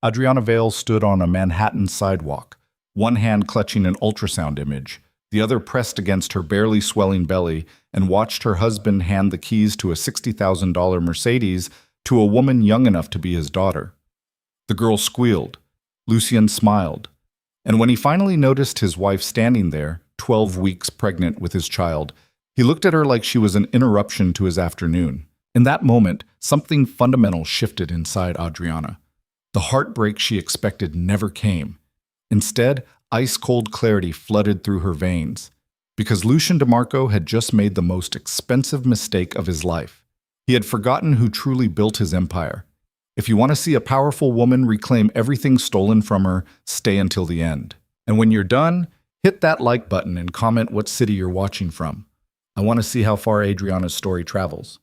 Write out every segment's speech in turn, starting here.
Adriana Vale stood on a Manhattan sidewalk, one hand clutching an ultrasound image, the other pressed against her barely swelling belly, and watched her husband hand the keys to a $60,000 Mercedes to a woman young enough to be his daughter. The girl squealed. Lucien smiled. And when he finally noticed his wife standing there, 12 weeks pregnant with his child, he looked at her like she was an interruption to his afternoon. In that moment, something fundamental shifted inside Adriana. The heartbreak she expected never came. Instead, ice-cold clarity flooded through her veins. Because Lucien DeMarco had just made the most expensive mistake of his life. He had forgotten who truly built his empire. If you want to see a powerful woman reclaim everything stolen from her, stay until the end. And when you're done, hit that like button and comment what city you're watching from. I want to see how far Adriana's story travels.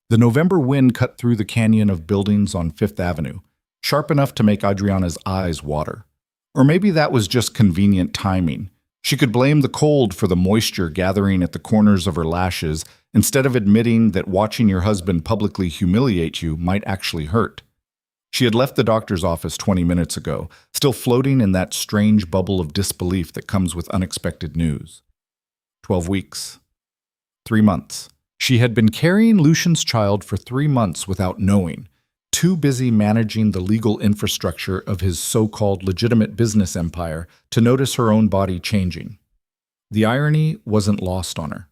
The November wind cut through the canyon of buildings on Fifth Avenue, sharp enough to make Adriana's eyes water. Or maybe that was just convenient timing. She could blame the cold for the moisture gathering at the corners of her lashes instead of admitting that watching your husband publicly humiliate you might actually hurt. She had left the doctor's office 20 minutes ago, still floating in that strange bubble of disbelief that comes with unexpected news. 12 weeks. 3 months. She had been carrying Lucien's child for 3 months without knowing, too busy managing the legal infrastructure of his so-called legitimate business empire to notice her own body changing. The irony wasn't lost on her.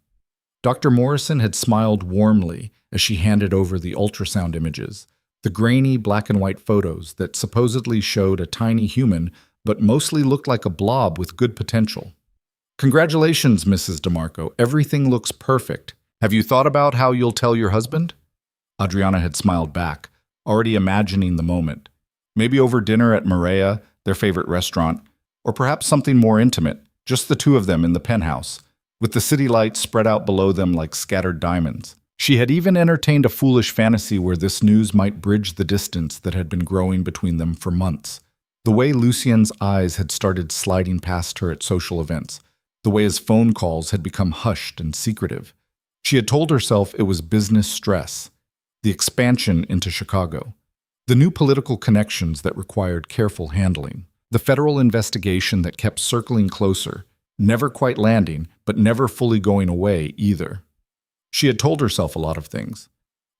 Dr. Morrison had smiled warmly as she handed over the ultrasound images, the grainy black and white photos that supposedly showed a tiny human but mostly looked like a blob with good potential. "Congratulations, Mrs. DeMarco. Everything looks perfect. Have you thought about how you'll tell your husband?" Adriana had smiled back, already imagining the moment. Maybe over dinner at Maria, their favorite restaurant, or perhaps something more intimate, just the two of them in the penthouse, with the city lights spread out below them like scattered diamonds. She had even entertained a foolish fantasy where this news might bridge the distance that had been growing between them for months. The way Lucien's eyes had started sliding past her at social events, the way his phone calls had become hushed and secretive. She had told herself it was business stress, the expansion into Chicago, the new political connections that required careful handling, the federal investigation that kept circling closer, never quite landing, but never fully going away either. She had told herself a lot of things.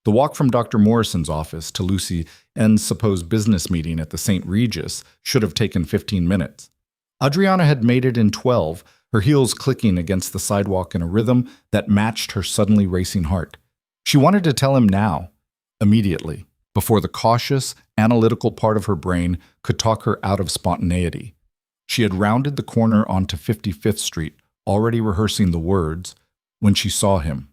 The walk from Dr. Morrison's office to Lucy N's supposed business meeting at the St. Regis should have taken 15 minutes. Adriana had made it in 12, her heels clicking against the sidewalk in a rhythm that matched her suddenly racing heart. She wanted to tell him now, immediately, before the cautious, analytical part of her brain could talk her out of spontaneity. She had rounded the corner onto 55th Street, already rehearsing the words, when she saw him.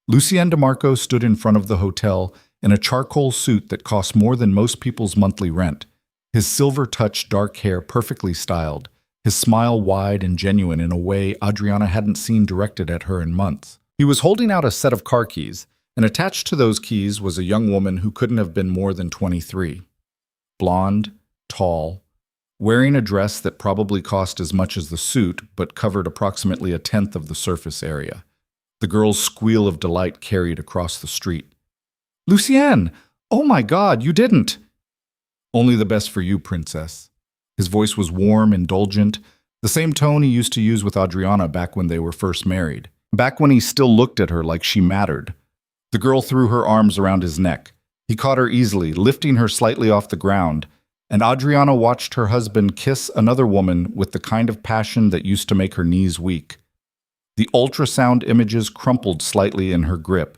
Lucien DeMarco stood in front of the hotel in a charcoal suit that cost more than most people's monthly rent, his silver-touched dark hair perfectly styled, his smile wide and genuine in a way Adriana hadn't seen directed at her in months. He was holding out a set of car keys, and attached to those keys was a young woman who couldn't have been more than 23. Blonde, tall, wearing a dress that probably cost as much as the suit but covered approximately a tenth of the surface area. The girl's squeal of delight carried across the street. "Lucien! Oh my God, you didn't!" "Only the best for you, princess." His voice was warm, indulgent, the same tone he used to use with Adriana back when they were first married, back when he still looked at her like she mattered. The girl threw her arms around his neck. He caught her easily, lifting her slightly off the ground, and Adriana watched her husband kiss another woman with the kind of passion that used to make her knees weak. The ultrasound images crumpled slightly in her grip.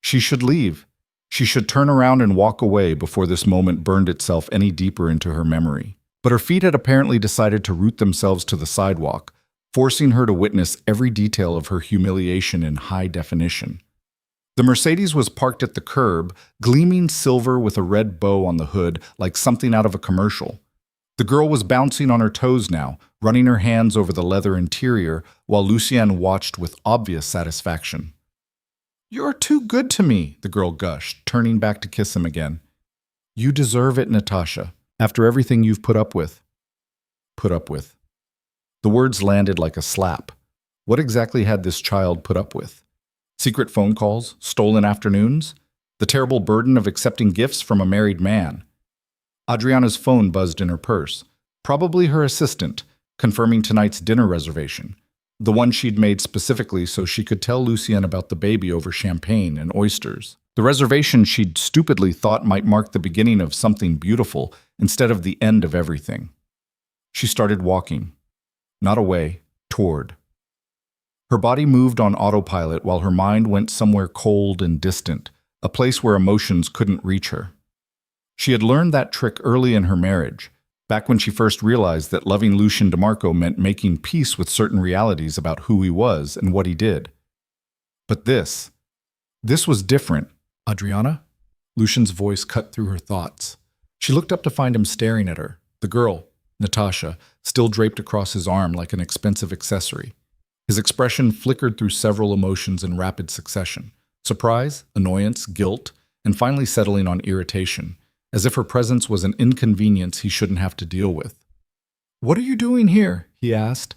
She should leave. She should turn around and walk away before this moment burned itself any deeper into her memory. But her feet had apparently decided to root themselves to the sidewalk, forcing her to witness every detail of her humiliation in high definition. The Mercedes was parked at the curb, gleaming silver with a red bow on the hood like something out of a commercial. The girl was bouncing on her toes now, running her hands over the leather interior, while Lucien watched with obvious satisfaction. "You're too good to me," the girl gushed, turning back to kiss him again. "You deserve it, Natasha, after everything you've put up with." Put up with. The words landed like a slap. What exactly had this child put up with? Secret phone calls? Stolen afternoons? The terrible burden of accepting gifts from a married man. Adriana's phone buzzed in her purse. Probably her assistant, confirming tonight's dinner reservation. The one she'd made specifically so she could tell Lucien about the baby over champagne and oysters. The reservation she'd stupidly thought might mark the beginning of something beautiful instead of the end of everything. She started walking. Not away, toward. Her body moved on autopilot while her mind went somewhere cold and distant, a place where emotions couldn't reach her. She had learned that trick early in her marriage, back when she first realized that loving Lucien DeMarco meant making peace with certain realities about who he was and what he did. But this was different. Adriana? Lucien's voice cut through her thoughts. She looked up to find him staring at her, the girl, Natasha, still draped across his arm like an expensive accessory. His expression flickered through several emotions in rapid succession. Surprise, annoyance, guilt, and finally settling on irritation, as if her presence was an inconvenience he shouldn't have to deal with. "What are you doing here?" he asked.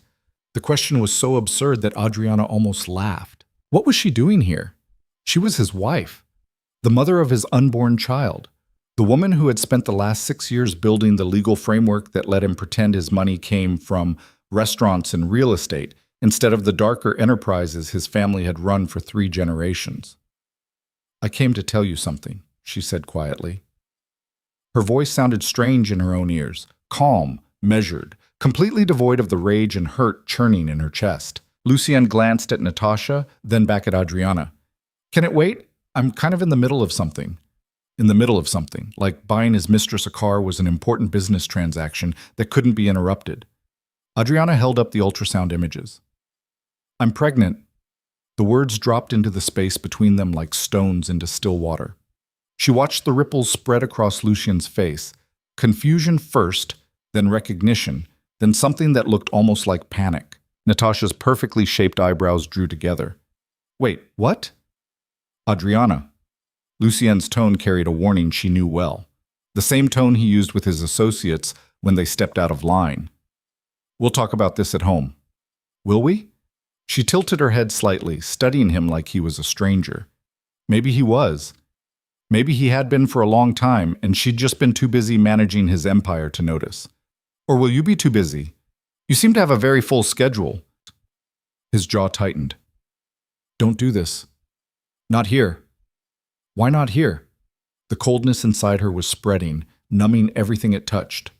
The question was so absurd that Adriana almost laughed. What was she doing here? She was his wife, the mother of his unborn child, the woman who had spent the last 6 years building the legal framework that let him pretend his money came from restaurants and real estate instead of the darker enterprises his family had run for 3 generations. "I came to tell you something," she said quietly. Her voice sounded strange in her own ears, calm, measured, completely devoid of the rage and hurt churning in her chest. Lucien glanced at Natasha, then back at Adriana. "Can it wait? I'm kind of in the middle of something." In the middle of something, like buying his mistress a car was an important business transaction that couldn't be interrupted. Adriana held up the ultrasound images. "I'm pregnant." The words dropped into the space between them like stones into still water. She watched the ripples spread across Lucien's face. Confusion first, then recognition, then something that looked almost like panic. Natasha's perfectly shaped eyebrows drew together. "Wait, what?" "Adriana." Lucien's tone carried a warning she knew well. The same tone he used with his associates when they stepped out of line. "We'll talk about this at home." "Will we?" She tilted her head slightly, studying him like he was a stranger. Maybe he was. Maybe he had been for a long time, and she'd just been too busy managing his empire to notice. "Or will you be too busy? You seem to have a very full schedule." His jaw tightened. "Don't do this." "Not here." "Why not here?" The coldness inside her was spreading, numbing everything it touched.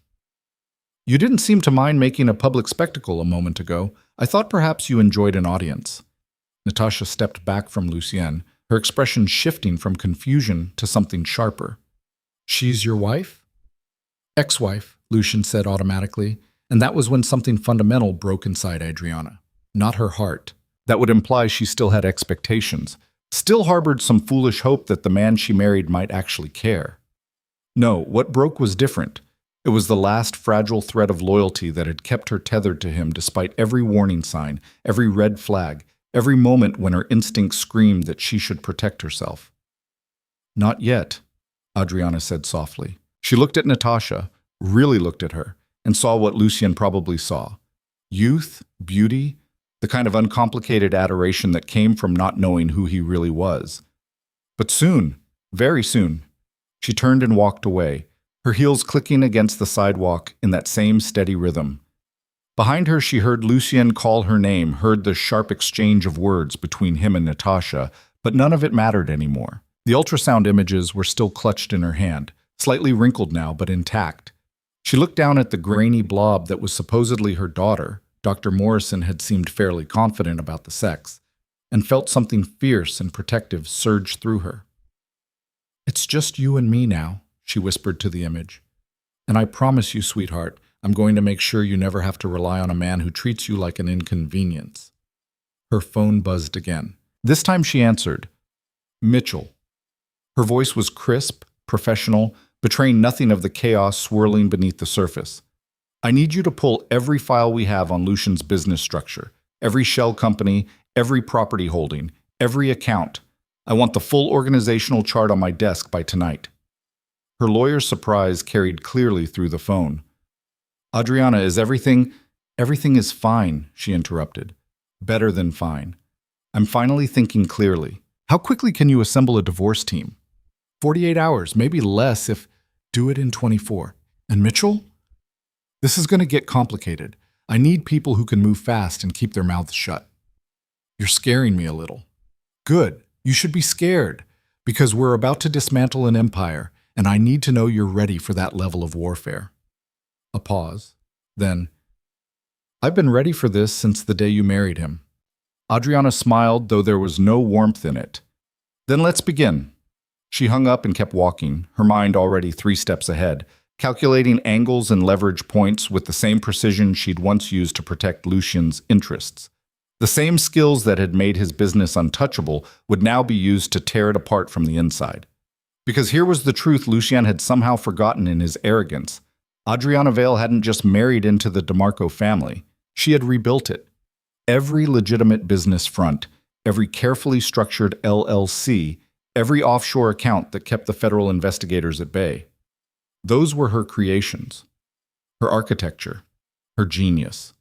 "You didn't seem to mind making a public spectacle a moment ago. I thought perhaps you enjoyed an audience." Natasha stepped back from Lucien, her expression shifting from confusion to something sharper. "She's your wife?" "Ex-wife," Lucien said automatically, and that was when something fundamental broke inside Adriana. Not her heart. That would imply she still had expectations, still harbored some foolish hope that the man she married might actually care. No, what broke was different. It was the last fragile thread of loyalty that had kept her tethered to him despite every warning sign, every red flag, every moment when her instincts screamed that she should protect herself. "Not yet," Adriana said softly. She looked at Natasha, really looked at her, and saw what Lucien probably saw. Youth, beauty, the kind of uncomplicated adoration that came from not knowing who he really was. But soon, very soon, she turned and walked away, her heels clicking against the sidewalk in that same steady rhythm. Behind her, she heard Lucien call her name, heard the sharp exchange of words between him and Natasha, but none of it mattered anymore. The ultrasound images were still clutched in her hand, slightly wrinkled now, but intact. She looked down at the grainy blob that was supposedly her daughter. Dr. Morrison had seemed fairly confident about the sex, and felt something fierce and protective surge through her. "It's just you and me now," she whispered to the image. "And I promise you, sweetheart, I'm going to make sure you never have to rely on a man who treats you like an inconvenience." Her phone buzzed again. This time she answered, "Mitchell." Her voice was crisp, professional, betraying nothing of the chaos swirling beneath the surface. "I need you to pull every file we have on Lucien's business structure, every shell company, every property holding, every account. I want the full organizational chart on my desk by tonight." Her lawyer's surprise carried clearly through the phone. "Adriana, is everything is fine," she interrupted. "Better than fine. I'm finally thinking clearly. How quickly can you assemble a divorce team?" 48 hours, maybe less if do it in 24. And Mitchell? This is going to get complicated. I need people who can move fast and keep their mouths shut. You're scaring me a little. Good. You should be scared, because we're about to dismantle an empire, and I need to know you're ready for that level of warfare. A pause. Then, I've been ready for this since the day you married him. Adriana smiled, though there was no warmth in it. Then let's begin. She hung up and kept walking, her mind already 3 steps ahead, calculating angles and leverage points with the same precision she'd once used to protect Lucien's interests. The same skills that had made his business untouchable would now be used to tear it apart from the inside. Because here was the truth Lucien had somehow forgotten in his arrogance. Adriana Vale hadn't just married into the DeMarco family. She had rebuilt it. Every legitimate business front, every carefully structured LLC, every offshore account that kept the federal investigators at bay. Those were her creations, her architecture, her genius.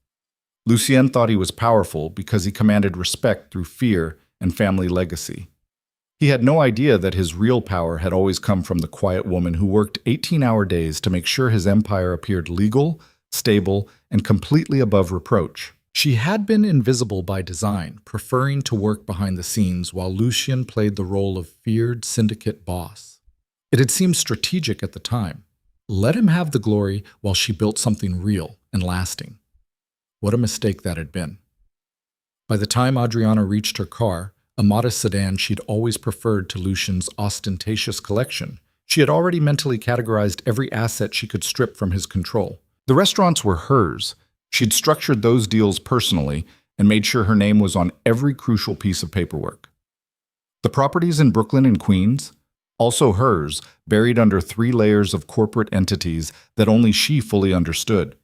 Lucien thought he was powerful because he commanded respect through fear and family legacy. He had no idea that his real power had always come from the quiet woman who worked 18-hour days to make sure his empire appeared legal, stable, and completely above reproach. She had been invisible by design, preferring to work behind the scenes while Lucien played the role of feared syndicate boss. It had seemed strategic at the time. Let him have the glory while she built something real and lasting. What a mistake that had been. By the time Adriana reached her car, a modest sedan she'd always preferred to Lucien's ostentatious collection, she had already mentally categorized every asset she could strip from his control. The restaurants were hers. She'd structured those deals personally and made sure her name was on every crucial piece of paperwork. The properties in Brooklyn and Queens, also hers, buried under 3 layers of corporate entities that only she fully understood.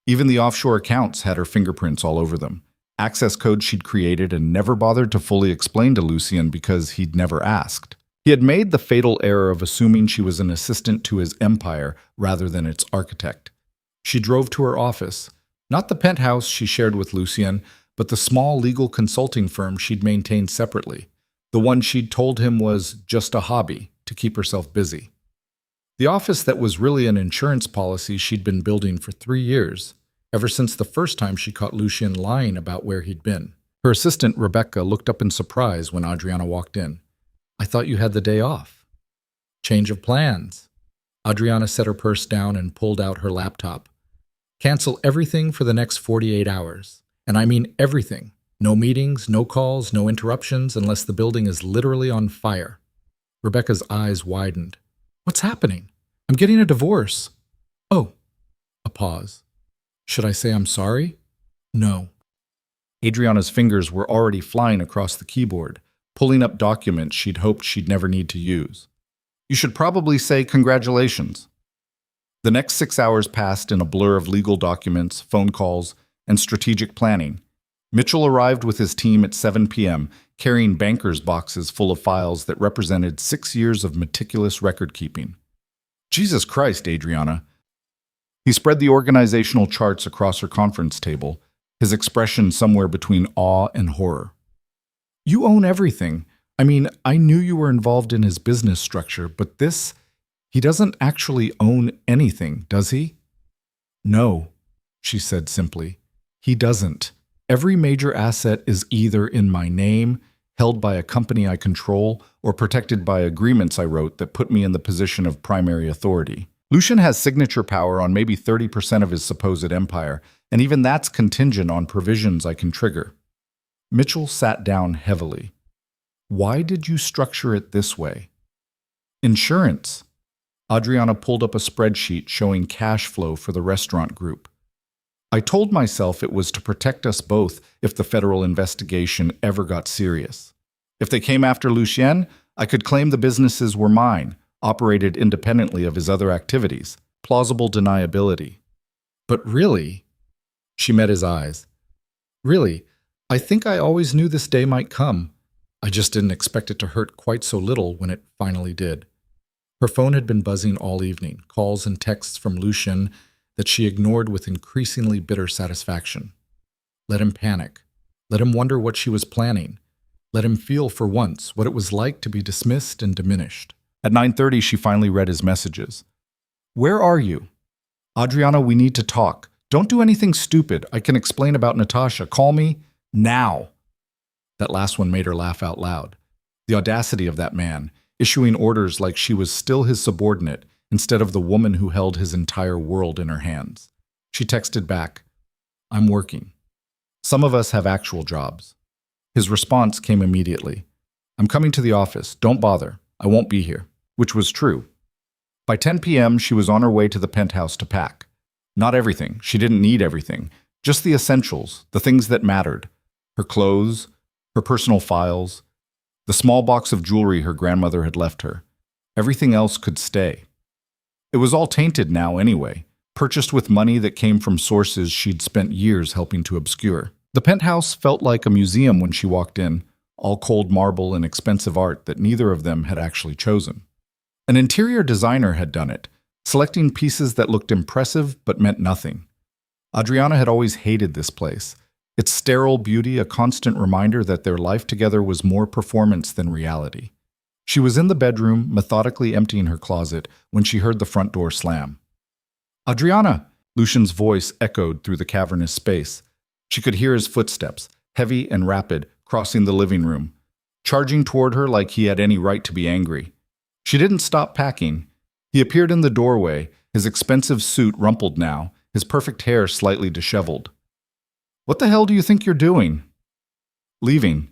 Even the offshore accounts had her fingerprints all over them, access codes she'd created and never bothered to fully explain to Lucien because he'd never asked. He had made the fatal error of assuming she was an assistant to his empire rather than its architect. She drove to her office, not the penthouse she shared with Lucien, but the small legal consulting firm she'd maintained separately, the one she'd told him was just a hobby to keep herself busy. The office that was really an insurance policy she'd been building for 3 years, ever since the first time she caught Lucien lying about where he'd been. Her assistant, Rebecca, looked up in surprise when Adriana walked in. "I thought you had the day off." "Change of plans." Adriana set her purse down and pulled out her laptop. "Cancel everything for the next 48 hours. And I mean everything. No meetings, no calls, no interruptions unless the building is literally on fire." Rebecca's eyes widened. "What's happening? I'm getting a divorce." "Oh." A pause. "Should I say I'm sorry?" "No." Adriana's fingers were already flying across the keyboard, pulling up documents she'd hoped she'd never need to use. "You should probably say congratulations." The next 6 hours passed in a blur of legal documents, phone calls, and strategic planning. Mitchell arrived with his team at 7 p.m., carrying banker's boxes full of files that represented 6 years of meticulous record-keeping. "Jesus Christ, Adriana." He spread the organizational charts across her conference table, his expression somewhere between awe and horror. "You own everything. I mean, I knew you were involved in his business structure, but this... He doesn't actually own anything, does he?" "No," she said simply. "He doesn't. Every major asset is either in my name, held by a company I control, or protected by agreements I wrote that put me in the position of primary authority. Lucien has signature power on maybe 30% of his supposed empire, and even that's contingent on provisions I can trigger." Mitchell sat down heavily. "Why did you structure it this way?" "Insurance." Adriana pulled up a spreadsheet showing cash flow for the restaurant group. "I told myself it was to protect us both if the federal investigation ever got serious. If they came after Lucien, I could claim the businesses were mine, operated independently of his other activities. Plausible deniability." "But really," she met his eyes, "really, I think I always knew this day might come. I just didn't expect it to hurt quite so little when it finally did." Her phone had been buzzing all evening, calls and texts from Lucien that she ignored with increasingly bitter satisfaction. Let him panic. Let him wonder what she was planning. Let him feel for once what it was like to be dismissed and diminished. At 9:30, she finally read his messages. Where are you? Adriana, we need to talk. Don't do anything stupid. I can explain about Natasha. Call me now. That last one made her laugh out loud. The audacity of that man, issuing orders like she was still his subordinate instead of the woman who held his entire world in her hands. She texted back, I'm working. Some of us have actual jobs. His response came immediately. I'm coming to the office. Don't bother. I won't be here. Which was true. By 10 p.m., she was on her way to the penthouse to pack. Not everything. She didn't need everything. Just the essentials, the things that mattered. Her clothes, her personal files, the small box of jewelry her grandmother had left her. Everything else could stay. It was all tainted now anyway, purchased with money that came from sources she'd spent years helping to obscure. The penthouse felt like a museum when she walked in, all cold marble and expensive art that neither of them had actually chosen. An interior designer had done it, selecting pieces that looked impressive but meant nothing. Adriana had always hated this place, its sterile beauty a constant reminder that their life together was more performance than reality. She was in the bedroom, methodically emptying her closet, when she heard the front door slam. Adriana! Lucian's voice echoed through the cavernous space. She could hear his footsteps, heavy and rapid, crossing the living room, charging toward her like he had any right to be angry. She didn't stop packing. He appeared in the doorway, his expensive suit rumpled now, his perfect hair slightly disheveled. What the hell do you think you're doing? Leaving.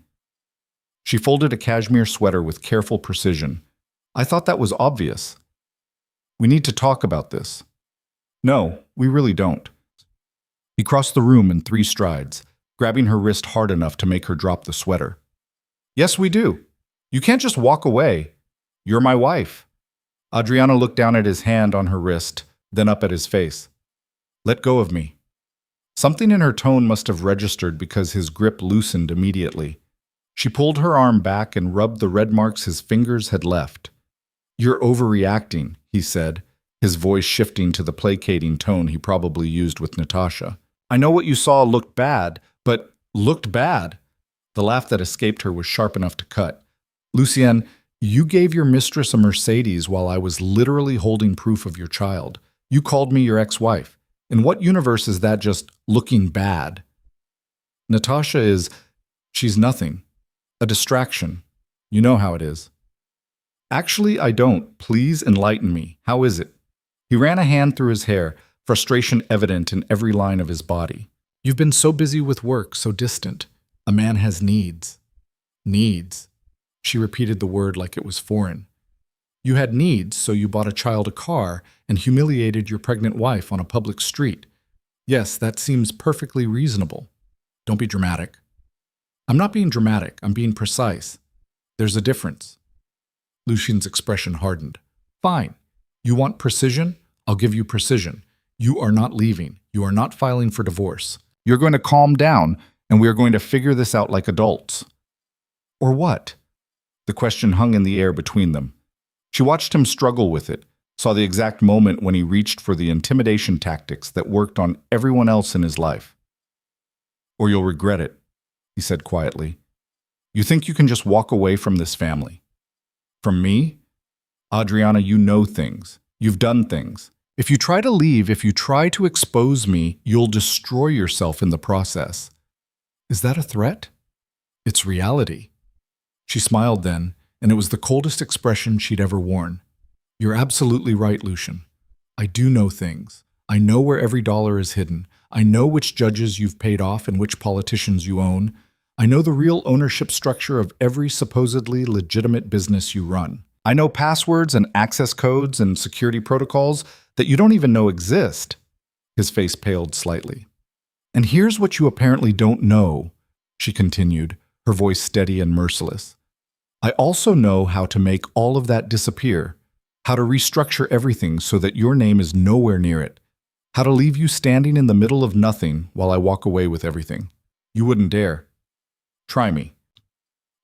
She folded a cashmere sweater with careful precision. I thought that was obvious. We need to talk about this. No, we really don't. He crossed the room in 3 strides, grabbing her wrist hard enough to make her drop the sweater. Yes, we do. You can't just walk away. You're my wife. Adriana looked down at his hand on her wrist, then up at his face. Let go of me. Something in her tone must have registered because his grip loosened immediately. She pulled her arm back and rubbed the red marks his fingers had left. You're overreacting, he said, his voice shifting to the placating tone he probably used with Natasha. I know what you saw looked bad, but looked bad. The laugh that escaped her was sharp enough to cut. Lucien, you gave your mistress a Mercedes while I was literally holding proof of your child. You called me your ex-wife. In what universe is that just looking bad? Natasha she's nothing. A distraction. You know how it is. Actually, I don't. Please enlighten me. How is it? He ran a hand through his hair, frustration evident in every line of his body. You've been so busy with work, so distant. A man has needs. Needs. She repeated the word like it was foreign. You had needs, so you bought a child a car and humiliated your pregnant wife on a public street. Yes, that seems perfectly reasonable. Don't be dramatic. I'm not being dramatic, I'm being precise. There's a difference. Lucian's expression hardened. Fine. You want precision? I'll give you precision. You are not leaving. You are not filing for divorce. You're going to calm down, and we are going to figure this out like adults. Or what? The question hung in the air between them. She watched him struggle with it, saw the exact moment when he reached for the intimidation tactics that worked on everyone else in his life. Or you'll regret it, he said quietly. You think you can just walk away from this family? From me? Adriana, you know things. You've done things. If you try to leave, if you try to expose me, you'll destroy yourself in the process. Is that a threat? It's reality. She smiled then, and it was the coldest expression she'd ever worn. You're absolutely right, Lucian. I do know things. I know where every dollar is hidden. I know which judges you've paid off and which politicians you own. I know the real ownership structure of every supposedly legitimate business you run. I know passwords and access codes and security protocols that you don't even know exist. His face paled slightly. And here's what you apparently don't know, she continued, her voice steady and merciless. I also know how to make all of that disappear, how to restructure everything so that your name is nowhere near it, how to leave you standing in the middle of nothing while I walk away with everything. You wouldn't dare. Try me.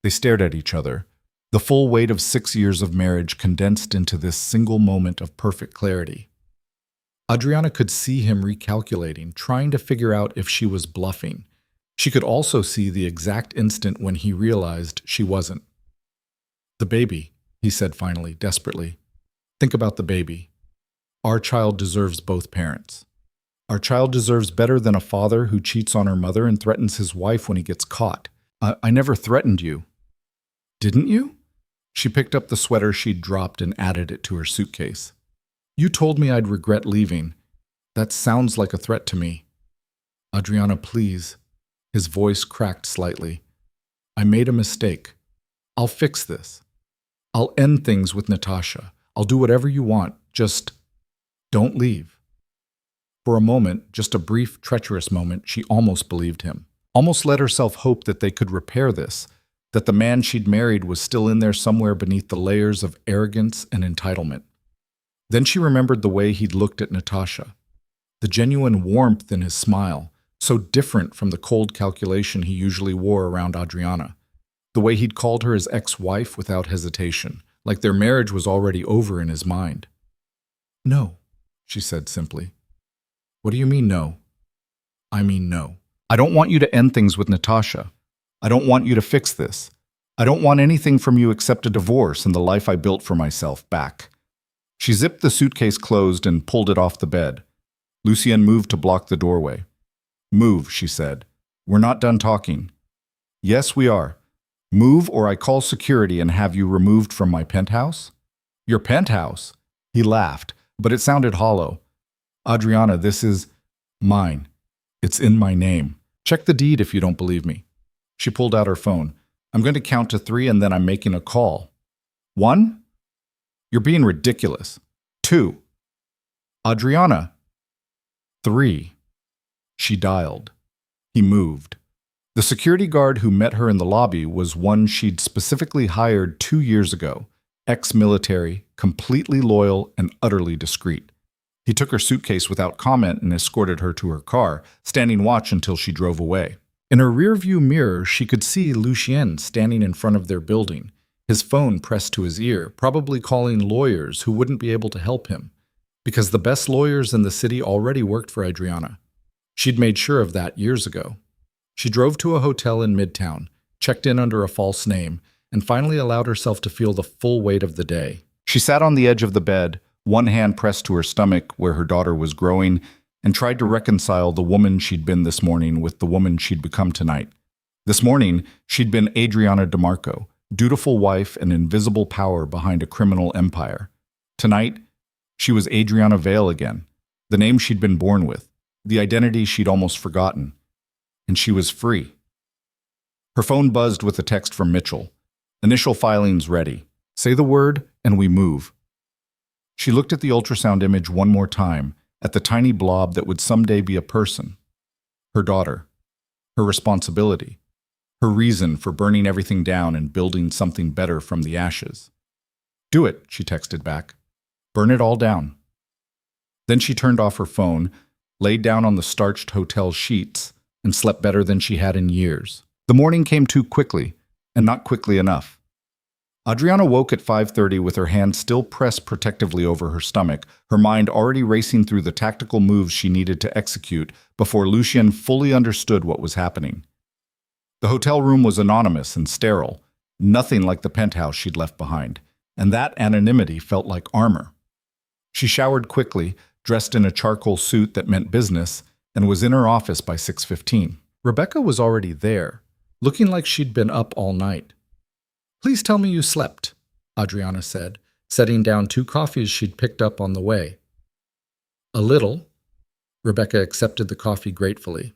They stared at each other, the full weight of 6 years of marriage condensed into this single moment of perfect clarity. Adriana could see him recalculating, trying to figure out if she was bluffing. She could also see the exact instant when he realized she wasn't. The baby, he said finally, desperately. Think about the baby. Our child deserves both parents. Our child deserves better than a father who cheats on her mother and threatens his wife when he gets caught. I never threatened you. Didn't you? She picked up the sweater she'd dropped and added it to her suitcase. You told me I'd regret leaving. That sounds like a threat to me. Adriana, please. His voice cracked slightly. I made a mistake. I'll fix this. I'll end things with Natasha. I'll do whatever you want. Just don't leave. For a moment, just a brief, treacherous moment, she almost believed him. Almost let herself hope that they could repair this, that the man she'd married was still in there somewhere beneath the layers of arrogance and entitlement. Then she remembered the way he'd looked at Natasha, the genuine warmth in his smile, so different from the cold calculation he usually wore around Adriana, the way he'd called her his ex-wife without hesitation, like their marriage was already over in his mind. No, she said simply. What do you mean no? I mean no. I don't want you to end things with Natasha. I don't want you to fix this. I don't want anything from you except a divorce and the life I built for myself back. She zipped the suitcase closed and pulled it off the bed. Lucienne moved to block the doorway. Move, she said. We're not done talking. Yes, we are. Move or I call security and have you removed from my penthouse? Your penthouse? He laughed, but it sounded hollow. Adriana, this is mine. It's in my name. Check the deed if you don't believe me. She pulled out her phone. I'm going to count to 3 and then I'm making a call. 1? You're being ridiculous. 2. Adriana. 3. She dialed. He moved. The security guard who met her in the lobby was one she'd specifically hired 2 years ago, ex-military, completely loyal, and utterly discreet. He took her suitcase without comment and escorted her to her car, standing watch until she drove away. In her rearview mirror, she could see Lucien standing in front of their building, his phone pressed to his ear, probably calling lawyers who wouldn't be able to help him, because the best lawyers in the city already worked for Adriana. She'd made sure of that years ago. She drove to a hotel in Midtown, checked in under a false name, and finally allowed herself to feel the full weight of the day. She sat on the edge of the bed, one hand pressed to her stomach where her daughter was growing, and tried to reconcile the woman she'd been this morning with the woman she'd become tonight. This morning, she'd been Adriana DeMarco, dutiful wife and invisible power behind a criminal empire. Tonight, she was Adriana Vale again, the name she'd been born with, the identity she'd almost forgotten. And she was free. Her phone buzzed with a text from Mitchell. Initial filings ready. Say the word, and we move. She looked at the ultrasound image one more time, at the tiny blob that would someday be a person. Her daughter. Her responsibility. Her reason for burning everything down and building something better from the ashes. Do it, she texted back. Burn it all down. Then she turned off her phone, laid down on the starched hotel sheets, and slept better than she had in years. The morning came too quickly, and not quickly enough. Adriana woke at 5:30 with her hand still pressed protectively over her stomach, her mind already racing through the tactical moves she needed to execute before Lucien fully understood what was happening. The hotel room was anonymous and sterile, nothing like the penthouse she'd left behind, and that anonymity felt like armor. She showered quickly, dressed in a charcoal suit that meant business, and was in her office by 6:15. Rebecca was already there, looking like she'd been up all night. Please tell me you slept, Adriana said, setting down 2 coffees she'd picked up on the way. A little. Rebecca accepted the coffee gratefully.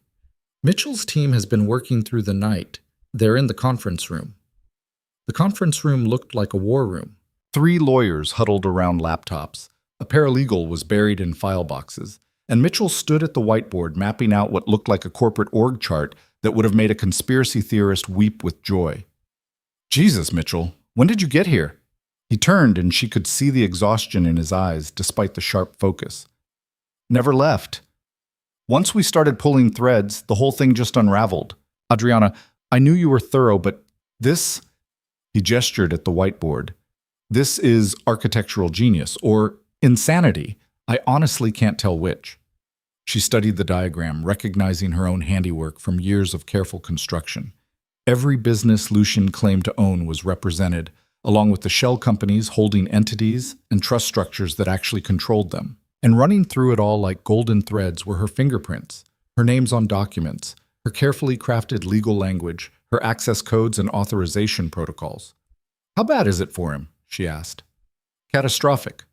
Mitchell's team has been working through the night. They're in the conference room. The conference room looked like a war room. 3 lawyers huddled around laptops. A paralegal was buried in file boxes, and Mitchell stood at the whiteboard mapping out what looked like a corporate org chart that would have made a conspiracy theorist weep with joy. Jesus, Mitchell, when did you get here? He turned and she could see the exhaustion in his eyes despite the sharp focus. Never left. Once we started pulling threads, the whole thing just unraveled. Adriana, I knew you were thorough, but this, he gestured at the whiteboard, this is architectural genius, or insanity. I honestly can't tell which. She studied the diagram, recognizing her own handiwork from years of careful construction. Every business Lucien claimed to own was represented, along with the shell companies holding entities and trust structures that actually controlled them. And running through it all like golden threads were her fingerprints, her names on documents, her carefully crafted legal language, her access codes and authorization protocols. "How bad is it for him?" she asked. "Catastrophic."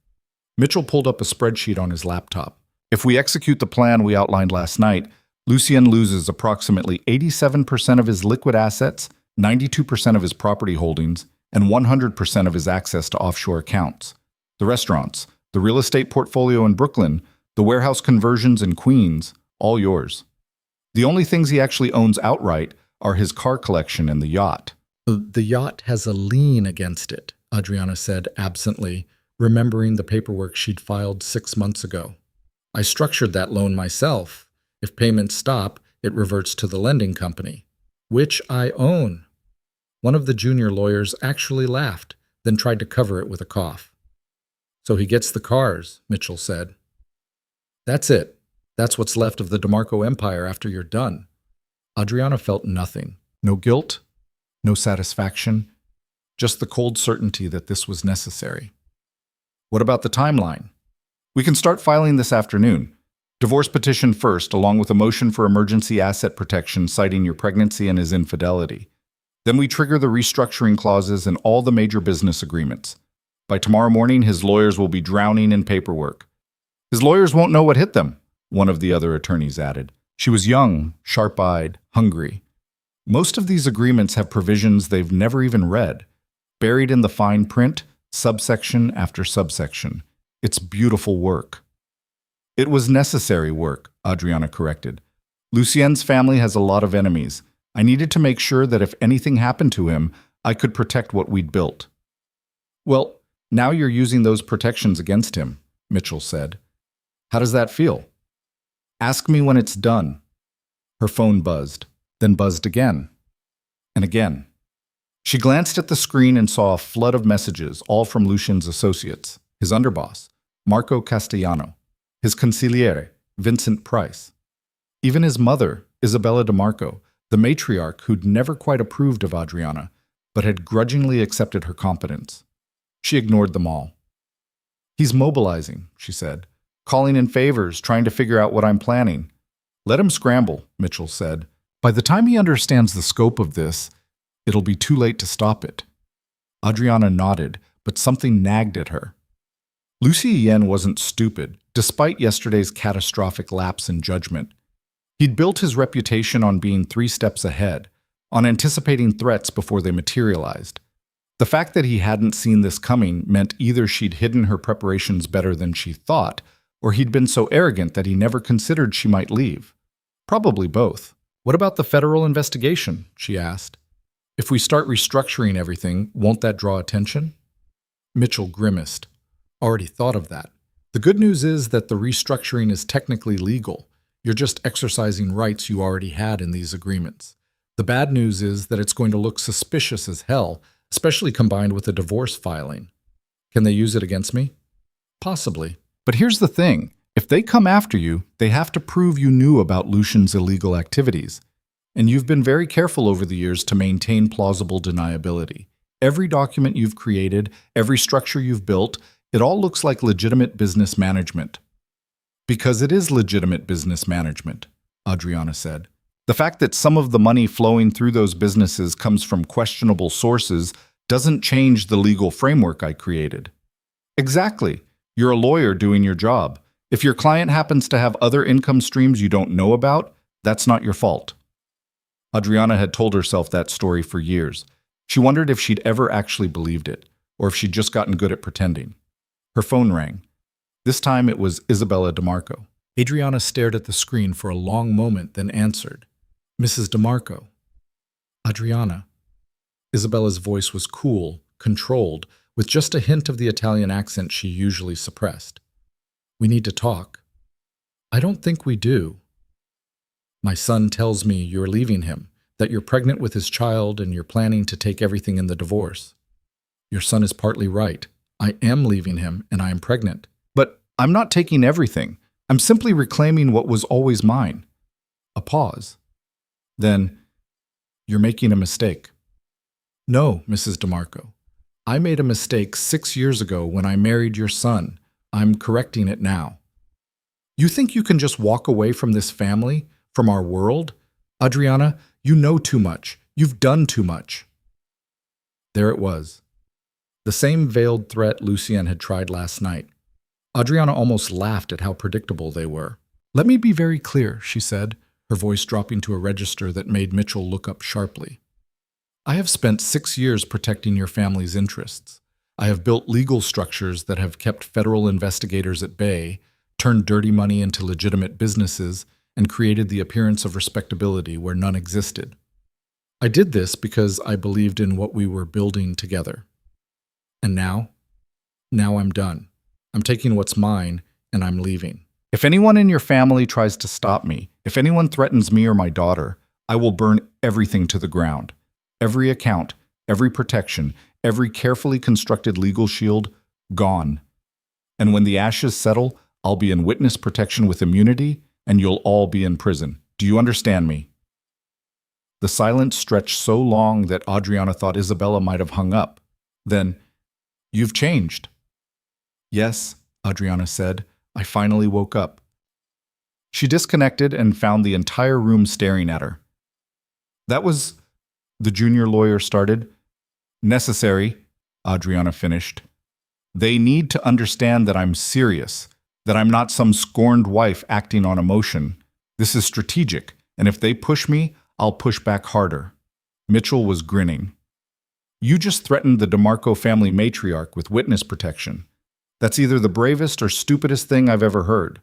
Mitchell pulled up a spreadsheet on his laptop. "If we execute the plan we outlined last night, Lucien loses approximately 87% of his liquid assets, 92% of his property holdings, and 100% of his access to offshore accounts. The restaurants, the real estate portfolio in Brooklyn, the warehouse conversions in Queens, all yours. The only things he actually owns outright are his car collection and the yacht." "The yacht has a lien against it," Adriana said absently, remembering the paperwork she'd filed 6 months ago. "I structured that loan myself. If payments stop, it reverts to the lending company, which I own." One of the junior lawyers actually laughed, then tried to cover it with a cough. "So he gets the cars," Mitchell said. "That's it. That's what's left of the DeMarco empire after you're done." Adriana felt nothing. No guilt, no satisfaction, just the cold certainty that this was necessary. "What about the timeline?" "We can start filing this afternoon. Divorce petition first, along with a motion for emergency asset protection citing your pregnancy and his infidelity. Then we trigger the restructuring clauses in all the major business agreements. By tomorrow morning, his lawyers will be drowning in paperwork." "His lawyers won't know what hit them," one of the other attorneys added. She was young, sharp-eyed, hungry. "Most of these agreements have provisions they've never even read, buried in the fine print, subsection after subsection. It's beautiful work." "It was necessary work," Adriana corrected. "Lucien's family has a lot of enemies. I needed to make sure that if anything happened to him, I could protect what we'd built." "Well, now you're using those protections against him," Mitchell said. "How does that feel?" "Ask me when it's done." Her phone buzzed, then buzzed again, and again. She glanced at the screen and saw a flood of messages, all from Lucien's associates, his underboss, Marco Castellano, his consigliere, Vincent Price. Even his mother, Isabella DeMarco, the matriarch who'd never quite approved of Adriana, but had grudgingly accepted her competence. She ignored them all. "He's mobilizing," she said, "calling in favors, trying to figure out what I'm planning." "Let him scramble," Mitchell said. "By the time he understands the scope of this, it'll be too late to stop it." Adriana nodded, but something nagged at her. Lucien wasn't stupid, despite yesterday's catastrophic lapse in judgment. He'd built his reputation on being 3 steps ahead, on anticipating threats before they materialized. The fact that he hadn't seen this coming meant either she'd hidden her preparations better than she thought, or he'd been so arrogant that he never considered she might leave. Probably both. "What about the federal investigation?" she asked. "If we start restructuring everything, won't that draw attention?" Mitchell grimaced. "Already thought of that. The good news is that the restructuring is technically legal. You're just exercising rights you already had in these agreements. The bad news is that it's going to look suspicious as hell, especially combined with a divorce filing. Can they use it against me? Possibly. But here's the thing. If they come after you, they have to prove you knew about Lucien's illegal activities. And you've been very careful over the years to maintain plausible deniability. Every document you've created, every structure you've built, it all looks like legitimate business management." "Because it is legitimate business management," Adriana said. "The fact that some of the money flowing through those businesses comes from questionable sources doesn't change the legal framework I created." "Exactly. You're a lawyer doing your job. If your client happens to have other income streams you don't know about, that's not your fault." Adriana had told herself that story for years. She wondered if she'd ever actually believed it, or if she'd just gotten good at pretending. Her phone rang. This time it was Isabella DeMarco. Adriana stared at the screen for a long moment, then answered. "Mrs. DeMarco." "Adriana." Isabella's voice was cool, controlled, with just a hint of the Italian accent she usually suppressed. "We need to talk." "I don't think we do." "My son tells me you're leaving him, that you're pregnant with his child and you're planning to take everything in the divorce." "Your son is partly right. I am leaving him and I am pregnant. But I'm not taking everything. I'm simply reclaiming what was always mine." A pause. Then, "You're making a mistake." "No, Mrs. DeMarco. I made a mistake 6 years ago when I married your son. I'm correcting it now. You think you can just walk away from this family, from our world? Adriana, you know too much. You've done too much. There it was. The same veiled threat Lucien had tried last night. Adriana almost laughed at how predictable they were. Let me be very clear, she said, her voice dropping to a register that made Mitchell look up sharply. I have spent 6 years protecting your family's interests. I have built legal structures that have kept federal investigators at bay, turned dirty money into legitimate businesses, and created the appearance of respectability where none existed. I did this because I believed in what we were building together. And now I'm done. I'm taking what's mine, and I'm leaving. If anyone in your family tries to stop me, if anyone threatens me or my daughter, I will burn everything to the ground. Every account, every protection, every carefully constructed legal shield, gone. And when the ashes settle, I'll be in witness protection with immunity, and you'll all be in prison. Do you understand me? The silence stretched so long that Adriana thought Isabella might have hung up. Then, you've changed. Yes, Adriana said. I finally woke up. She disconnected and found the entire room staring at her. That was, the junior lawyer started. Necessary, Adriana finished. They need to understand that I'm serious, that I'm not some scorned wife acting on emotion. This is strategic, and if they push me, I'll push back harder. Mitchell was grinning. You just threatened the DeMarco family matriarch with witness protection. That's either the bravest or stupidest thing I've ever heard.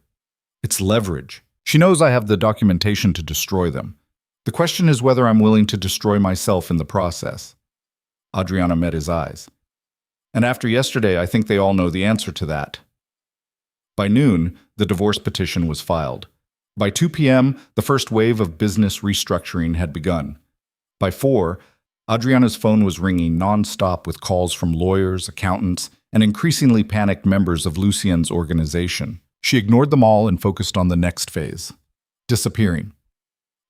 It's leverage. She knows I have the documentation to destroy them. The question is whether I'm willing to destroy myself in the process. Adriana met his eyes. And after yesterday, I think they all know the answer to that. By noon, the divorce petition was filed. By 2 p.m., the first wave of business restructuring had begun. By 4, Adriana's phone was ringing non-stop with calls from lawyers, accountants, and increasingly panicked members of Lucien's organization. She ignored them all and focused on the next phase, disappearing.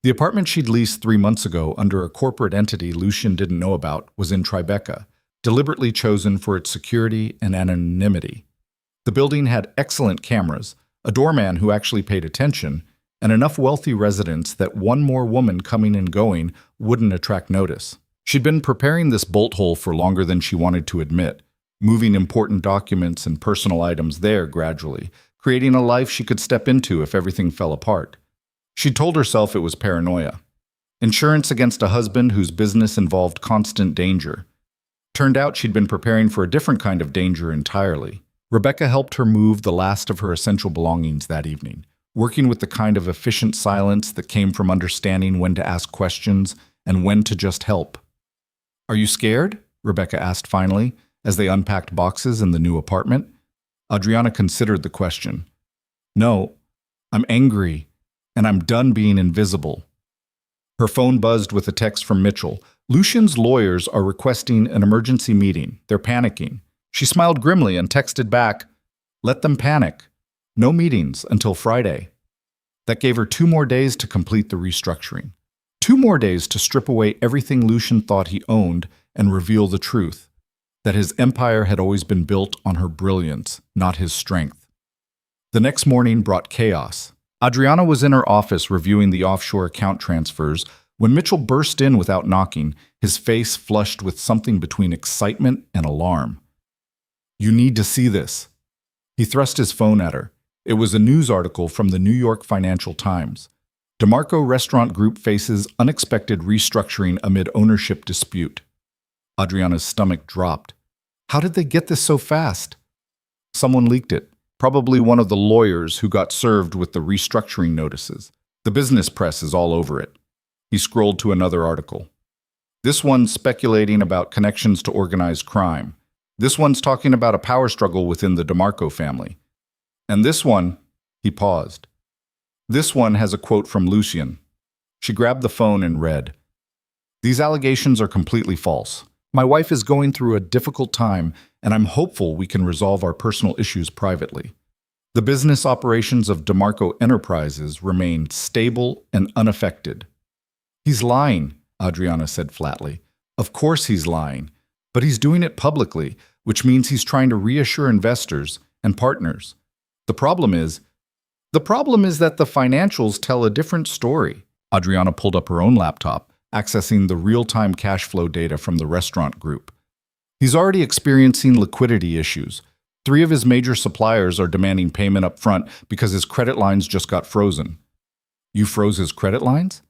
The apartment she'd leased 3 months ago under a corporate entity Lucien didn't know about was in Tribeca, deliberately chosen for its security and anonymity. The building had excellent cameras, a doorman who actually paid attention, and enough wealthy residents that one more woman coming and going wouldn't attract notice. She'd been preparing this bolt hole for longer than she wanted to admit, moving important documents and personal items there gradually, creating a life she could step into if everything fell apart. She told herself it was paranoia. Insurance against a husband whose business involved constant danger. Turned out she'd been preparing for a different kind of danger entirely. Rebecca helped her move the last of her essential belongings that evening, working with the kind of efficient silence that came from understanding when to ask questions and when to just help. Are you scared? Rebecca asked finally, as they unpacked boxes in the new apartment. Adriana considered the question. No, I'm angry, and I'm done being invisible. Her phone buzzed with a text from Mitchell. Lucien's lawyers are requesting an emergency meeting. They're panicking. She smiled grimly and texted back, let them panic. No meetings until Friday. That gave her 2 more days to complete the restructuring. 2 more days to strip away everything Lucien thought he owned and reveal the truth, that his empire had always been built on her brilliance, not his strength. The next morning brought chaos. Adriana was in her office reviewing the offshore account transfers when Mitchell burst in without knocking, his face flushed with something between excitement and alarm. You need to see this. He thrust his phone at her. It was a news article from the New York Financial Times. DeMarco Restaurant Group faces unexpected restructuring amid ownership dispute. Adriana's stomach dropped. How did they get this so fast? Someone leaked it, probably one of the lawyers who got served with the restructuring notices. The business press is all over it. He scrolled to another article. This one's speculating about connections to organized crime. This one's talking about a power struggle within the DeMarco family. And this one, he paused. This one has a quote from Lucien. She grabbed the phone and read, These allegations are completely false. My wife is going through a difficult time, and I'm hopeful we can resolve our personal issues privately. The business operations of DeMarco Enterprises remain stable and unaffected. He's lying, Adriana said flatly. Of course he's lying. But he's doing it publicly, which means he's trying to reassure investors and partners. The problem is that the financials tell a different story. Adriana pulled up her own laptop, accessing the real-time cash flow data from the restaurant group. He's already experiencing liquidity issues. 3 of his major suppliers are demanding payment up front because his credit lines just got frozen. You froze his credit lines?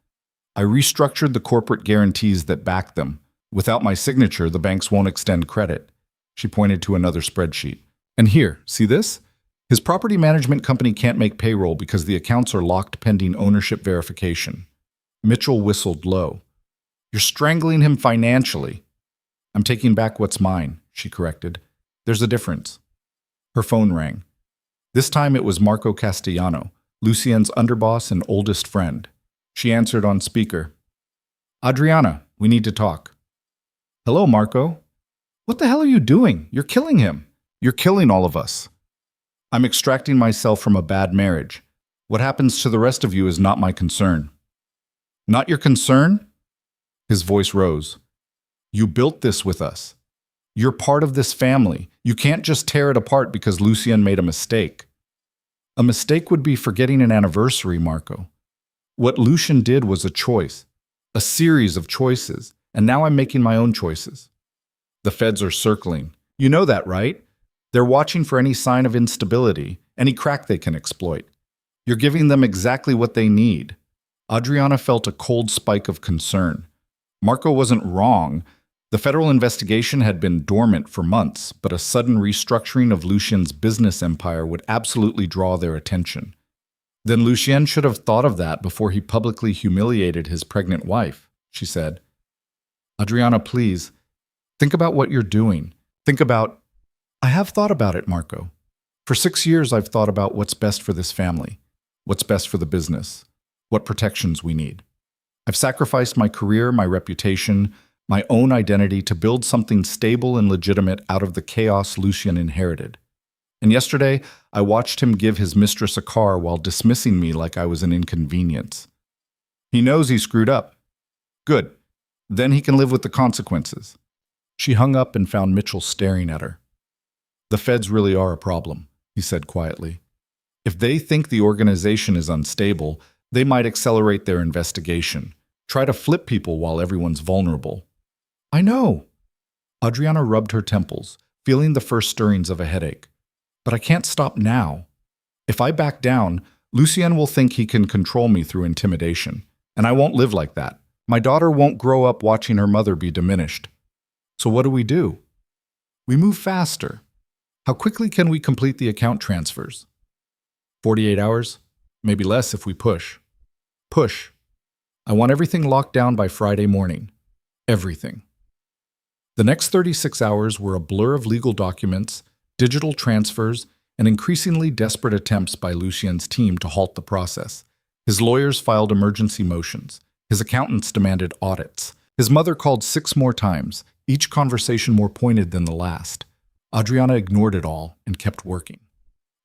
I restructured the corporate guarantees that back them. Without my signature, the banks won't extend credit. She pointed to another spreadsheet. And here, see this? His property management company can't make payroll because the accounts are locked pending ownership verification. Mitchell whistled low. You're strangling him financially. I'm taking back what's mine, she corrected. There's a difference. Her phone rang. This time it was Marco Castellano, Lucien's underboss and oldest friend. She answered on speaker. Adriana, we need to talk. Hello, Marco. What the hell are you doing? You're killing him. You're killing all of us. I'm extracting myself from a bad marriage. What happens to the rest of you is not my concern. Not your concern? His voice rose. You built this with us. You're part of this family. You can't just tear it apart because Lucien made a mistake. A mistake would be forgetting an anniversary, Marco. What Lucien did was a choice, a series of choices, and now I'm making my own choices. The feds are circling. You know that, right? They're watching for any sign of instability, any crack they can exploit. You're giving them exactly what they need. Adriana felt a cold spike of concern. Marco wasn't wrong. The federal investigation had been dormant for months, but a sudden restructuring of Lucien's business empire would absolutely draw their attention. Then Lucien should have thought of that before he publicly humiliated his pregnant wife, she said. Adriana, please, think about what you're doing. I have thought about it, Marco. For 6 years, I've thought about what's best for this family, what's best for the business, what protections we need. I've sacrificed my career, my reputation, my own identity to build something stable and legitimate out of the chaos Lucien inherited. And yesterday, I watched him give his mistress a car while dismissing me like I was an inconvenience. He knows he screwed up. Good. Then he can live with the consequences. She hung up and found Mitchell staring at her. The feds really are a problem, he said quietly. If they think the organization is unstable, they might accelerate their investigation, try to flip people while everyone's vulnerable. I know. Adriana rubbed her temples, feeling the first stirrings of a headache. But I can't stop now. If I back down, Lucien will think he can control me through intimidation, and I won't live like that. My daughter won't grow up watching her mother be diminished. So what do? We move faster. How quickly can we complete the account transfers? 48 hours? Maybe less if we push. Push. I want everything locked down by Friday morning. Everything. The next 36 hours were a blur of legal documents, digital transfers, and increasingly desperate attempts by Lucien's team to halt the process. His lawyers filed emergency motions. His accountants demanded audits. His mother called 6 more times, each conversation more pointed than the last. Adriana ignored it all and kept working.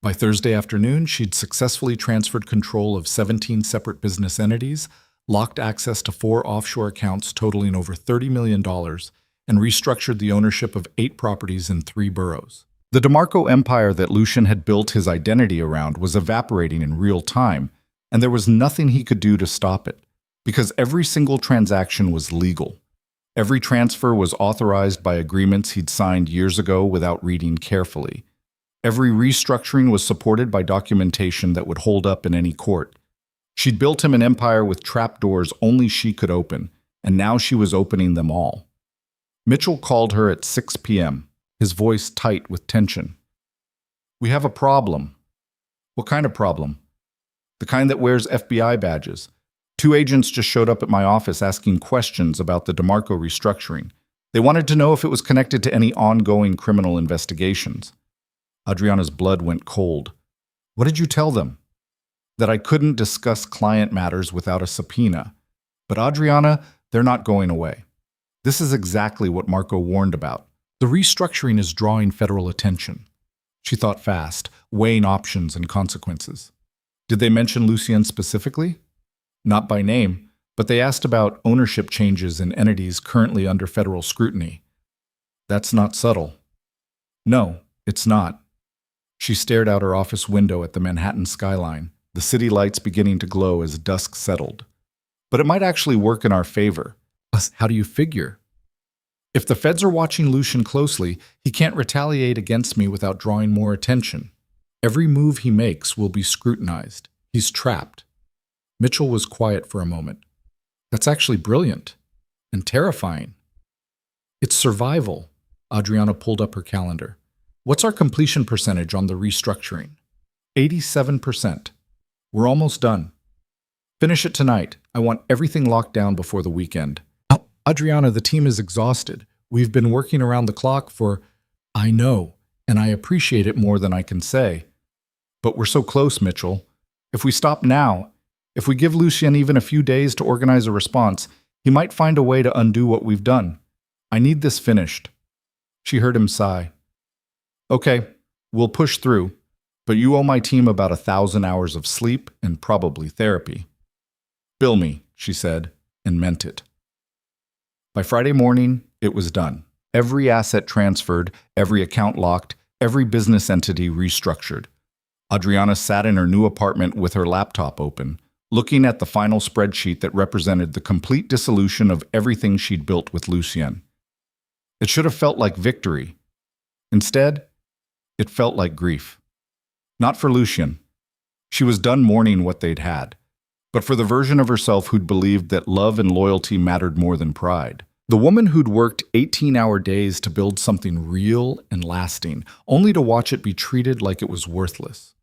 By Thursday afternoon, she'd successfully transferred control of 17 separate business entities, locked access to 4 offshore accounts totaling over $30 million, and restructured the ownership of 8 properties in 3 boroughs. The DeMarco empire that Lucien had built his identity around was evaporating in real time, and there was nothing he could do to stop it, because every single transaction was legal. Every transfer was authorized by agreements he'd signed years ago without reading carefully. Every restructuring was supported by documentation that would hold up in any court. She'd built him an empire with trapdoors only she could open, and now she was opening them all. Mitchell called her at 6 p.m., his voice tight with tension. We have a problem. What kind of problem? The kind that wears FBI badges. 2 agents just showed up at my office asking questions about the DeMarco restructuring. They wanted to know if it was connected to any ongoing criminal investigations. Adriana's blood went cold. What did you tell them? That I couldn't discuss client matters without a subpoena. But Adriana, they're not going away. This is exactly what Marco warned about. The restructuring is drawing federal attention. She thought fast, weighing options and consequences. Did they mention Lucien specifically? Not by name, but they asked about ownership changes in entities currently under federal scrutiny. That's not subtle. No, it's not. She stared out her office window at the Manhattan skyline, the city lights beginning to glow as dusk settled. But it might actually work in our favor. How do you figure? If the feds are watching Lucian closely, he can't retaliate against me without drawing more attention. Every move he makes will be scrutinized. He's trapped. Mitchell was quiet for a moment. That's actually brilliant and terrifying. It's survival. Adriana pulled up her calendar. What's our completion percentage on the restructuring? 87%. We're almost done. Finish it tonight. I want everything locked down before the weekend. Adriana, the team is exhausted. We've been working around the clock for... I know, and I appreciate it more than I can say. But we're so close, Mitchell. If we stop now, if we give Lucien even a few days to organize a response, he might find a way to undo what we've done. I need this finished. She heard him sigh. Okay, we'll push through, but you owe my team about 1,000 hours of sleep and probably therapy. Bill me, she said, and meant it. By Friday morning, it was done. Every asset transferred, every account locked, every business entity restructured. Adriana sat in her new apartment with her laptop open, looking at the final spreadsheet that represented the complete dissolution of everything she'd built with Lucien. It should have felt like victory. Instead, it felt like grief. Not for Lucien. She was done mourning what they'd had, but for the version of herself who'd believed that love and loyalty mattered more than pride. The woman who'd worked 18-hour days to build something real and lasting, only to watch it be treated like it was worthless.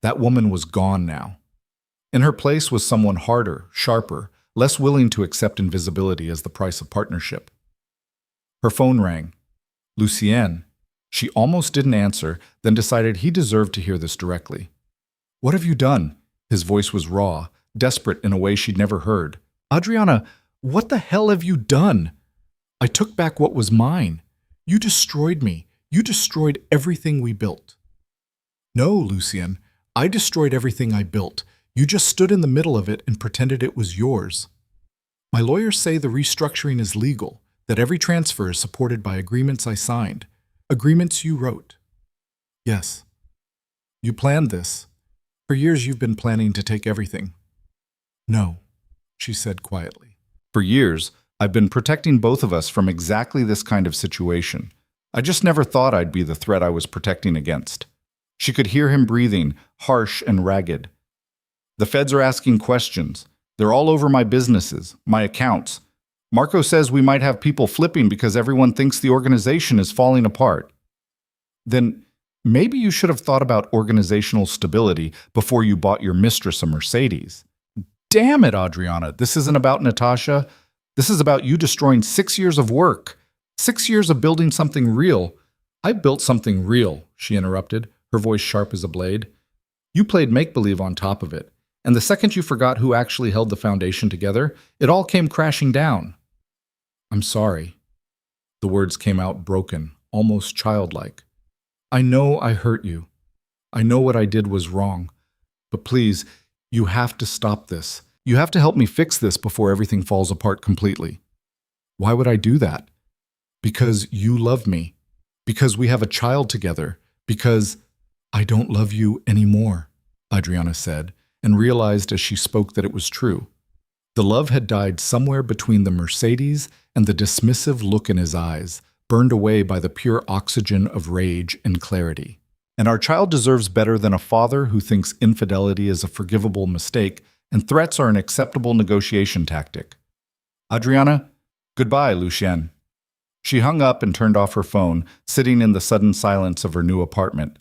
That woman was gone now. In her place was someone harder, sharper, less willing to accept invisibility as the price of partnership. Her phone rang. Lucien. She almost didn't answer, then decided he deserved to hear this directly. What have you done? His voice was raw, desperate in a way she'd never heard. Adriana, what the hell have you done? I took back what was mine. You destroyed me. You destroyed everything we built. No, Lucien, I destroyed everything I built. You just stood in the middle of it and pretended it was yours. My lawyers say the restructuring is legal, that every transfer is supported by agreements I signed, agreements you wrote. Yes. You planned this. For years you've been planning to take everything. No, she said quietly. For years, I've been protecting both of us from exactly this kind of situation. I just never thought I'd be the threat I was protecting against. She could hear him breathing, harsh and ragged. The feds are asking questions. They're all over my businesses, my accounts. Marco says we might have people flipping because everyone thinks the organization is falling apart. Then maybe you should have thought about organizational stability before you bought your mistress a Mercedes. Damn it, Adriana. This isn't about Natasha. This is about you destroying 6 years of work. 6 years of building something real. I built something real, she interrupted, her voice sharp as a blade. You played make-believe on top of it. And the second you forgot who actually held the foundation together, it all came crashing down. I'm sorry. The words came out broken, almost childlike. I know I hurt you. I know what I did was wrong. But please, you have to stop this. You have to help me fix this before everything falls apart completely. Why would I do that? Because you love me. Because we have a child together. Because I don't love you anymore, Adriana said, and realized as she spoke that it was true. The love had died somewhere between the Mercedes and the dismissive look in his eyes, burned away by the pure oxygen of rage and clarity. And our child deserves better than a father who thinks infidelity is a forgivable mistake and threats are an acceptable negotiation tactic. Adriana, goodbye, Lucien. She hung up and turned off her phone, sitting in the sudden silence of her new apartment.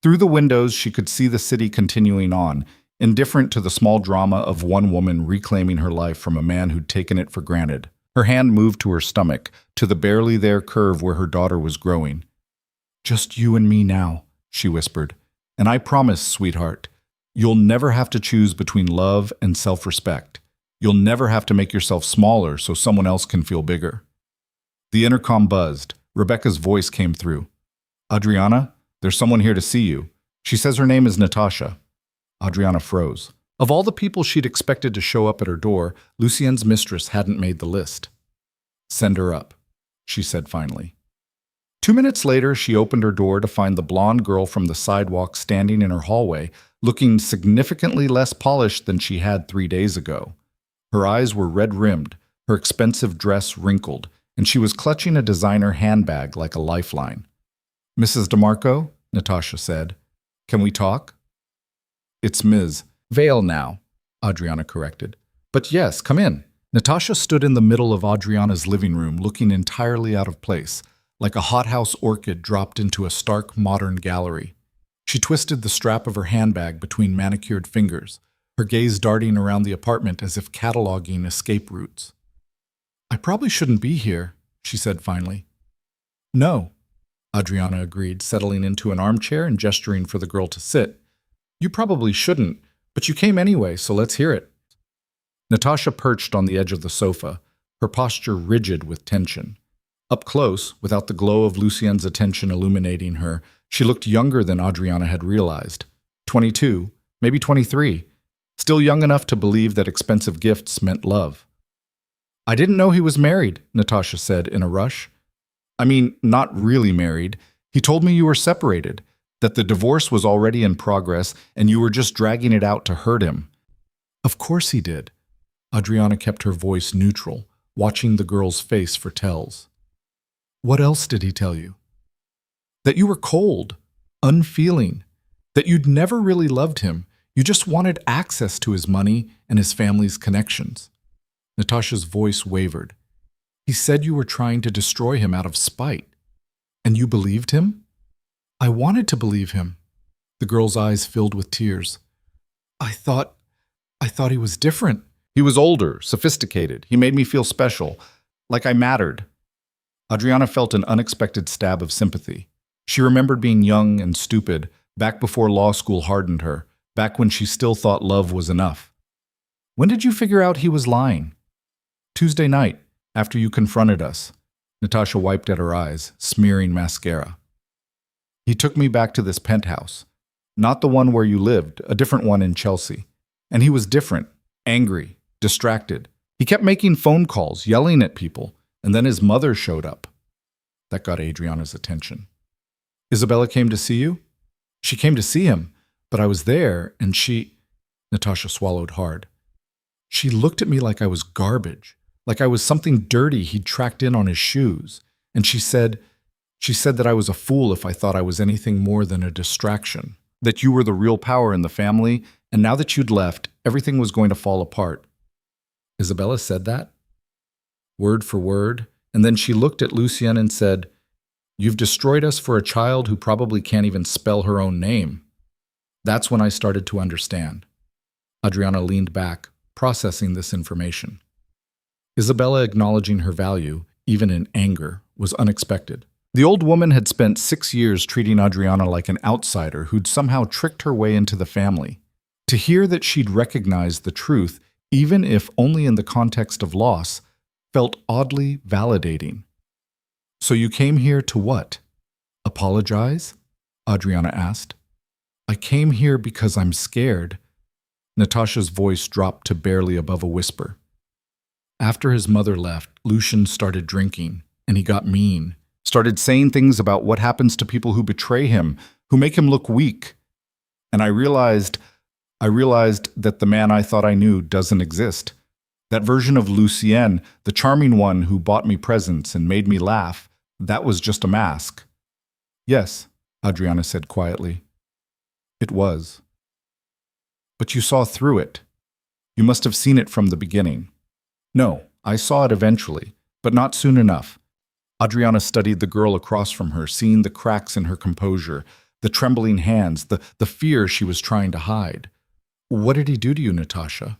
Through the windows, she could see the city continuing on, indifferent to the small drama of one woman reclaiming her life from a man who'd taken it for granted. Her hand moved to her stomach, to the barely there curve where her daughter was growing. Just you and me now, she whispered. And I promise, sweetheart, you'll never have to choose between love and self-respect. You'll never have to make yourself smaller so someone else can feel bigger. The intercom buzzed. Rebecca's voice came through. Adriana, there's someone here to see you. She says her name is Natasha. Adriana froze. Of all the people she'd expected to show up at her door, Lucien's mistress hadn't made the list. Send her up, she said finally. 2 minutes later, she opened her door to find the blonde girl from the sidewalk standing in her hallway, looking significantly less polished than she had 3 days ago. Her eyes were red-rimmed, her expensive dress wrinkled, and she was clutching a designer handbag like a lifeline. "Mrs. DeMarco," Natasha said, "can we talk?" "It's Ms. Vale now," Adriana corrected. "But yes, come in." Natasha stood in the middle of Adriana's living room, looking entirely out of place, like a hothouse orchid dropped into a stark modern gallery. She twisted the strap of her handbag between manicured fingers, her gaze darting around the apartment as if cataloging escape routes. "I probably shouldn't be here," she said finally. "No," Adriana agreed, settling into an armchair and gesturing for the girl to sit. "You probably shouldn't, but you came anyway, so let's hear it." Natasha perched on the edge of the sofa, her posture rigid with tension. Up close, without the glow of Lucien's attention illuminating her, she looked younger than Adriana had realized. 22, maybe 23, still young enough to believe that expensive gifts meant love. "I didn't know he was married," Natasha said in a rush. "I mean, not really married. He told me you were separated, that the divorce was already in progress and you were just dragging it out to hurt him." "Of course he did." Adriana kept her voice neutral, watching the girl's face for tells. "What else did he tell you?" "That you were cold, unfeeling, that you'd never really loved him. You just wanted access to his money and his family's connections." Natasha's voice wavered. "He said you were trying to destroy him out of spite. And you believed him?" "I wanted to believe him." The girl's eyes filled with tears. I thought he was different." "He was older, sophisticated. He made me feel special, like I mattered." Adriana felt an unexpected stab of sympathy. She remembered being young and stupid, back before law school hardened her, back when she still thought love was enough. "When did you figure out he was lying?" "Tuesday night, after you confronted us." Natasha wiped at her eyes, smearing mascara. "He took me back to this penthouse. Not the one where you lived, a different one in Chelsea. And he was different, angry, distracted. He kept making phone calls, yelling at people, and then his mother showed up." That got Adriana's attention. "Isabella came to see you?" "She came to see him, but I was there, and she—" Natasha swallowed hard. "She looked at me like I was garbage, like I was something dirty he'd tracked in on his shoes. And she said that I was a fool if I thought I was anything more than a distraction, that you were the real power in the family, and now that you'd left, everything was going to fall apart." "Isabella said that?" "Word for word, and then she looked at Lucien and said, 'You've destroyed us for a child who probably can't even spell her own name.' That's when I started to understand." Adriana leaned back, processing this information. Isabella acknowledging her value, even in anger, was unexpected. The old woman had spent 6 years treating Adriana like an outsider who'd somehow tricked her way into the family. To hear that she'd recognized the truth, even if only in the context of loss, felt oddly validating. "So you came here to what? Apologize?" Adriana asked. "I came here because I'm scared." Natasha's voice dropped to barely above a whisper. "After his mother left, Lucian started drinking, and he got mean. Started saying things about what happens to people who betray him, who make him look weak. And I realized that the man I thought I knew doesn't exist. That version of Lucien, the charming one who bought me presents and made me laugh, that was just a mask." "Yes," Adriana said quietly. "It was." "But you saw through it. You must have seen it from the beginning." "No, I saw it eventually, but not soon enough." Adriana studied the girl across from her, seeing the cracks in her composure, the trembling hands, the fear she was trying to hide. "What did he do to you, Natasha?"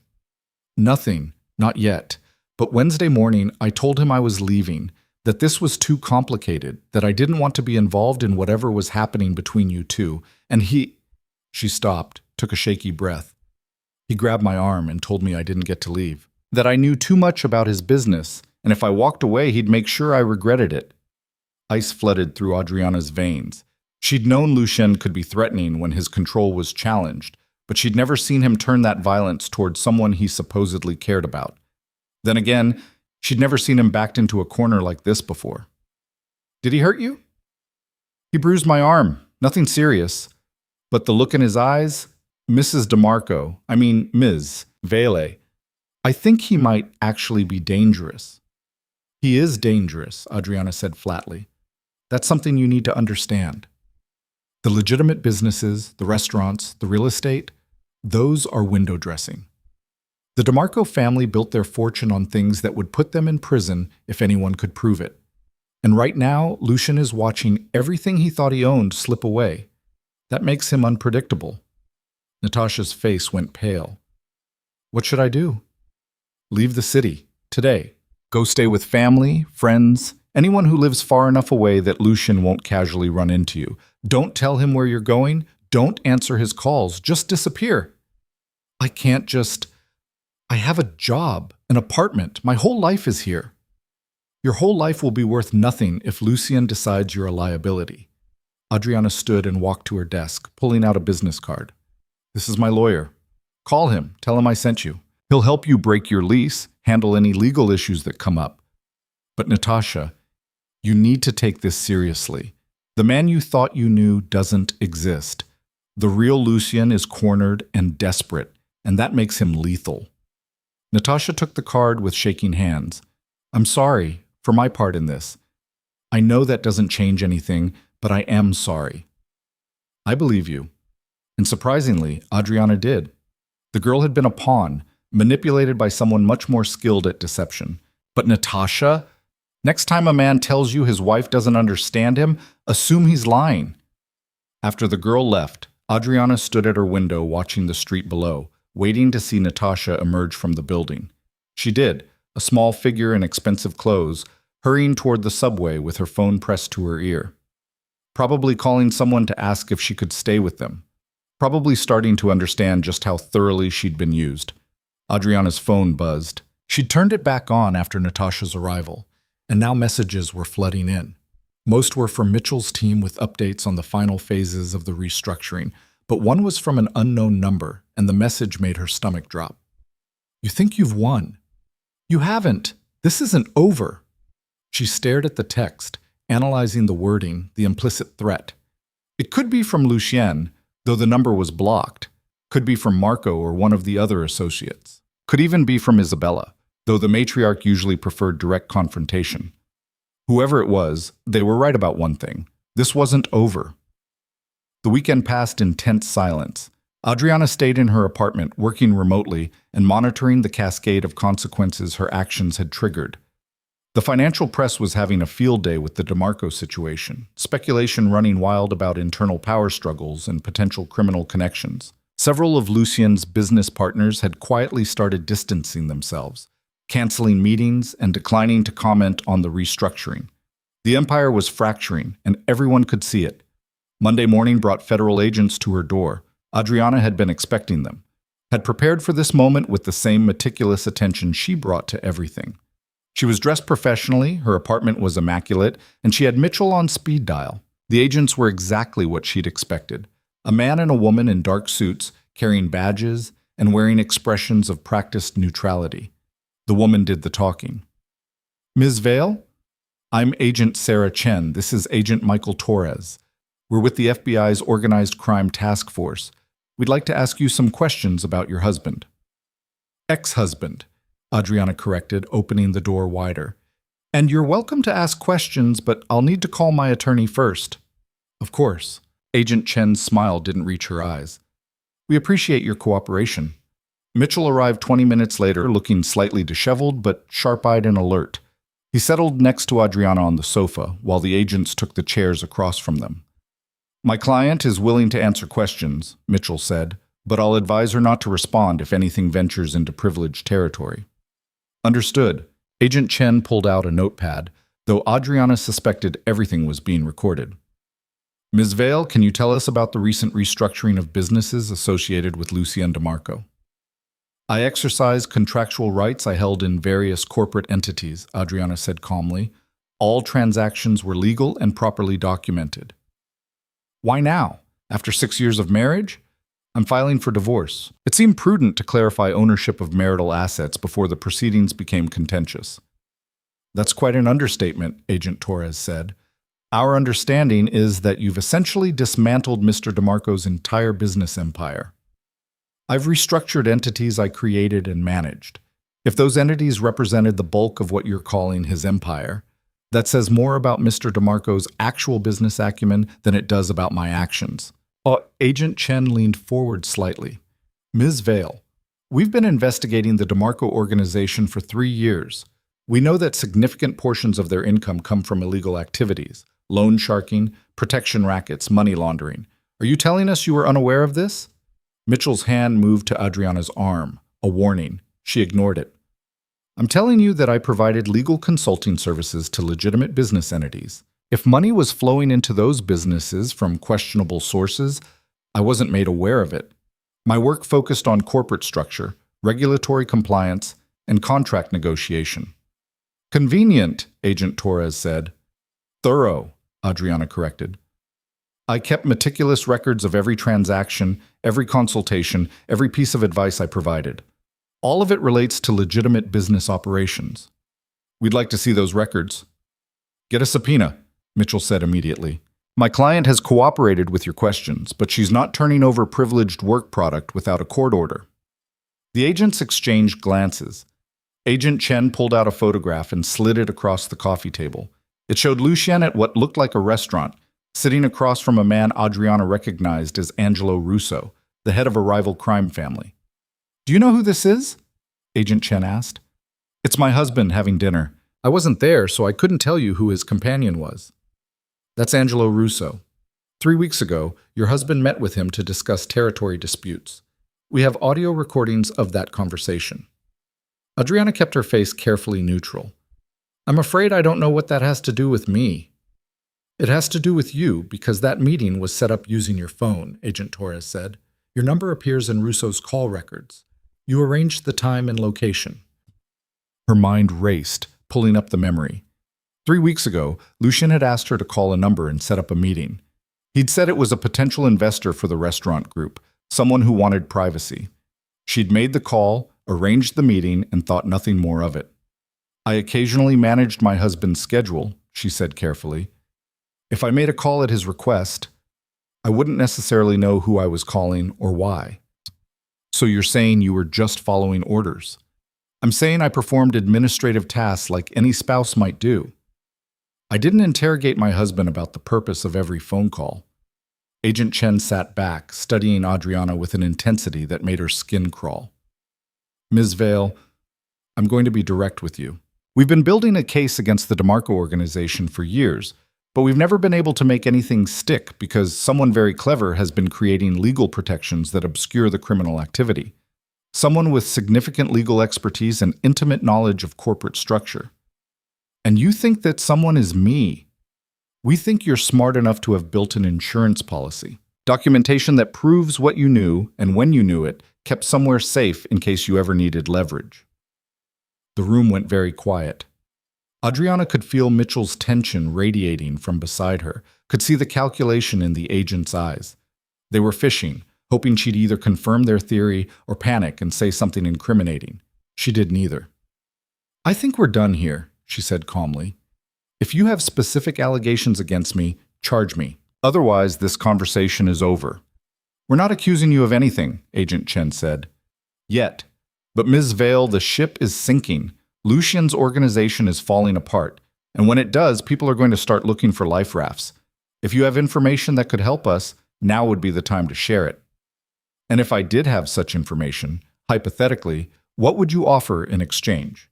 "Nothing, not yet. But Wednesday morning, I told him I was leaving, that this was too complicated, that I didn't want to be involved in whatever was happening between you two, and he—" She stopped, took a shaky breath. "He grabbed my arm and told me I didn't get to leave, that I knew too much about his business, and if I walked away, he'd make sure I regretted it." Ice flooded through Adriana's veins. She'd known Lucien could be threatening when his control was challenged, but she'd never seen him turn that violence toward someone he supposedly cared about. Then again, she'd never seen him backed into a corner like this before. "Did he hurt you?" He bruised my arm. Nothing serious. But the look in his eyes, Mrs. DeMarco, I mean Ms. Vele, I think he might actually be dangerous. He is dangerous, Adriana said flatly. That's something you need to understand. The legitimate businesses, the restaurants, the real estate, those are window dressing. The DeMarco family built their fortune on things that would put them in prison if anyone could prove it. And right now, Lucian is watching everything he thought he owned slip away. That makes him unpredictable. Natasha's face went pale. What should I do? Leave the city, today. Go stay with family, friends, anyone who lives far enough away that Lucian won't casually run into you. Don't tell him where you're going. Don't answer his calls. Just disappear. I can't just... I have a job, an apartment. My whole life is here. Your whole life will be worth nothing if Lucien decides you're a liability. Adriana stood and walked to her desk, pulling out a business card. This is my lawyer. Call him. Tell him I sent you. He'll help you break your lease, handle any legal issues that come up. But Natasha, you need to take this seriously. The man you thought you knew doesn't exist. The real Lucien is cornered and desperate, and that makes him lethal. Natasha took the card with shaking hands. I'm sorry for my part in this. I know that doesn't change anything, but I am sorry. I believe you. And surprisingly, Adriana did. The girl had been a pawn, manipulated by someone much more skilled at deception. But Natasha, next time a man tells you his wife doesn't understand him, assume he's lying. After the girl left, Adriana stood at her window watching the street below, waiting to see Natasha emerge from the building. She did, a small figure in expensive clothes, hurrying toward the subway with her phone pressed to her ear. Probably calling someone to ask if she could stay with them. Probably starting to understand just how thoroughly she'd been used. Adriana's phone buzzed. She'd turned it back on after Natasha's arrival, and now messages were flooding in. Most were from Mitchell's team with updates on the final phases of the restructuring, but one was from an unknown number, and the message made her stomach drop. You think you've won. You haven't. This isn't over. She stared at the text, analyzing the wording, the implicit threat. It could be from Lucien, though the number was blocked. Could be from Marco or one of the other associates. Could even be from Isabella, though the matriarch usually preferred direct confrontation. Whoever it was, they were right about one thing. This wasn't over. The weekend passed in tense silence. Adriana stayed in her apartment, working remotely and monitoring the cascade of consequences her actions had triggered. The financial press was having a field day with the DeMarco situation, speculation running wild about internal power struggles and potential criminal connections. Several of Lucien's business partners had quietly started distancing themselves, canceling meetings and declining to comment on the restructuring. The empire was fracturing, and everyone could see it. Monday morning brought federal agents to her door. Adriana had been expecting them, had prepared for this moment with the same meticulous attention she brought to everything. She was dressed professionally, her apartment was immaculate, and she had Mitchell on speed dial. The agents were exactly what she'd expected. A man and a woman in dark suits, carrying badges and wearing expressions of practiced neutrality. The woman did the talking. Ms. Vale? I'm Agent Sarah Chen. This is Agent Michael Torres. We're with the FBI's Organized Crime Task Force. We'd like to ask you some questions about your husband. Ex-husband, Adriana corrected, opening the door wider. And you're welcome to ask questions, but I'll need to call my attorney first. Of course. Agent Chen's smile didn't reach her eyes. We appreciate your cooperation. Mitchell arrived 20 minutes later, looking slightly disheveled but sharp-eyed and alert. He settled next to Adriana on the sofa, while the agents took the chairs across from them. My client is willing to answer questions, Mitchell said, but I'll advise her not to respond if anything ventures into privileged territory. Understood. Agent Chen pulled out a notepad, though Adriana suspected everything was being recorded. Ms. Vale, can you tell us about the recent restructuring of businesses associated with Lucien DeMarco? I exercised contractual rights I held in various corporate entities, Adriana said calmly. All transactions were legal and properly documented. Why now? After 6 years of marriage? I'm filing for divorce. It seemed prudent to clarify ownership of marital assets before the proceedings became contentious. That's quite an understatement, Agent Torres said. Our understanding is that you've essentially dismantled Mr. DeMarco's entire business empire. I've restructured entities I created and managed. If those entities represented the bulk of what you're calling his empire, that says more about Mr. DeMarco's actual business acumen than it does about my actions. Agent Chen leaned forward slightly. Ms. Vale, we've been investigating the DeMarco organization for 3 years. We know that significant portions of their income come from illegal activities, loan sharking, protection rackets, money laundering. Are you telling us you were unaware of this? Mitchell's hand moved to Adriana's arm, a warning. She ignored it. I'm telling you that I provided legal consulting services to legitimate business entities. If money was flowing into those businesses from questionable sources, I wasn't made aware of it. My work focused on corporate structure, regulatory compliance, and contract negotiation. Convenient, Agent Torres said. Thorough, Adriana corrected. I kept meticulous records of every transaction, every consultation, every piece of advice I provided. All of it relates to legitimate business operations. We'd like to see those records. Get a subpoena, Mitchell said immediately. My client has cooperated with your questions, but she's not turning over privileged work product without a court order. The agents exchanged glances. Agent Chen pulled out a photograph and slid it across the coffee table. It showed Lucien at what looked like a restaurant, sitting across from a man Adriana recognized as Angelo Russo, the head of a rival crime family. Do you know who this is? Agent Chen asked. It's my husband having dinner. I wasn't there, so I couldn't tell you who his companion was. That's Angelo Russo. 3 weeks ago, your husband met with him to discuss territory disputes. We have audio recordings of that conversation. Adriana kept her face carefully neutral. I'm afraid I don't know what that has to do with me. It has to do with you, because that meeting was set up using your phone, Agent Torres said. Your number appears in Russo's call records. You arranged the time and location. Her mind raced, pulling up the memory. 3 weeks ago, Lucien had asked her to call a number and set up a meeting. He'd said it was a potential investor for the restaurant group, someone who wanted privacy. She'd made the call, arranged the meeting, and thought nothing more of it. I occasionally managed my husband's schedule, she said carefully. If I made a call at his request, I wouldn't necessarily know who I was calling or why. So you're saying you were just following orders? I'm saying I performed administrative tasks like any spouse might do. I didn't interrogate my husband about the purpose of every phone call. Agent Chen sat back, studying Adriana with an intensity that made her skin crawl. Ms. Vale, I'm going to be direct with you. We've been building a case against the DeMarco organization for years, but we've never been able to make anything stick because someone very clever has been creating legal protections that obscure the criminal activity. Someone with significant legal expertise and intimate knowledge of corporate structure. And you think that someone is me. We think you're smart enough to have built an insurance policy. Documentation that proves what you knew and when you knew it, kept somewhere safe in case you ever needed leverage. The room went very quiet. Adriana could feel Mitchell's tension radiating from beside her, could see the calculation in the agent's eyes. They were fishing, hoping she'd either confirm their theory or panic and say something incriminating. She did neither. I think we're done here, she said calmly. If you have specific allegations against me, charge me. Otherwise, this conversation is over. We're not accusing you of anything, Agent Chen said. Yet. But Ms. Vale, the ship is sinking. Lucien's organization is falling apart. And when it does, people are going to start looking for life rafts. If you have information that could help us, now would be the time to share it. And if I did have such information, hypothetically, what would you offer in exchange?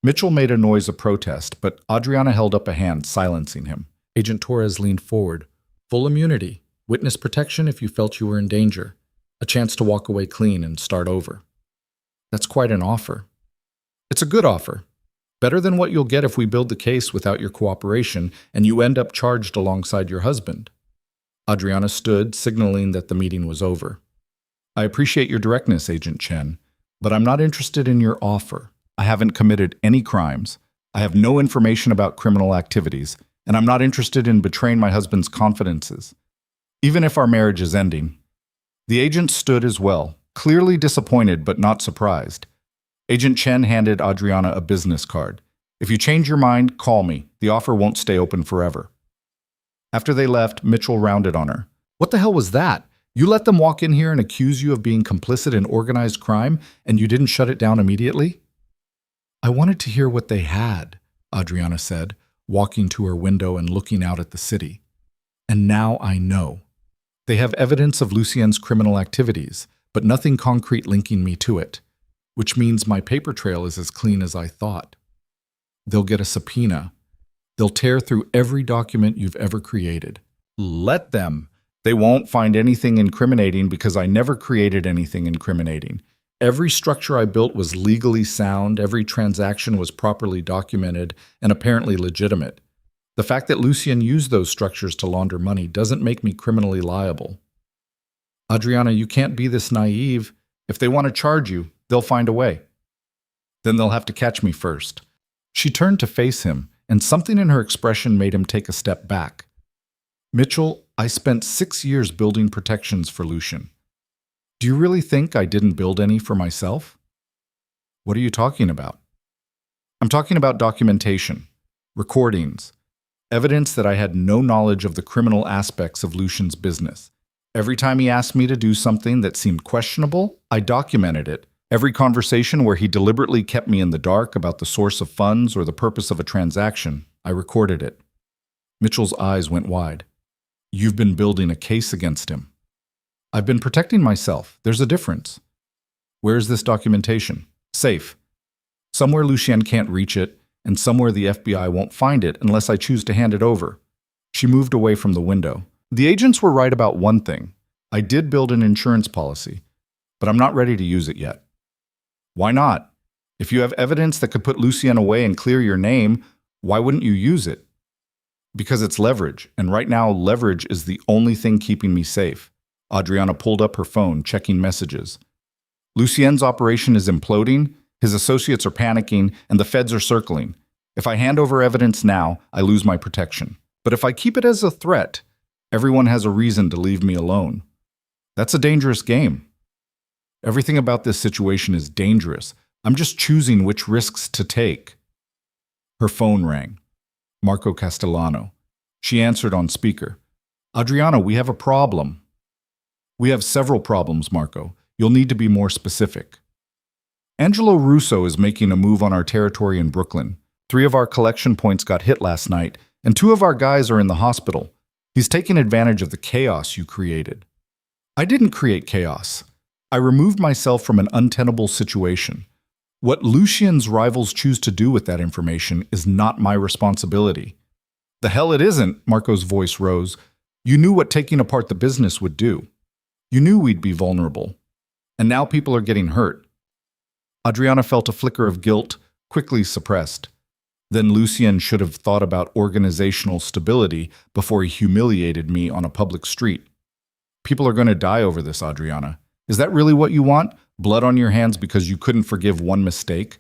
Mitchell made a noise of protest, but Adriana held up a hand, silencing him. Agent Torres leaned forward. Full immunity, witness protection if you felt you were in danger, a chance to walk away clean and start over. That's quite an offer. It's a good offer. Better than what you'll get if we build the case without your cooperation and you end up charged alongside your husband. Adriana stood, signaling that the meeting was over. I appreciate your directness, Agent Chen, but I'm not interested in your offer. I haven't committed any crimes. I have no information about criminal activities, and I'm not interested in betraying my husband's confidences, even if our marriage is ending. The agent stood as well, clearly disappointed but not surprised. Agent Chen handed Adriana a business card. If you change your mind, call me. The offer won't stay open forever. After they left, Mitchell rounded on her. What the hell was that? You let them walk in here and accuse you of being complicit in organized crime, and you didn't shut it down immediately? I wanted to hear what they had, Adriana said, walking to her window and looking out at the city. And now I know. They have evidence of Lucien's criminal activities, but nothing concrete linking me to it, which means my paper trail is as clean as I thought. They'll get a subpoena. They'll tear through every document you've ever created. Let them. They won't find anything incriminating because I never created anything incriminating. Every structure I built was legally sound, every transaction was properly documented and apparently legitimate. The fact that Lucien used those structures to launder money doesn't make me criminally liable. Adriana, you can't be this naive. If they want to charge you, they'll find a way. Then they'll have to catch me first. She turned to face him, and something in her expression made him take a step back. Mitchell, I spent 6 years building protections for Lucien. Do you really think I didn't build any for myself? What are you talking about? I'm talking about documentation, recordings, evidence that I had no knowledge of the criminal aspects of Lucien's business. Every time he asked me to do something that seemed questionable, I documented it. Every conversation where he deliberately kept me in the dark about the source of funds or the purpose of a transaction, I recorded it. Mitchell's eyes went wide. You've been building a case against him. I've been protecting myself. There's a difference. Where is this documentation? Safe. Somewhere Lucien can't reach it, and somewhere the FBI won't find it unless I choose to hand it over. She moved away from the window. The agents were right about one thing. I did build an insurance policy, but I'm not ready to use it yet. Why not? If you have evidence that could put Lucien away and clear your name, why wouldn't you use it? Because it's leverage, and right now leverage is the only thing keeping me safe. Adriana pulled up her phone, checking messages. Lucien's operation is imploding, his associates are panicking, and the feds are circling. If I hand over evidence now, I lose my protection. But if I keep it as a threat, everyone has a reason to leave me alone. That's a dangerous game. Everything about this situation is dangerous. I'm just choosing which risks to take. Her phone rang. Marco Castellano. She answered on speaker. Adriana, we have a problem. We have several problems, Marco. You'll need to be more specific. Angelo Russo is making a move on our territory in Brooklyn. 3 of our collection points got hit last night, and 2 of our guys are in the hospital. He's taking advantage of the chaos you created. I didn't create chaos. I removed myself from an untenable situation. What Lucien's rivals choose to do with that information is not my responsibility. The hell it isn't, Marco's voice rose. You knew what taking apart the business would do. You knew we'd be vulnerable. And now people are getting hurt. Adriana felt a flicker of guilt, quickly suppressed. Then Lucien should have thought about organizational stability before he humiliated me on a public street. People are going to die over this, Adriana. Is that really what you want? Blood on your hands because you couldn't forgive one mistake?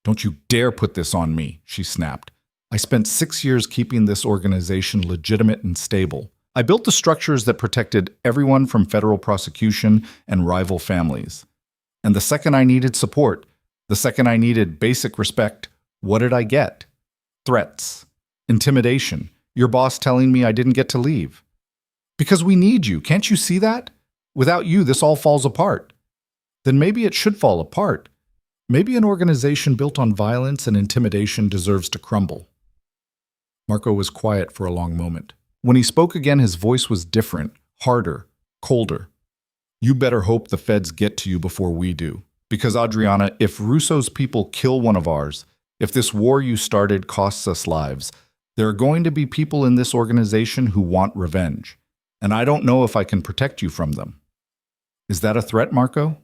Don't you dare put this on me, she snapped. I spent 6 years keeping this organization legitimate and stable. I built the structures that protected everyone from federal prosecution and rival families. And the second I needed support, the second I needed basic respect, what did I get? Threats, intimidation, your boss telling me I didn't get to leave. Because we need you, can't you see that? Without you, this all falls apart. Then maybe it should fall apart. Maybe an organization built on violence and intimidation deserves to crumble. Marco was quiet for a long moment. When he spoke again, his voice was different, harder, colder. You better hope the feds get to you before we do. Because, Adriana, if Russo's people kill one of ours, if this war you started costs us lives, there are going to be people in this organization who want revenge. And I don't know if I can protect you from them. Is that a threat, Marco?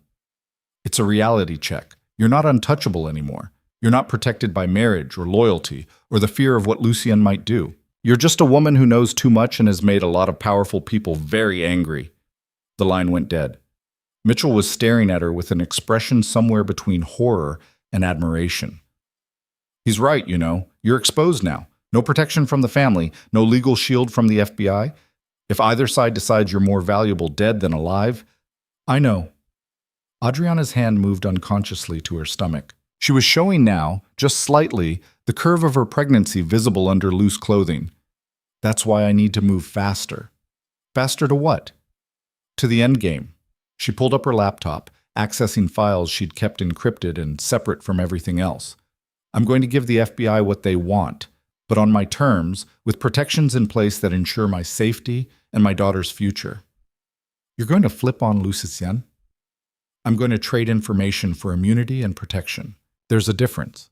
It's a reality check. You're not untouchable anymore. You're not protected by marriage or loyalty or the fear of what Lucien might do. You're just a woman who knows too much and has made a lot of powerful people very angry. The line went dead. Mitchell was staring at her with an expression somewhere between horror and admiration. He's right, you know. You're exposed now. No protection from the family, no legal shield from the FBI. If either side decides you're more valuable dead than alive, I know. Adriana's hand moved unconsciously to her stomach. She was showing now, just slightly, the curve of her pregnancy visible under loose clothing. That's why I need to move faster. Faster to what? To the end game. She pulled up her laptop, accessing files she'd kept encrypted and separate from everything else. I'm going to give the FBI what they want, but on my terms, with protections in place that ensure my safety and my daughter's future. You're going to flip on Lucien? I'm going to trade information for immunity and protection. There's a difference.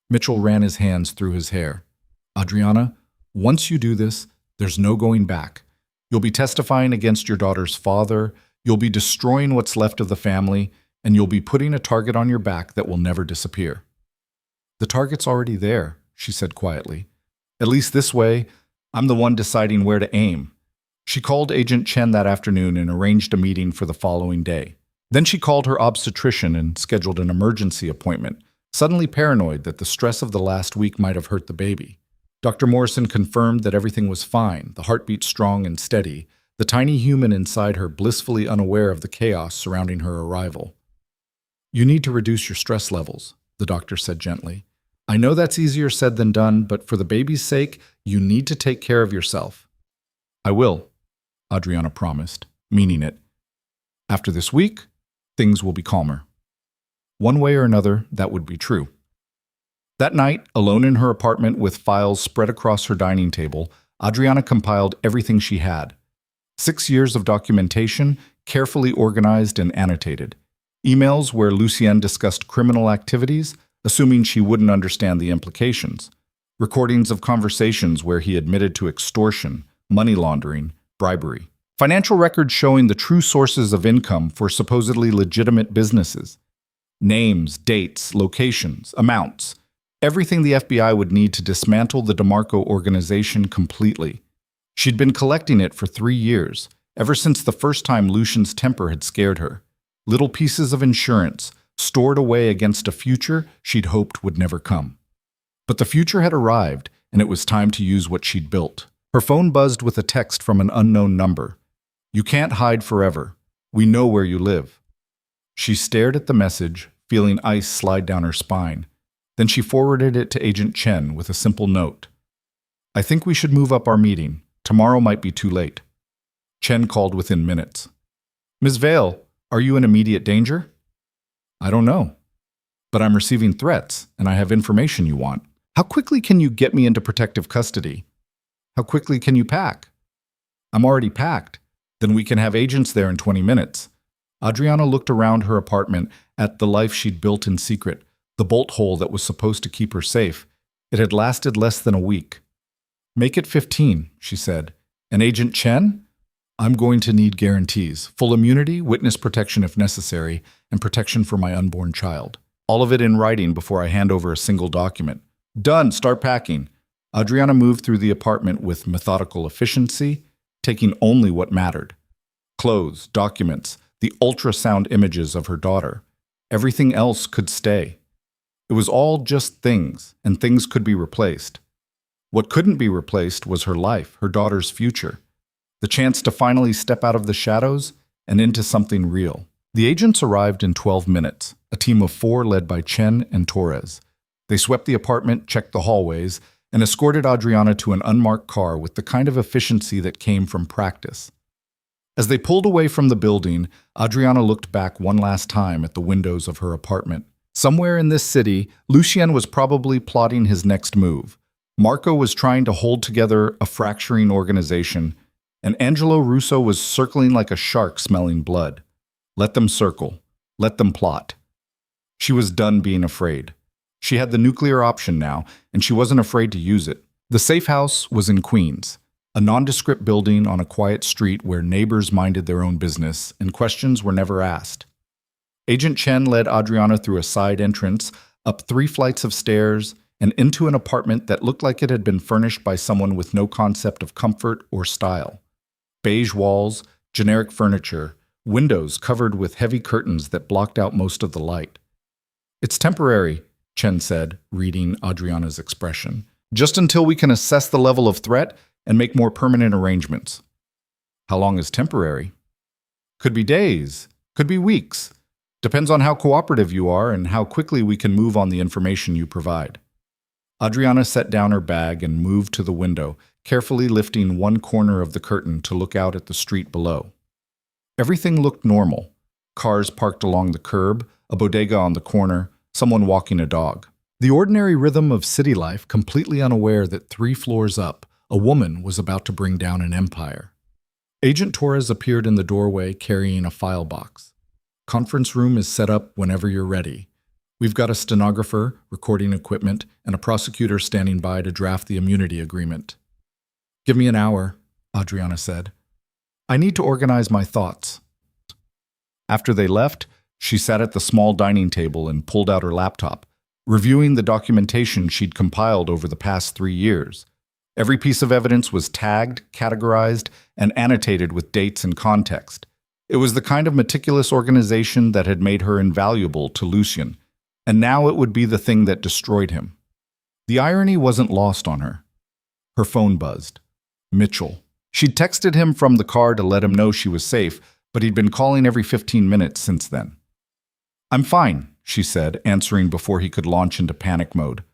Mitchell ran his hands through his hair. Adriana, once you do this, there's no going back. You'll be testifying against your daughter's father, you'll be destroying what's left of the family, and you'll be putting a target on your back that will never disappear. The target's already there, she said quietly. At least this way, I'm the one deciding where to aim. She called Agent Chen that afternoon and arranged a meeting for the following day. Then she called her obstetrician and scheduled an emergency appointment, suddenly paranoid that the stress of the last week might have hurt the baby. Dr. Morrison confirmed that everything was fine, the heartbeat strong and steady, the tiny human inside her blissfully unaware of the chaos surrounding her arrival. You need to reduce your stress levels, the doctor said gently. I know that's easier said than done, but for the baby's sake, you need to take care of yourself. I will, Adriana promised, meaning it. After this week, things will be calmer. One way or another, that would be true. That night, alone in her apartment with files spread across her dining table, Adriana compiled everything she had. 6 years of documentation, carefully organized and annotated. Emails where Lucien discussed criminal activities, assuming she wouldn't understand the implications. Recordings of conversations where he admitted to extortion, money laundering, bribery. Financial records showing the true sources of income for supposedly legitimate businesses. Names, dates, locations, amounts. Everything the FBI would need to dismantle the DeMarco organization completely. She'd been collecting it for 3 years, ever since the first time Lucian's temper had scared her. Little pieces of insurance, stored away against a future she'd hoped would never come. But the future had arrived, and it was time to use what she'd built. Her phone buzzed with a text from an unknown number. You can't hide forever. We know where you live. She stared at the message, feeling ice slide down her spine. Then she forwarded it to Agent Chen with a simple note. I think we should move up our meeting. Tomorrow might be too late. Chen called within minutes. Ms. Vale, are you in immediate danger? I don't know. But I'm receiving threats, and I have information you want. How quickly can you get me into protective custody? How quickly can you pack? I'm already packed. Then we can have agents there in 20 minutes. Adriana looked around her apartment at the life she'd built in secret, the bolt hole that was supposed to keep her safe. It had lasted less than a week. Make it 15, she said. And Agent Chen? I'm going to need guarantees. Full immunity, witness protection if necessary, and protection for my unborn child. All of it in writing before I hand over a single document. Done, start packing. Adriana moved through the apartment with methodical efficiency, taking only what mattered. Clothes, documents, the ultrasound images of her daughter. Everything else could stay. It was all just things, and things could be replaced. What couldn't be replaced was her life, her daughter's future. The chance to finally step out of the shadows and into something real. The agents arrived in 12 minutes, a team of 4 led by Chen and Torres. They swept the apartment, checked the hallways, and escorted Adriana to an unmarked car with the kind of efficiency that came from practice. As they pulled away from the building, Adriana looked back one last time at the windows of her apartment. Somewhere in this city, Lucien was probably plotting his next move. Marco was trying to hold together a fracturing organization, and Angelo Russo was circling like a shark smelling blood. Let them circle. Let them plot. She was done being afraid. She had the nuclear option now, and she wasn't afraid to use it. The safe house was in Queens, a nondescript building on a quiet street where neighbors minded their own business and questions were never asked. Agent Chen led Adriana through a side entrance, up 3 flights of stairs, and into an apartment that looked like it had been furnished by someone with no concept of comfort or style. Beige walls, generic furniture, windows covered with heavy curtains that blocked out most of the light. It's temporary, Chen said, reading Adriana's expression. Just until we can assess the level of threat and make more permanent arrangements. How long is temporary? Could be days, could be weeks. Depends on how cooperative you are and how quickly we can move on the information you provide. Adriana set down her bag and moved to the window, carefully lifting one corner of the curtain to look out at the street below. Everything looked normal. Cars parked along the curb, a bodega on the corner, someone walking a dog. The ordinary rhythm of city life, completely unaware that 3 floors up, a woman was about to bring down an empire. Agent Torres appeared in the doorway carrying a file box. Conference room is set up whenever you're ready. We've got a stenographer, recording equipment, and a prosecutor standing by to draft the immunity agreement. Give me an hour, Adriana said. I need to organize my thoughts. After they left, she sat at the small dining table and pulled out her laptop, reviewing the documentation she'd compiled over the past 3 years. Every piece of evidence was tagged, categorized, and annotated with dates and context. It was the kind of meticulous organization that had made her invaluable to Lucien, and now it would be the thing that destroyed him. The irony wasn't lost on her. Her phone buzzed. Mitchell. She'd texted him from the car to let him know she was safe, but he'd been calling every 15 minutes since then. I'm fine, she said, answering before he could launch into panic mode.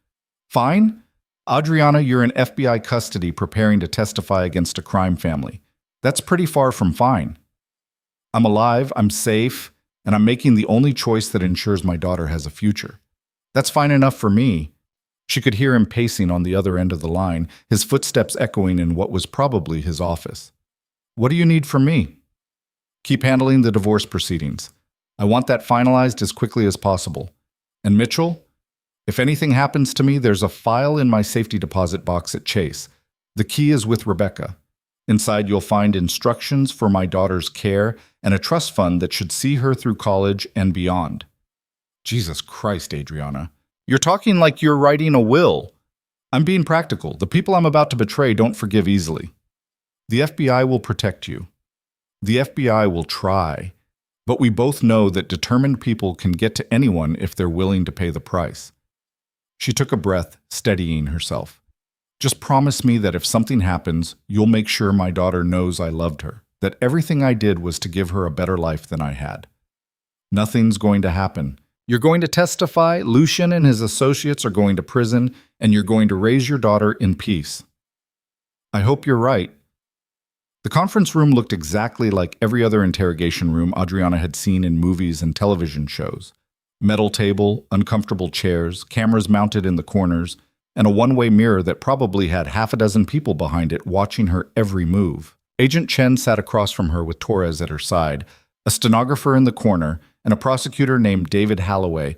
Fine? Adriana, you're in FBI custody preparing to testify against a crime family. That's pretty far from fine. I'm alive, I'm safe, and I'm making the only choice that ensures my daughter has a future. That's fine enough for me. She could hear him pacing on the other end of the line, his footsteps echoing in what was probably his office. What do you need from me? Keep handling the divorce proceedings. I want that finalized as quickly as possible. And Mitchell, if anything happens to me, there's a file in my safety deposit box at Chase. The key is with Rebecca. Inside you'll find instructions for my daughter's care and a trust fund that should see her through college and beyond. Jesus Christ, Adriana. You're talking like you're writing a will. I'm being practical. The people I'm about to betray don't forgive easily. The FBI will protect you. The FBI will try. But we both know that determined people can get to anyone if they're willing to pay the price. She took a breath, steadying herself. Just promise me that if something happens, you'll make sure my daughter knows I loved her, that everything I did was to give her a better life than I had. Nothing's going to happen. You're going to testify, Lucien and his associates are going to prison, and you're going to raise your daughter in peace. I hope you're right. The conference room looked exactly like every other interrogation room Adriana had seen in movies and television shows. Metal table, uncomfortable chairs, cameras mounted in the corners, and a one-way mirror that probably had 6 people behind it watching her every move. Agent Chen sat across from her with Torres at her side, a stenographer in the corner, and a prosecutor named David Halloway,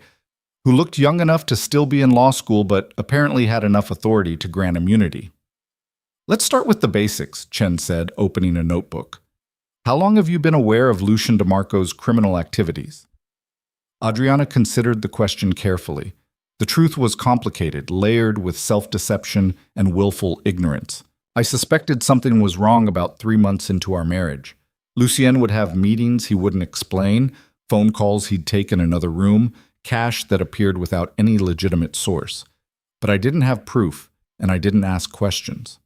who looked young enough to still be in law school but apparently had enough authority to grant immunity. Let's start with the basics, Chen said, opening a notebook. How long have you been aware of Lucien DeMarco's criminal activities? Adriana considered the question carefully. The truth was complicated, layered with self-deception and willful ignorance. I suspected something was wrong about 3 months into our marriage. Lucien would have meetings he wouldn't explain, phone calls he'd take in another room, cash that appeared without any legitimate source. But I didn't have proof, and I didn't ask questions.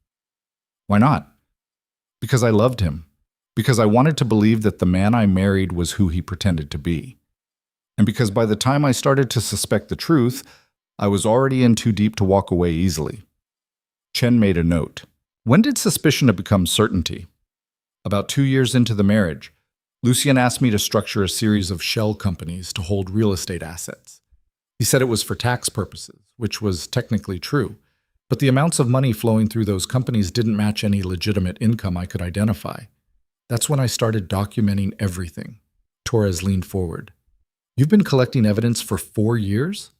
Why not? Because I loved him. Because I wanted to believe that the man I married was who he pretended to be. And because by the time I started to suspect the truth, I was already in too deep to walk away easily. Chen made a note. When did suspicion become certainty? About 2 years into the marriage. Lucien asked me to structure a series of shell companies to hold real estate assets. He said it was for tax purposes, which was technically true, but the amounts of money flowing through those companies didn't match any legitimate income I could identify. That's when I started documenting everything. Torres leaned forward. You've been collecting evidence for 4 years?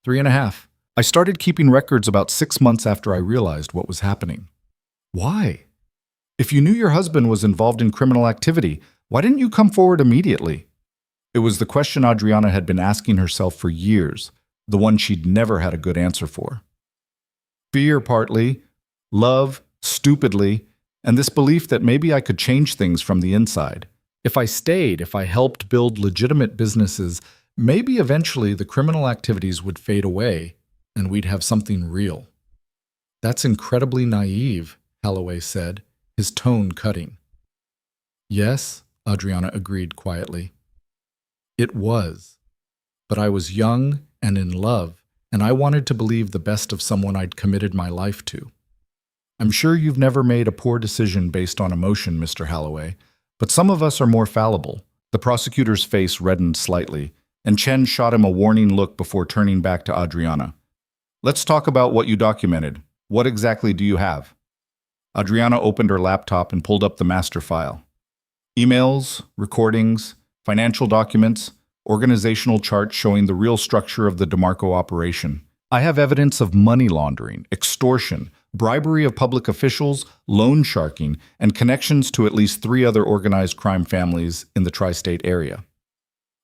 3.5. I started keeping records about 6 months after I realized what was happening. Why? If you knew your husband was involved in criminal activity, why didn't you come forward immediately? It was the question Adriana had been asking herself for years, the one she'd never had a good answer for. Fear partly, love, stupidly, and this belief that maybe I could change things from the inside. If I stayed, if I helped build legitimate businesses, maybe eventually the criminal activities would fade away and we'd have something real. That's incredibly naive, Halloway said, his tone cutting. Yes, Adriana agreed quietly. It was. But I was young and in love, and I wanted to believe the best of someone I'd committed my life to. I'm sure you've never made a poor decision based on emotion, Mr. Holloway, but some of us are more fallible. The prosecutor's face reddened slightly, and Chen shot him a warning look before turning back to Adriana. Let's talk about what you documented. What exactly do you have? Adriana opened her laptop and pulled up the master file. Emails, recordings, financial documents, organizational charts showing the real structure of the DeMarco operation. I have evidence of money laundering, extortion, bribery of public officials, loan sharking, and connections to at least 3 other organized crime families in the tri-state area.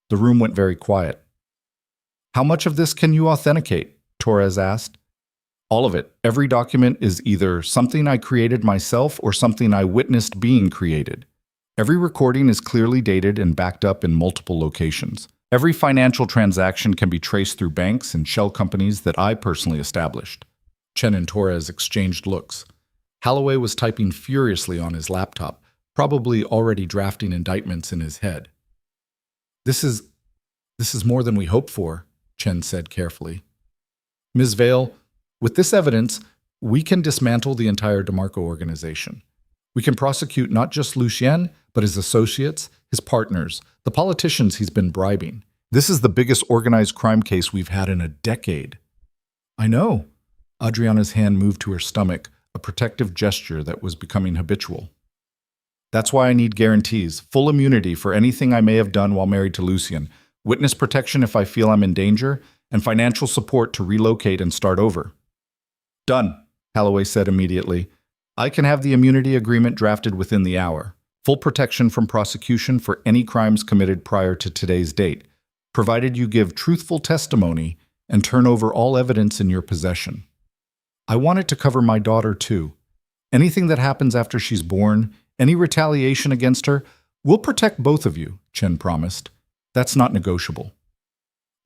The room went very quiet. How much of this can you authenticate? Torres asked. All of it. Every document is either something I created myself or something I witnessed being created. Every recording is clearly dated and backed up in multiple locations. Every financial transaction can be traced through banks and shell companies that I personally established. Chen and Torres exchanged looks. Holloway was typing furiously on his laptop, probably already drafting indictments in his head. This is more than we hoped for, Chen said carefully. Ms. Vale, with this evidence, we can dismantle the entire DeMarco organization. We can prosecute not just Lucien, but his associates, his partners, the politicians he's been bribing. This is the biggest organized crime case we've had in a decade. I know. Adriana's hand moved to her stomach, a protective gesture that was becoming habitual. That's why I need guarantees, full immunity for anything I may have done while married to Lucien, witness protection if I feel I'm in danger, and financial support to relocate and start over. Done, Holloway said immediately. I can have the immunity agreement drafted within the hour. Full protection from prosecution for any crimes committed prior to today's date, provided you give truthful testimony and turn over all evidence in your possession. I want it to cover my daughter, too. Anything that happens after she's born, any retaliation against her, we'll protect both of you, Chen promised. That's not negotiable.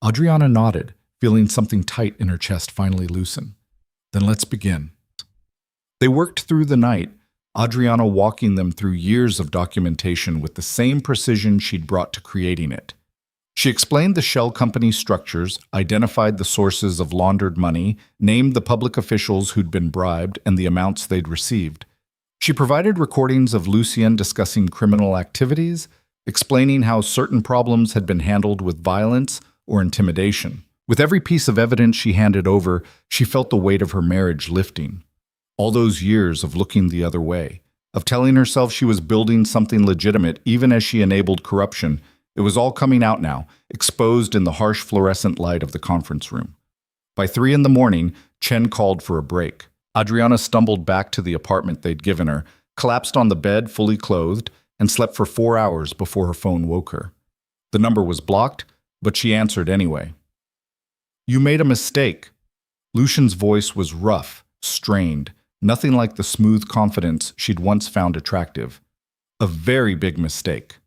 Adriana nodded, feeling something tight in her chest finally loosen. Then let's begin. They worked through the night, Adriana walking them through years of documentation with the same precision she'd brought to creating it. She explained the shell company structures, identified the sources of laundered money, named the public officials who'd been bribed and the amounts they'd received. She provided recordings of Lucien discussing criminal activities, explaining how certain problems had been handled with violence or intimidation. With every piece of evidence she handed over, she felt the weight of her marriage lifting. All those years of looking the other way, of telling herself she was building something legitimate even as she enabled corruption, it was all coming out now, exposed in the harsh fluorescent light of the conference room. By 3 a.m, Chen called for a break. Adriana stumbled back to the apartment they'd given her, collapsed on the bed fully clothed, and slept for 4 hours before her phone woke her. The number was blocked, but she answered anyway. You made a mistake. Lucien's voice was rough, strained, nothing like the smooth confidence she'd once found attractive. A very big mistake.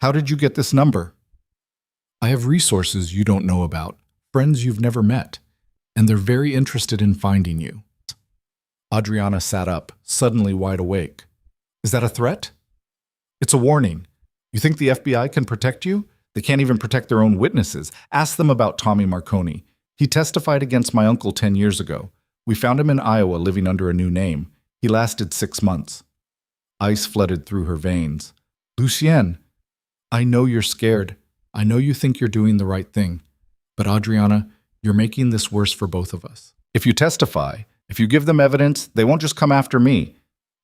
How did you get this number? I have resources you don't know about, friends you've never met, and they're very interested in finding you. Adriana sat up, suddenly wide awake. Is that a threat? It's a warning. You think the FBI can protect you? They can't even protect their own witnesses. Ask them about Tommy Marconi. He testified against my uncle 10 years ago. We found him in Iowa living under a new name. He lasted 6 months. Ice flooded through her veins. Lucien, I know you're scared. I know you think you're doing the right thing. But Adriana, you're making this worse for both of us. If you testify, if you give them evidence, they won't just come after me.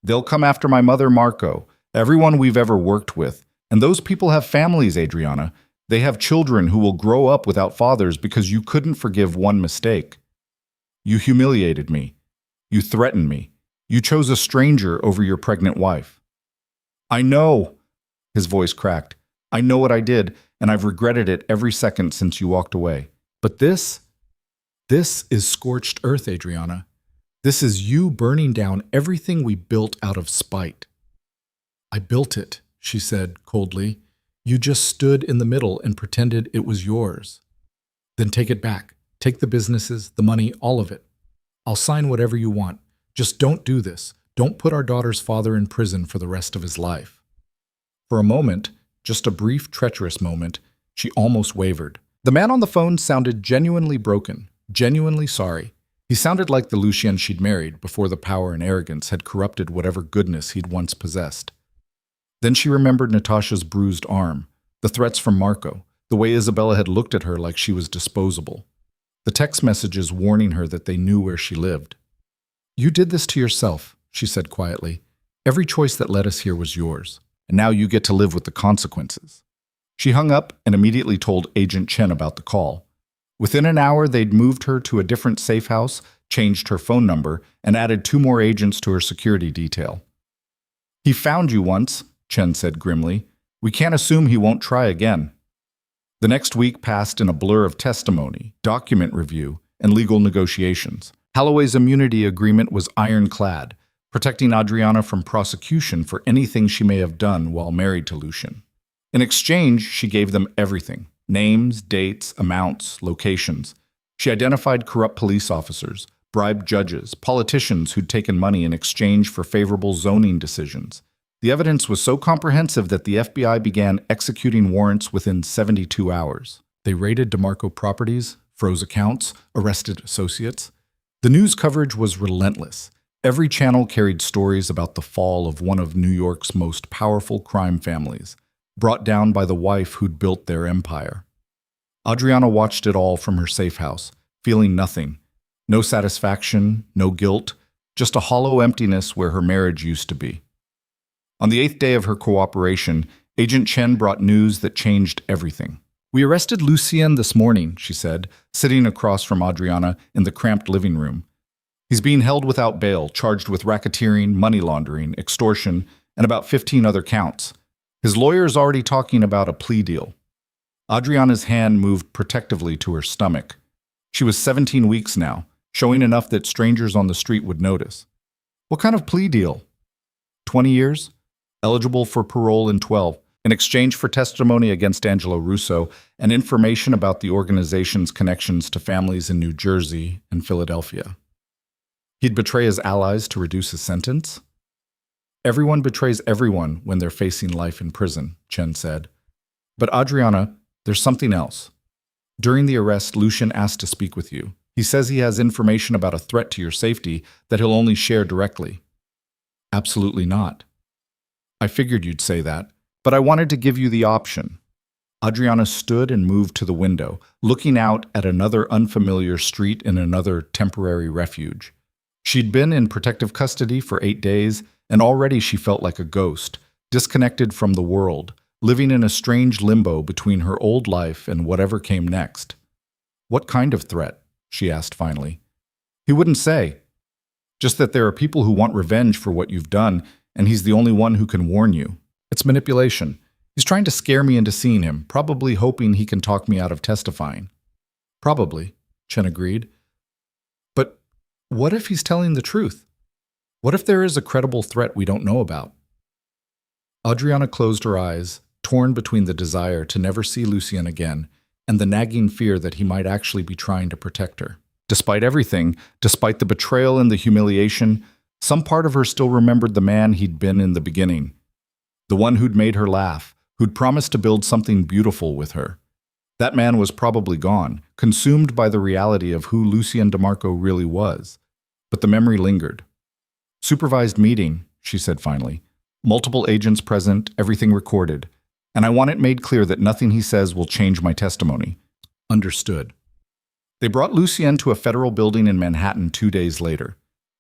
They'll come after my mother, Marco, everyone we've ever worked with. And those people have families, Adriana. They have children who will grow up without fathers because you couldn't forgive one mistake. You humiliated me. You threatened me. You chose a stranger over your pregnant wife. I know, his voice cracked. I know what I did, and I've regretted it every second since you walked away. But this is scorched earth, Adriana. This is you burning down everything we built out of spite. I built it, she said coldly. You just stood in the middle and pretended it was yours. Then take it back. Take the businesses, the money, all of it. I'll sign whatever you want. Just don't do this. Don't put our daughter's father in prison for the rest of his life. For a moment, just a brief, treacherous moment, she almost wavered. The man on the phone sounded genuinely broken, genuinely sorry. He sounded like the Lucien she'd married before the power and arrogance had corrupted whatever goodness he'd once possessed. Then she remembered Natasha's bruised arm, the threats from Marco, the way Isabella had looked at her like she was disposable, the text messages warning her that they knew where she lived. "You did this to yourself," she said quietly. "Every choice that led us here was yours, and now you get to live with the consequences." She hung up and immediately told Agent Chen about the call. Within an hour, they'd moved her to a different safe house, changed her phone number, and added 2 more agents to her security detail. "He found you once," Chen said grimly. "We can't assume he won't try again." The next week passed in a blur of testimony, document review, and legal negotiations. Holloway's immunity agreement was ironclad, protecting Adriana from prosecution for anything she may have done while married to Lucien. In exchange, she gave them everything: names, dates, amounts, locations. She identified corrupt police officers, bribed judges, politicians who'd taken money in exchange for favorable zoning decisions. The evidence was so comprehensive that the FBI began executing warrants within 72 hours. They raided DeMarco properties, froze accounts, arrested associates. The news coverage was relentless. Every channel carried stories about the fall of one of New York's most powerful crime families, brought down by the wife who'd built their empire. Adriana watched it all from her safe house, feeling nothing. No satisfaction, no guilt, just a hollow emptiness where her marriage used to be. On the 8th day of her cooperation, Agent Chen brought news that changed everything. "We arrested Lucien this morning," she said, sitting across from Adriana in the cramped living room. "He's being held without bail, charged with racketeering, money laundering, extortion, and about 15 other counts. His lawyer is already talking about a plea deal." Adriana's hand moved protectively to her stomach. She was 17 weeks now, showing enough that strangers on the street would notice. "What kind of plea deal?" 20 years? Eligible for parole in 12, in exchange for testimony against Angelo Russo and information about the organization's connections to families in New Jersey and Philadelphia. He'd betray his allies to reduce his sentence? "Everyone betrays everyone when they're facing life in prison," Chen said. "But Adriana, there's something else. During the arrest, Lucien asked to speak with you. He says he has information about a threat to your safety that he'll only share directly." "Absolutely not." "I figured you'd say that, but I wanted to give you the option." Adriana stood and moved to the window, looking out at another unfamiliar street in another temporary refuge. She'd been in protective custody for 8 days, and already she felt like a ghost, disconnected from the world, living in a strange limbo between her old life and whatever came next. "What kind of threat?" she asked finally. "He wouldn't say. Just that there are people who want revenge for what you've done, and he's the only one who can warn you. It's manipulation. He's trying to scare me into seeing him, probably hoping he can talk me out of testifying." "Probably," Chen agreed. "But what if he's telling the truth? What if there is a credible threat we don't know about?" Adriana closed her eyes, torn between the desire to never see Lucien again and the nagging fear that he might actually be trying to protect her. Despite everything, despite the betrayal and the humiliation, some part of her still remembered the man he'd been in the beginning. The one who'd made her laugh, who'd promised to build something beautiful with her. That man was probably gone, consumed by the reality of who Lucien DeMarco really was. But the memory lingered. "Supervised meeting," she said finally. "Multiple agents present, everything recorded. And I want it made clear that nothing he says will change my testimony." "Understood." They brought Lucien to a federal building in Manhattan 2 days later.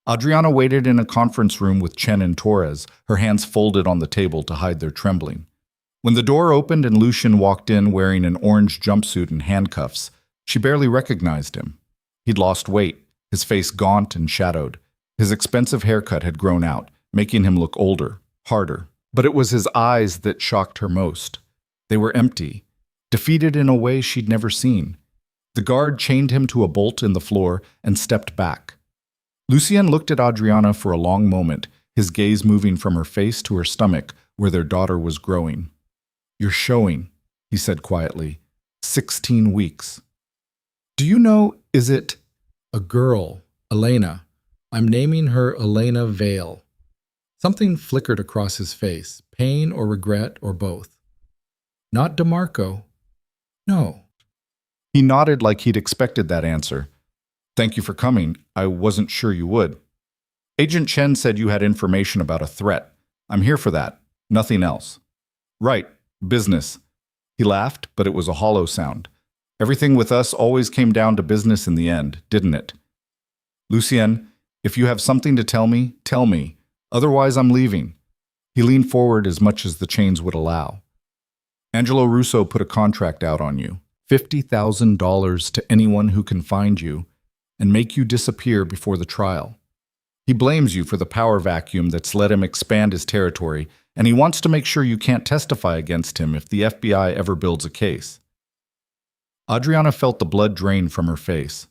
Adriana waited in a conference room with Chen and Torres, her hands folded on the table to hide their trembling. When the door opened and Lucien walked in wearing an orange jumpsuit and handcuffs, she barely recognized him. He'd lost weight, his face gaunt and shadowed. His expensive haircut had grown out, making him look older, harder. But it was his eyes that shocked her most. They were empty, defeated in a way she'd never seen. The guard chained him to a bolt in the floor and stepped back. Lucien looked at Adriana for a long moment, his gaze moving from her face to her stomach, where their daughter was growing. "You're showing," he said quietly. 16 weeks. "Do you know, is it—" "A girl, Elena. I'm naming her Elena Vale." Something flickered across his face, pain or regret or both. "Not DeMarco." "No." He nodded like he'd expected that answer. Thank you for coming. I wasn't sure you would. Agent Chen said you had information about a threat. I'm here for that. Nothing else. Right. Business. He laughed, but it was a hollow sound. Everything with us always came down to business in the end, didn't it? Lucien, if you have something to tell me, tell me. Otherwise, I'm leaving. He leaned forward as much as the chains would allow. Angelo Russo put a contract out on you. $50,000 to anyone who can find you and make you disappear before the trial. He blames you for the power vacuum that's let him expand his territory, and he wants to make sure you can't testify against him if the FBI ever builds a case. Adriana felt the blood drain from her face.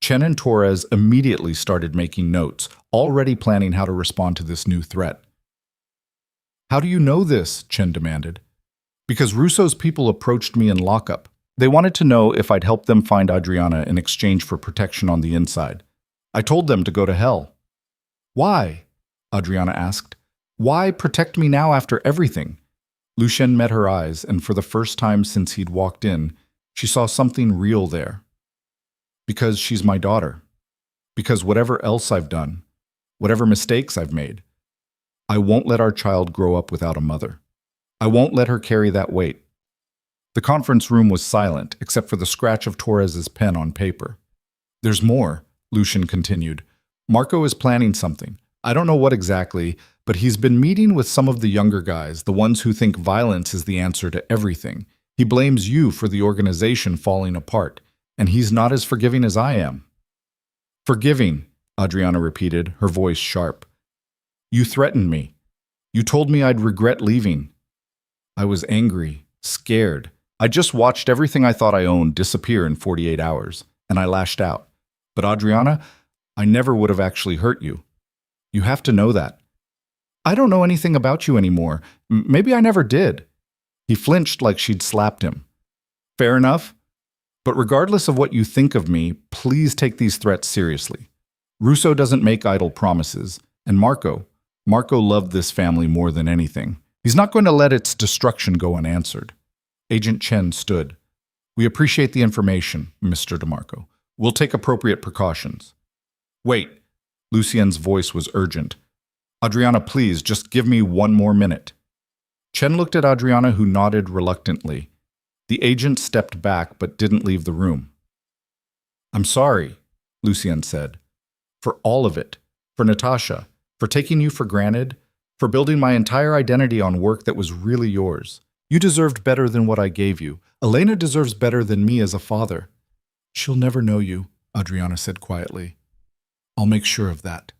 Chen and Torres immediately started making notes, already planning how to respond to this new threat. How do you know this? Chen demanded. Because Russo's people approached me in lockup. They wanted to know if I'd help them find Adriana in exchange for protection on the inside. I told them to go to hell. Why? Adriana asked. Why protect me now after everything? Lucien met her eyes, and for the first time since he'd walked in, she saw something real there. Because she's my daughter. Because whatever else I've done, whatever mistakes I've made, I won't let our child grow up without a mother. I won't let her carry that weight. The conference room was silent, except for the scratch of Torres's pen on paper. There's more, Lucien continued. Marco is planning something. I don't know what exactly, but he's been meeting with some of the younger guys, the ones who think violence is the answer to everything. He blames you for the organization falling apart, and he's not as forgiving as I am. Forgiving, Adriana repeated, her voice sharp. You threatened me. You told me I'd regret leaving. I was angry, scared. I just watched everything I thought I owned disappear in 48 hours, and I lashed out. But Adriana, I never would have actually hurt you. You have to know that. I don't know anything about you anymore. Maybe I never did. He flinched like she'd slapped him. Fair enough. But regardless of what you think of me, please take these threats seriously. Russo doesn't make idle promises. And Marco loved this family more than anything. He's not going to let its destruction go unanswered. Agent Chen stood. We appreciate the information, Mr. DeMarco. We'll take appropriate precautions. Wait. Lucien's voice was urgent. Adriana, please, just give me one more minute. Chen looked at Adriana, who nodded reluctantly. The agent stepped back but didn't leave the room. I'm sorry, Lucien said. For all of it. For Natasha. For taking you for granted. For building my entire identity on work that was really yours. You deserved better than what I gave you. Elena deserves better than me as a father. She'll never know you, Adriana said quietly. I'll make sure of that.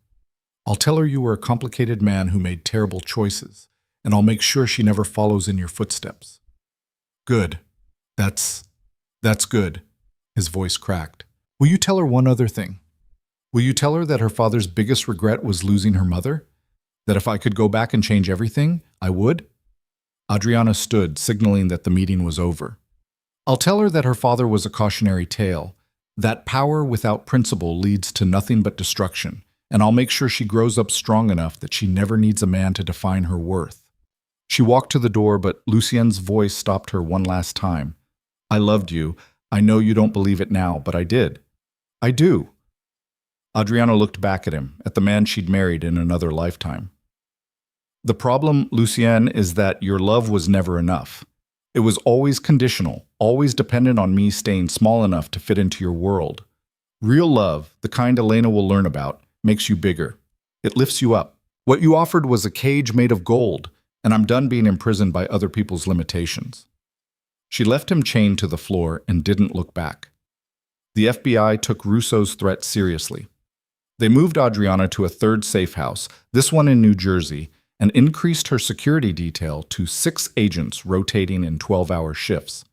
I'll tell her you were a complicated man who made terrible choices, and I'll make sure she never follows in your footsteps. Good. That's good. His voice cracked. Will you tell her one other thing? Will you tell her that her father's biggest regret was losing her mother? That if I could go back and change everything, I would? Adriana stood, signaling that the meeting was over. I'll tell her that her father was a cautionary tale, that power without principle leads to nothing but destruction, and I'll make sure she grows up strong enough that she never needs a man to define her worth. She walked to the door, but Lucien's voice stopped her one last time. I loved you. I know you don't believe it now, but I did. I do. Adriana looked back at him, at the man she'd married in another lifetime. The problem, Lucien, is that your love was never enough. It was always conditional, always dependent on me staying small enough to fit into your world. Real love, the kind Elena will learn about, makes you bigger. It lifts you up. What you offered was a cage made of gold, and I'm done being imprisoned by other people's limitations. She left him chained to the floor and didn't look back. The FBI took Russo's threat seriously. They moved Adriana to a third safe house, this one in New Jersey, and increased her security detail to 6 agents rotating in 12-hour shifts.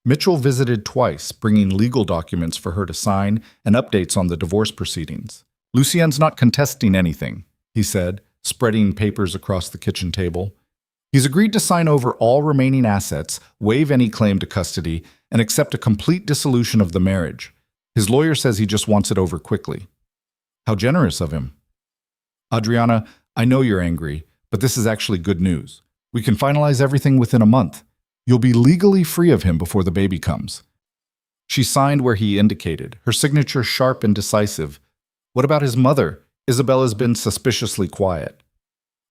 Mitchell visited twice, bringing legal documents for her to sign and updates on the divorce proceedings. Lucien's not contesting anything, he said, spreading papers across the kitchen table. He's agreed to sign over all remaining assets, waive any claim to custody, and accept a complete dissolution of the marriage. His lawyer says he just wants it over quickly. How generous of him. Adriana, I know you're angry, but this is actually good news. We can finalize everything within a month. You'll be legally free of him before the baby comes. She signed where he indicated, her signature sharp and decisive. What about his mother? Isabella's been suspiciously quiet.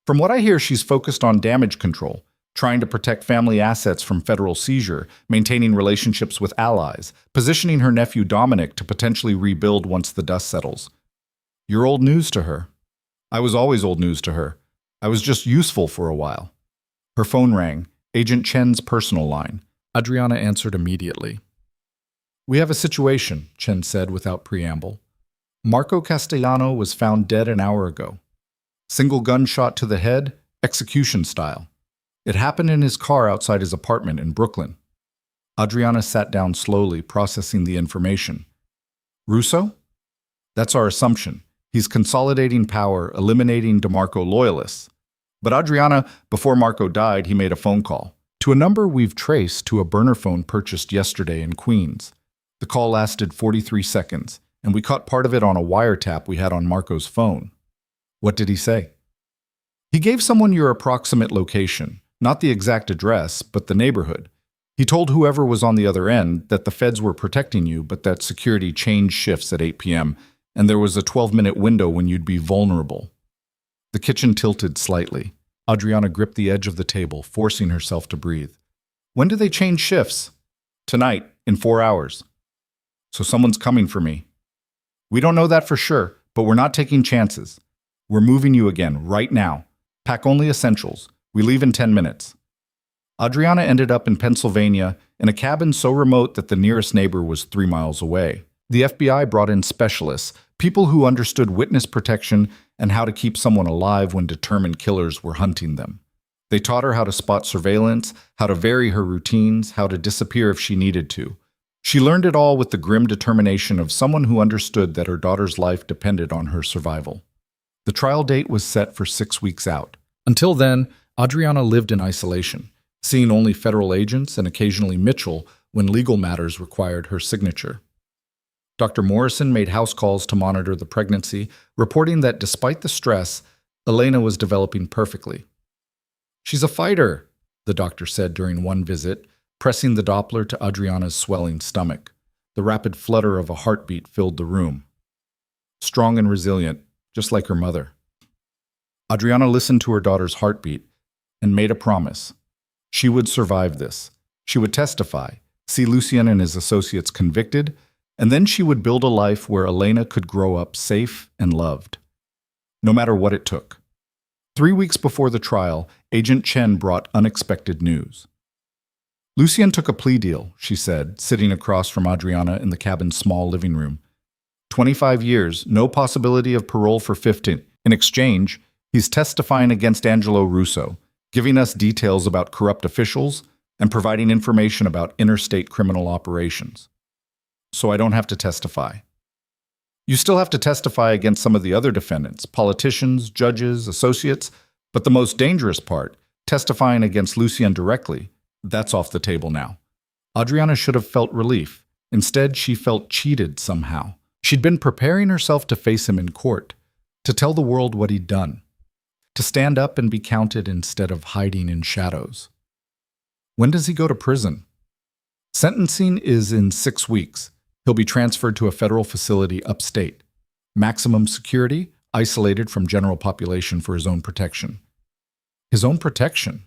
From what I hear, she's focused on damage control, trying to protect family assets from federal seizure, maintaining relationships with allies, positioning her nephew Dominic to potentially rebuild once the dust settles. You're old news to her. I was always old news to her. I was just useful for a while. Her phone rang, Agent Chen's personal line. Adriana answered immediately. We have a situation, Chen said without preamble. Marco Castellano was found dead an hour ago. Single gunshot to the head, execution style. It happened in his car outside his apartment in Brooklyn. Adriana sat down slowly, processing the information. Russo? That's our assumption. He's consolidating power, eliminating DeMarco loyalists. But Adriana, before Marco died, he made a phone call to a number we've traced to a burner phone purchased yesterday in Queens. The call lasted 43 seconds, and we caught part of it on a wiretap we had on Marco's phone. What did he say? He gave someone your approximate location, not the exact address, but the neighborhood. He told whoever was on the other end that the feds were protecting you, but that security changed shifts at 8 p.m., and there was a 12-minute window when you'd be vulnerable. The kitchen tilted slightly. Adriana gripped the edge of the table, forcing herself to breathe. When do they change shifts? Tonight, in 4 hours. So someone's coming for me. We don't know that for sure, but we're not taking chances. We're moving you again, right now. Pack only essentials. We leave in 10 minutes. Adriana ended up in Pennsylvania in a cabin so remote that the nearest neighbor was 3 miles away. The FBI brought in specialists, people who understood witness protection and how to keep someone alive when determined killers were hunting them. They taught her how to spot surveillance, how to vary her routines, how to disappear if she needed to. She learned it all with the grim determination of someone who understood that her daughter's life depended on her survival. The trial date was set for 6 weeks out. Until then, Adriana lived in isolation, seeing only federal agents and occasionally Mitchell when legal matters required her signature. Dr. Morrison made house calls to monitor the pregnancy, reporting that despite the stress, Elena was developing perfectly. She's a fighter, the doctor said during one visit, pressing the Doppler to Adriana's swelling stomach. The rapid flutter of a heartbeat filled the room. Strong and resilient, just like her mother. Adriana listened to her daughter's heartbeat and made a promise. She would survive this. She would testify, see Lucien and his associates convicted, and then she would build a life where Elena could grow up safe and loved. No matter what it took. 3 weeks before the trial, Agent Chen brought unexpected news. Lucien took a plea deal, she said, sitting across from Adriana in the cabin's small living room. 25 years, no possibility of parole for 15. In exchange, he's testifying against Angelo Russo, giving us details about corrupt officials and providing information about interstate criminal operations. So I don't have to testify. You still have to testify against some of the other defendants, politicians, judges, associates, but the most dangerous part, testifying against Lucien directly, that's off the table now. Adriana should have felt relief. Instead, she felt cheated somehow. She'd been preparing herself to face him in court, to tell the world what he'd done, to stand up and be counted instead of hiding in shadows. When does he go to prison? Sentencing is in 6 weeks. He'll be transferred to a federal facility upstate. Maximum security, isolated from general population for his own protection. His own protection?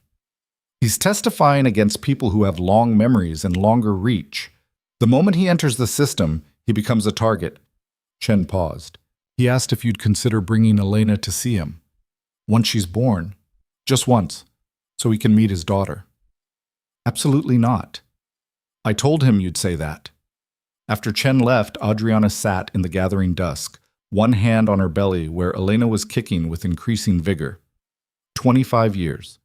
He's testifying against people who have long memories and longer reach. The moment he enters the system, he becomes a target. Chen paused. He asked if you'd consider bringing Elena to see him. Once she's born. Just once. So he can meet his daughter. Absolutely not. I told him you'd say that. After Chen left, Adriana sat in the gathering dusk, one hand on her belly where Elena was kicking with increasing vigor. 25 years.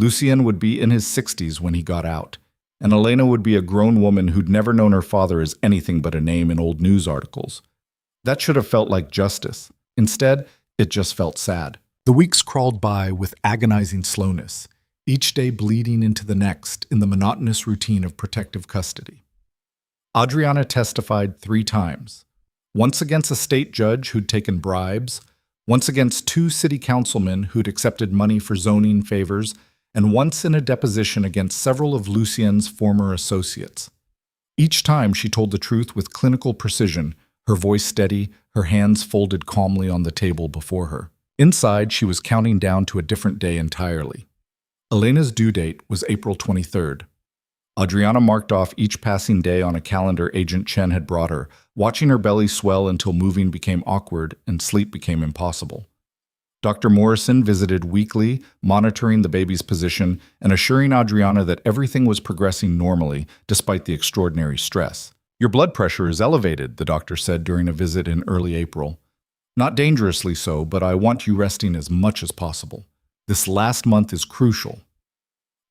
Lucien would be in his 60s when he got out, and Elena would be a grown woman who'd never known her father as anything but a name in old news articles. That should have felt like justice. Instead, it just felt sad. The weeks crawled by with agonizing slowness, each day bleeding into the next in the monotonous routine of protective custody. Adriana testified 3 times. Once against a state judge who'd taken bribes, once against 2 city councilmen who'd accepted money for zoning favors, and once in a deposition against several of Lucien's former associates. Each time she told the truth with clinical precision, her voice steady, her hands folded calmly on the table before her. Inside, she was counting down to a different day entirely. Elena's due date was April 23rd. Adriana marked off each passing day on a calendar Agent Chen had brought her, watching her belly swell until moving became awkward and sleep became impossible. Dr. Morrison visited weekly, monitoring the baby's position and assuring Adriana that everything was progressing normally despite the extraordinary stress. "Your blood pressure is elevated," the doctor said during a visit in early April. "Not dangerously so, but I want you resting as much as possible. This last month is crucial."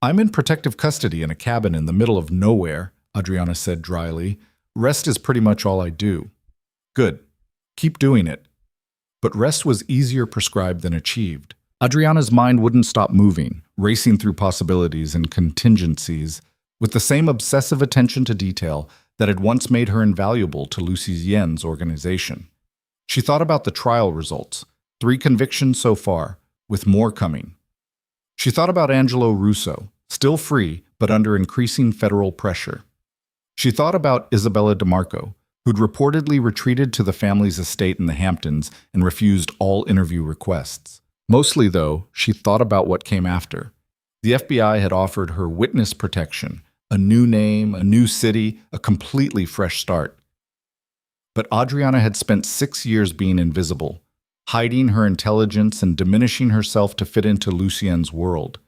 "I'm in protective custody in a cabin in the middle of nowhere," Adriana said dryly. "Rest is pretty much all I do." "Good. Keep doing it." But rest was easier prescribed than achieved. Adriana's mind wouldn't stop moving, racing through possibilities and contingencies, with the same obsessive attention to detail that had once made her invaluable to Lucy Yen's organization. She thought about the trial results, 3 convictions so far, with more coming. She thought about Angelo Russo, still free but under increasing federal pressure. She thought about Isabella DeMarco, who'd reportedly retreated to the family's estate in the Hamptons and refused all interview requests. Mostly, though, she thought about what came after. The FBI had offered her witness protection, a new name, a new city, a completely fresh start. But Adriana had spent 6 years being invisible, hiding her intelligence and diminishing herself to fit into Lucien's world.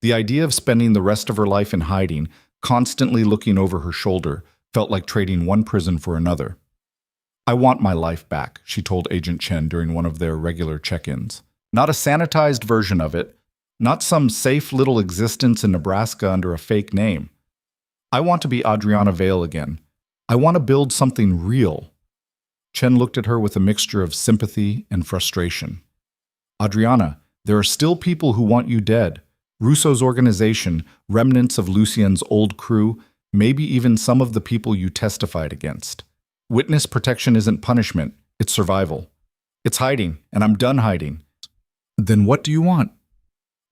The idea of spending the rest of her life in hiding, constantly looking over her shoulder, felt like trading one prison for another. "I want my life back," she told Agent Chen during one of their regular check-ins. "Not a sanitized version of it, not some safe little existence in Nebraska under a fake name. I want to be Adriana Vale again. I want to build something real." Chen looked at her with a mixture of sympathy and frustration. "Adriana, there are still people who want you dead. Russo's organization, remnants of Lucien's old crew, maybe even some of the people you testified against. Witness protection isn't punishment, it's survival. It's hiding, and I'm done hiding." "Then what do you want?"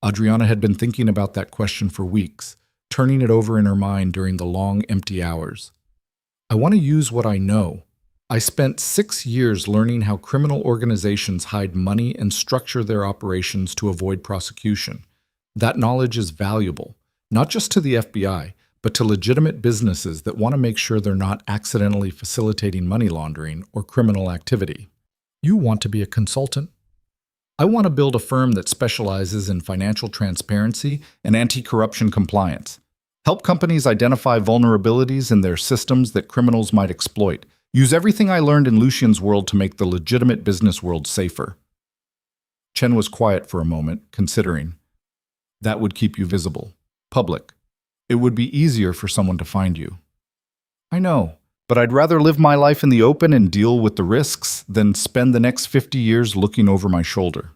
Adriana had been thinking about that question for weeks, turning it over in her mind during the long, empty hours. "I want to use what I know. I spent 6 years learning how criminal organizations hide money and structure their operations to avoid prosecution. That knowledge is valuable, not just to the FBI, but to legitimate businesses that want to make sure they're not accidentally facilitating money laundering or criminal activity." "You want to be a consultant?" "I want to build a firm that specializes in financial transparency and anti-corruption compliance. Help companies identify vulnerabilities in their systems that criminals might exploit. Use everything I learned in Lucien's world to make the legitimate business world safer." Chen was quiet for a moment, considering. "That would keep you visible, public. It would be easier for someone to find you." "I know, but I'd rather live my life in the open and deal with the risks than spend the next 50 years looking over my shoulder."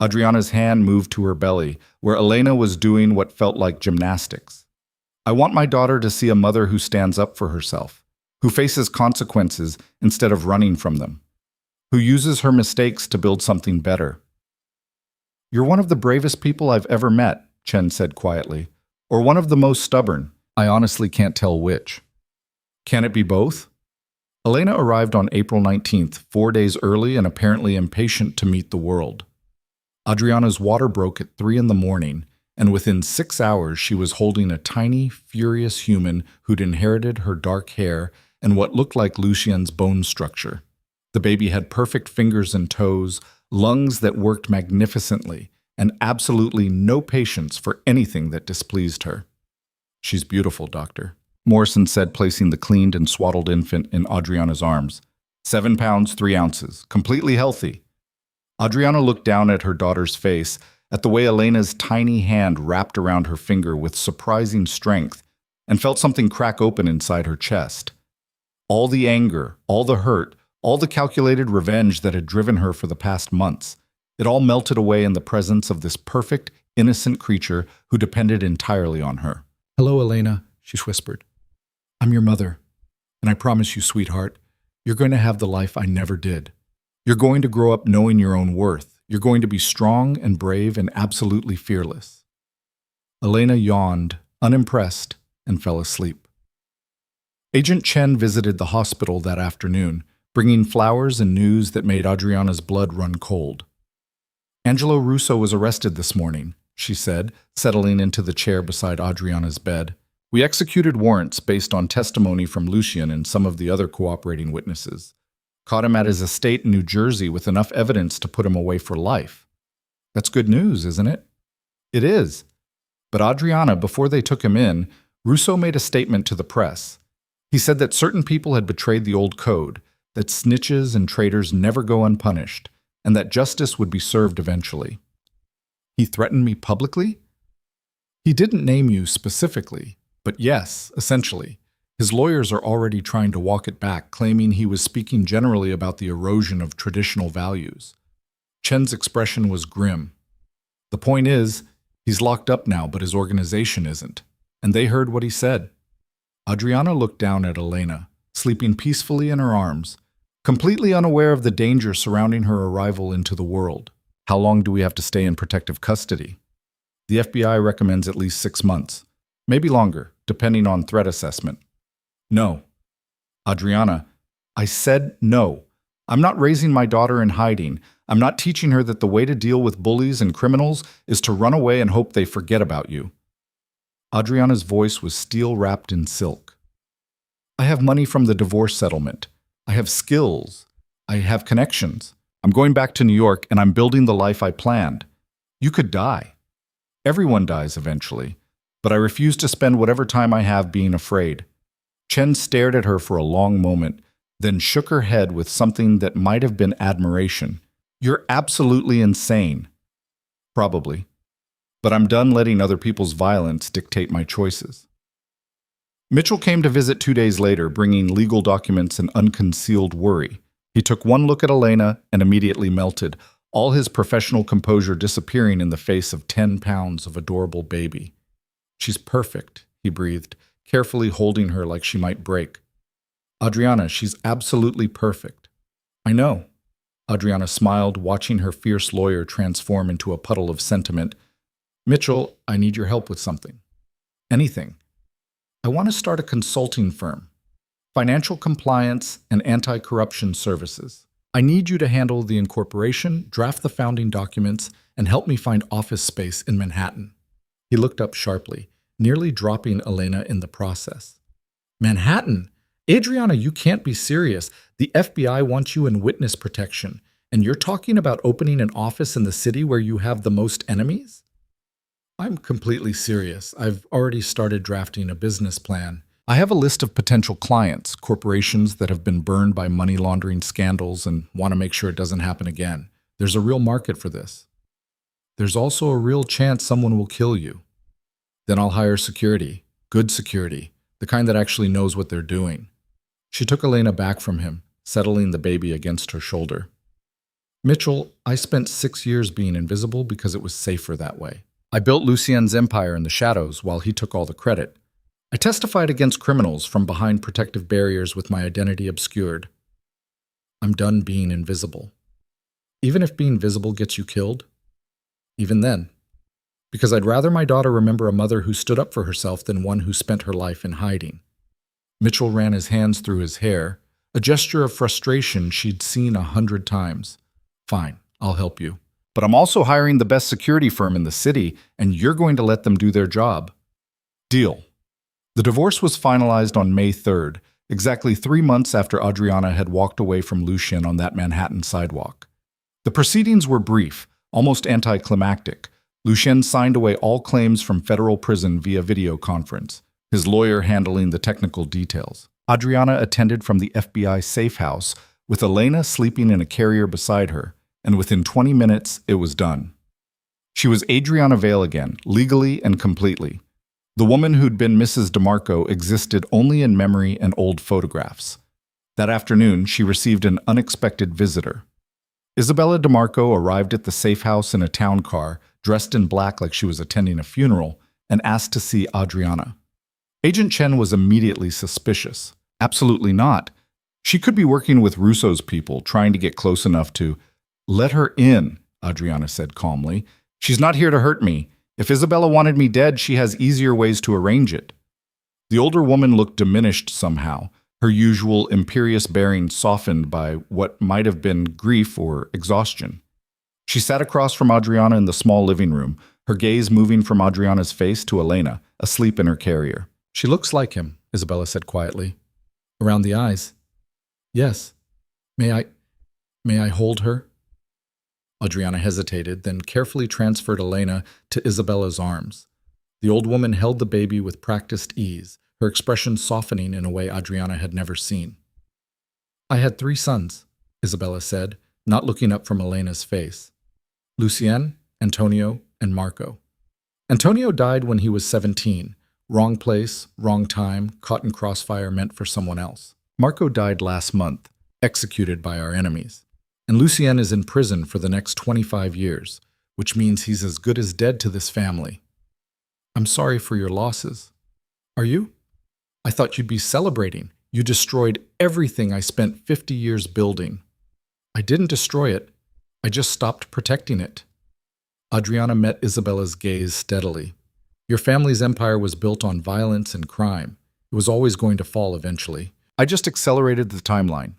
Adriana's hand moved to her belly, where Elena was doing what felt like gymnastics. "I want my daughter to see a mother who stands up for herself, who faces consequences instead of running from them, who uses her mistakes to build something better." "You're one of the bravest people I've ever met," Chen said quietly. "Or one of the most stubborn. I honestly can't tell which." "Can it be both?" Elena arrived on April 19th, 4 days early and apparently impatient to meet the world. Adriana's water broke at 3 in the morning, and within 6 hours she was holding a tiny, furious human who'd inherited her dark hair and what looked like Lucien's bone structure. The baby had perfect fingers and toes, lungs that worked magnificently, and absolutely no patience for anything that displeased her. "She's beautiful, doctor," Morrison said, placing the cleaned and swaddled infant in Adriana's arms. 7 pounds, 3 ounces, completely healthy. Adriana looked down at her daughter's face, at the way Elena's tiny hand wrapped around her finger with surprising strength, and felt something crack open inside her chest. All the anger, all the hurt, all the calculated revenge that had driven her for the past months, it all melted away in the presence of this perfect, innocent creature who depended entirely on her. "Hello, Elena," she whispered. "I'm your mother, and I promise you, sweetheart, you're going to have the life I never did. You're going to grow up knowing your own worth. You're going to be strong and brave and absolutely fearless." Elena yawned, unimpressed, and fell asleep. Agent Chen visited the hospital that afternoon, bringing flowers and news that made Adriana's blood run cold. Angelo Russo was arrested this morning, she said, settling into the chair beside Adriana's bed. We executed warrants based on testimony from Lucien and some of the other cooperating witnesses. Caught him at his estate in New Jersey with enough evidence to put him away for life. That's good news, isn't it? It is. But Adriana, before they took him in, Russo made a statement to the press. He said that certain people had betrayed the old code, that snitches and traitors never go unpunished, and that justice would be served eventually. He threatened me publicly? He didn't name you specifically, but yes, essentially. His lawyers are already trying to walk it back, claiming he was speaking generally about the erosion of traditional values. Chen's expression was grim. The point is, he's locked up now, but his organization isn't. And they heard what he said. Adriana looked down at Elena, sleeping peacefully in her arms, completely unaware of the danger surrounding her arrival into the world. How long do we have to stay in protective custody? The FBI recommends at least 6 months, maybe longer, depending on threat assessment. No. Adriana, I said no. I'm not raising my daughter in hiding. I'm not teaching her that the way to deal with bullies and criminals is to run away and hope they forget about you. Adriana's voice was steel-wrapped in silk. I have money from the divorce settlement. I have skills. I have connections. I'm going back to New York and I'm building the life I planned. You could die. Everyone dies eventually. But I refuse to spend whatever time I have being afraid. Chen stared at her for a long moment, then shook her head with something that might have been admiration. You're absolutely insane. Probably. But I'm done letting other people's violence dictate my choices. Mitchell came to visit 2 days later, bringing legal documents and unconcealed worry. He took one look at Elena and immediately melted, all his professional composure disappearing in the face of 10 pounds of adorable baby. She's perfect, he breathed, carefully holding her like she might break. Adriana, she's absolutely perfect. I know. Adriana smiled, watching her fierce lawyer transform into a puddle of sentiment. Mitchell, I need your help with something. Anything. I want to start a consulting firm. Financial compliance and anti-corruption services. I need you to handle the incorporation, draft the founding documents, and help me find office space in Manhattan. He looked up sharply, nearly dropping Elena in the process. Manhattan? Adriana, you can't be serious. The FBI wants you in witness protection, and you're talking about opening an office in the city where you have the most enemies? I'm completely serious. I've already started drafting a business plan. I have a list of potential clients, corporations that have been burned by money laundering scandals and want to make sure it doesn't happen again. There's a real market for this. There's also a real chance someone will kill you. Then I'll hire security, good security, the kind that actually knows what they're doing. She took Elena back from him, settling the baby against her shoulder. Mitchell, I spent 6 years being invisible because it was safer that way. I built Lucien's empire in the shadows while he took all the credit. I testified against criminals from behind protective barriers with my identity obscured. I'm done being invisible. Even if being visible gets you killed? Even then. Because I'd rather my daughter remember a mother who stood up for herself than one who spent her life in hiding. Mitchell ran his hands through his hair, a gesture of frustration she'd seen 100 times. Fine, I'll help you. But I'm also hiring the best security firm in the city, and you're going to let them do their job. Deal. The divorce was finalized on May 3rd, exactly 3 months after Adriana had walked away from Lucien on that Manhattan sidewalk. The proceedings were brief, almost anticlimactic. Lucien signed away all claims from federal prison via video conference, his lawyer handling the technical details. Adriana attended from the FBI safe house, with Elena sleeping in a carrier beside her, and within 20 minutes, it was done. She was Adriana Vale again, legally and completely. The woman who'd been Mrs. DeMarco existed only in memory and old photographs. That afternoon, she received an unexpected visitor. Isabella DeMarco arrived at the safe house in a town car, dressed in black like she was attending a funeral, and asked to see Adriana. Agent Chen was immediately suspicious. Absolutely not. She could be working with Russo's people, trying to get close enough to— Let her in, Adriana said calmly. She's not here to hurt me. If Isabella wanted me dead, she has easier ways to arrange it. The older woman looked diminished somehow, her usual imperious bearing softened by what might have been grief or exhaustion. She sat across from Adriana in the small living room, her gaze moving from Adriana's face to Elena, asleep in her carrier. She looks like him, Isabella said quietly. Around the eyes. Yes. May I hold her? Adriana hesitated, then carefully transferred Elena to Isabella's arms. The old woman held the baby with practiced ease, her expression softening in a way Adriana had never seen. I had 3 sons, Isabella said, not looking up from Elena's face. Lucien, Antonio, and Marco. Antonio died when he was 17. Wrong place, wrong time, caught in crossfire meant for someone else. Marco died last month, executed by our enemies. And Lucien is in prison for the next 25 years, which means he's as good as dead to this family. I'm sorry for your losses. Are you? I thought you'd be celebrating. You destroyed everything I spent 50 years building. I didn't destroy it. I just stopped protecting it. Adriana met Isabella's gaze steadily. Your family's empire was built on violence and crime. It was always going to fall eventually. I just accelerated the timeline.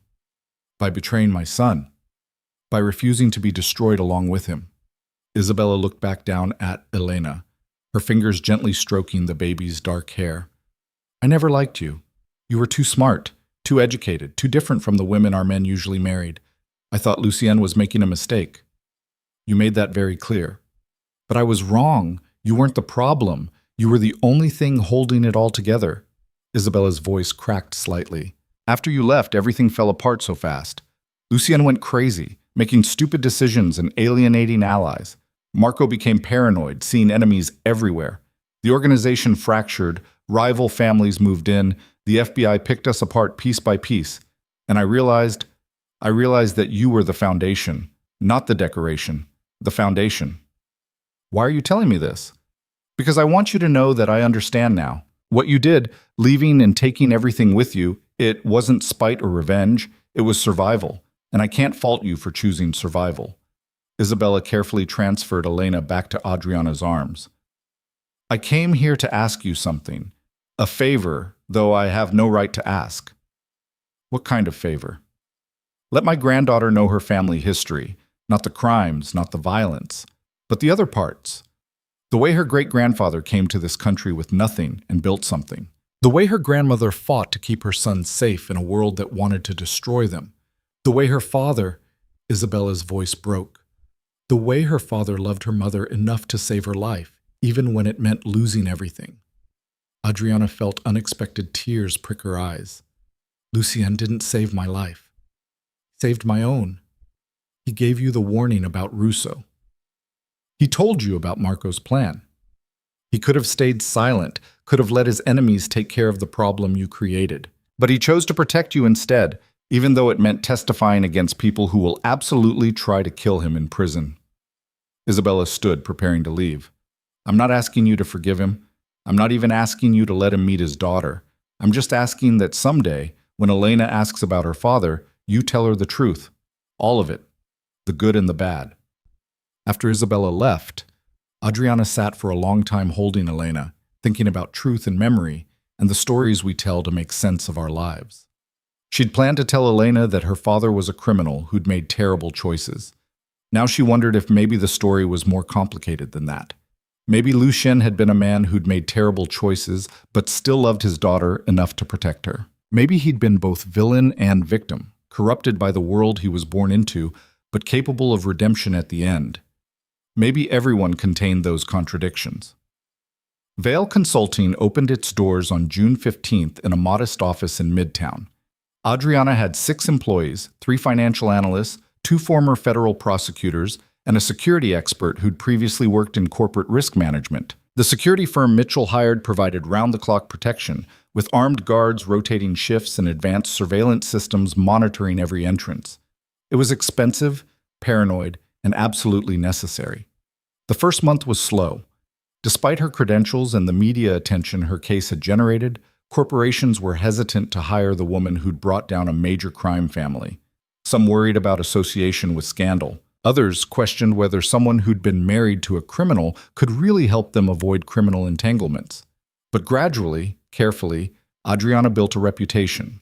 By betraying my son. By refusing to be destroyed along with him. Isabella looked back down at Elena, her fingers gently stroking the baby's dark hair. I never liked you. You were too smart, too educated, too different from the women our men usually married. I thought Lucien was making a mistake. You made that very clear. But I was wrong. You weren't the problem. You were the only thing holding it all together. Isabella's voice cracked slightly. After you left, everything fell apart so fast. Lucien went crazy, making stupid decisions and alienating allies. Marco became paranoid, seeing enemies everywhere. The organization fractured, rival families moved in, the FBI picked us apart piece by piece, and I realized that you were the foundation, not the decoration, the foundation. Why are you telling me this? Because I want you to know that I understand now. What you did, leaving and taking everything with you, it wasn't spite or revenge, it was survival, and I can't fault you for choosing survival. Isabella carefully transferred Elena back to Adriana's arms. I came here to ask you something. A favor, though I have no right to ask. What kind of favor? Let my granddaughter know her family history, not the crimes, not the violence, but the other parts. The way her great-grandfather came to this country with nothing and built something. The way her grandmother fought to keep her sons safe in a world that wanted to destroy them. The way her father, Isabella's voice broke. The way her father loved her mother enough to save her life, even when it meant losing everything. Adriana felt unexpected tears prick her eyes. Lucien didn't save my life. He saved my own. He gave you the warning about Russo. He told you about Marco's plan. He could have stayed silent, could have let his enemies take care of the problem you created. But he chose to protect you instead, even though it meant testifying against people who will absolutely try to kill him in prison. Isabella stood, preparing to leave. I'm not asking you to forgive him. I'm not even asking you to let him meet his daughter. I'm just asking that someday, when Elena asks about her father, you tell her the truth. All of it. The good and the bad. After Isabella left, Adriana sat for a long time holding Elena, thinking about truth and memory and the stories we tell to make sense of our lives. She'd planned to tell Elena that her father was a criminal who'd made terrible choices. Now she wondered if maybe the story was more complicated than that. Maybe Lucien had been a man who'd made terrible choices but still loved his daughter enough to protect her. Maybe he'd been both villain and victim, corrupted by the world he was born into, but capable of redemption at the end. Maybe everyone contained those contradictions. Vale Consulting opened its doors on June 15th in a modest office in Midtown. Adriana had 6 employees, 3 financial analysts, 2 former federal prosecutors, and a security expert who'd previously worked in corporate risk management. The security firm Mitchell hired provided round-the-clock protection, with armed guards rotating shifts and advanced surveillance systems monitoring every entrance. It was expensive, paranoid, and absolutely necessary. The first month was slow. Despite her credentials and the media attention her case had generated, corporations were hesitant to hire the woman who'd brought down a major crime family. Some worried about association with scandal. Others questioned whether someone who'd been married to a criminal could really help them avoid criminal entanglements. But gradually, carefully, Adriana built a reputation.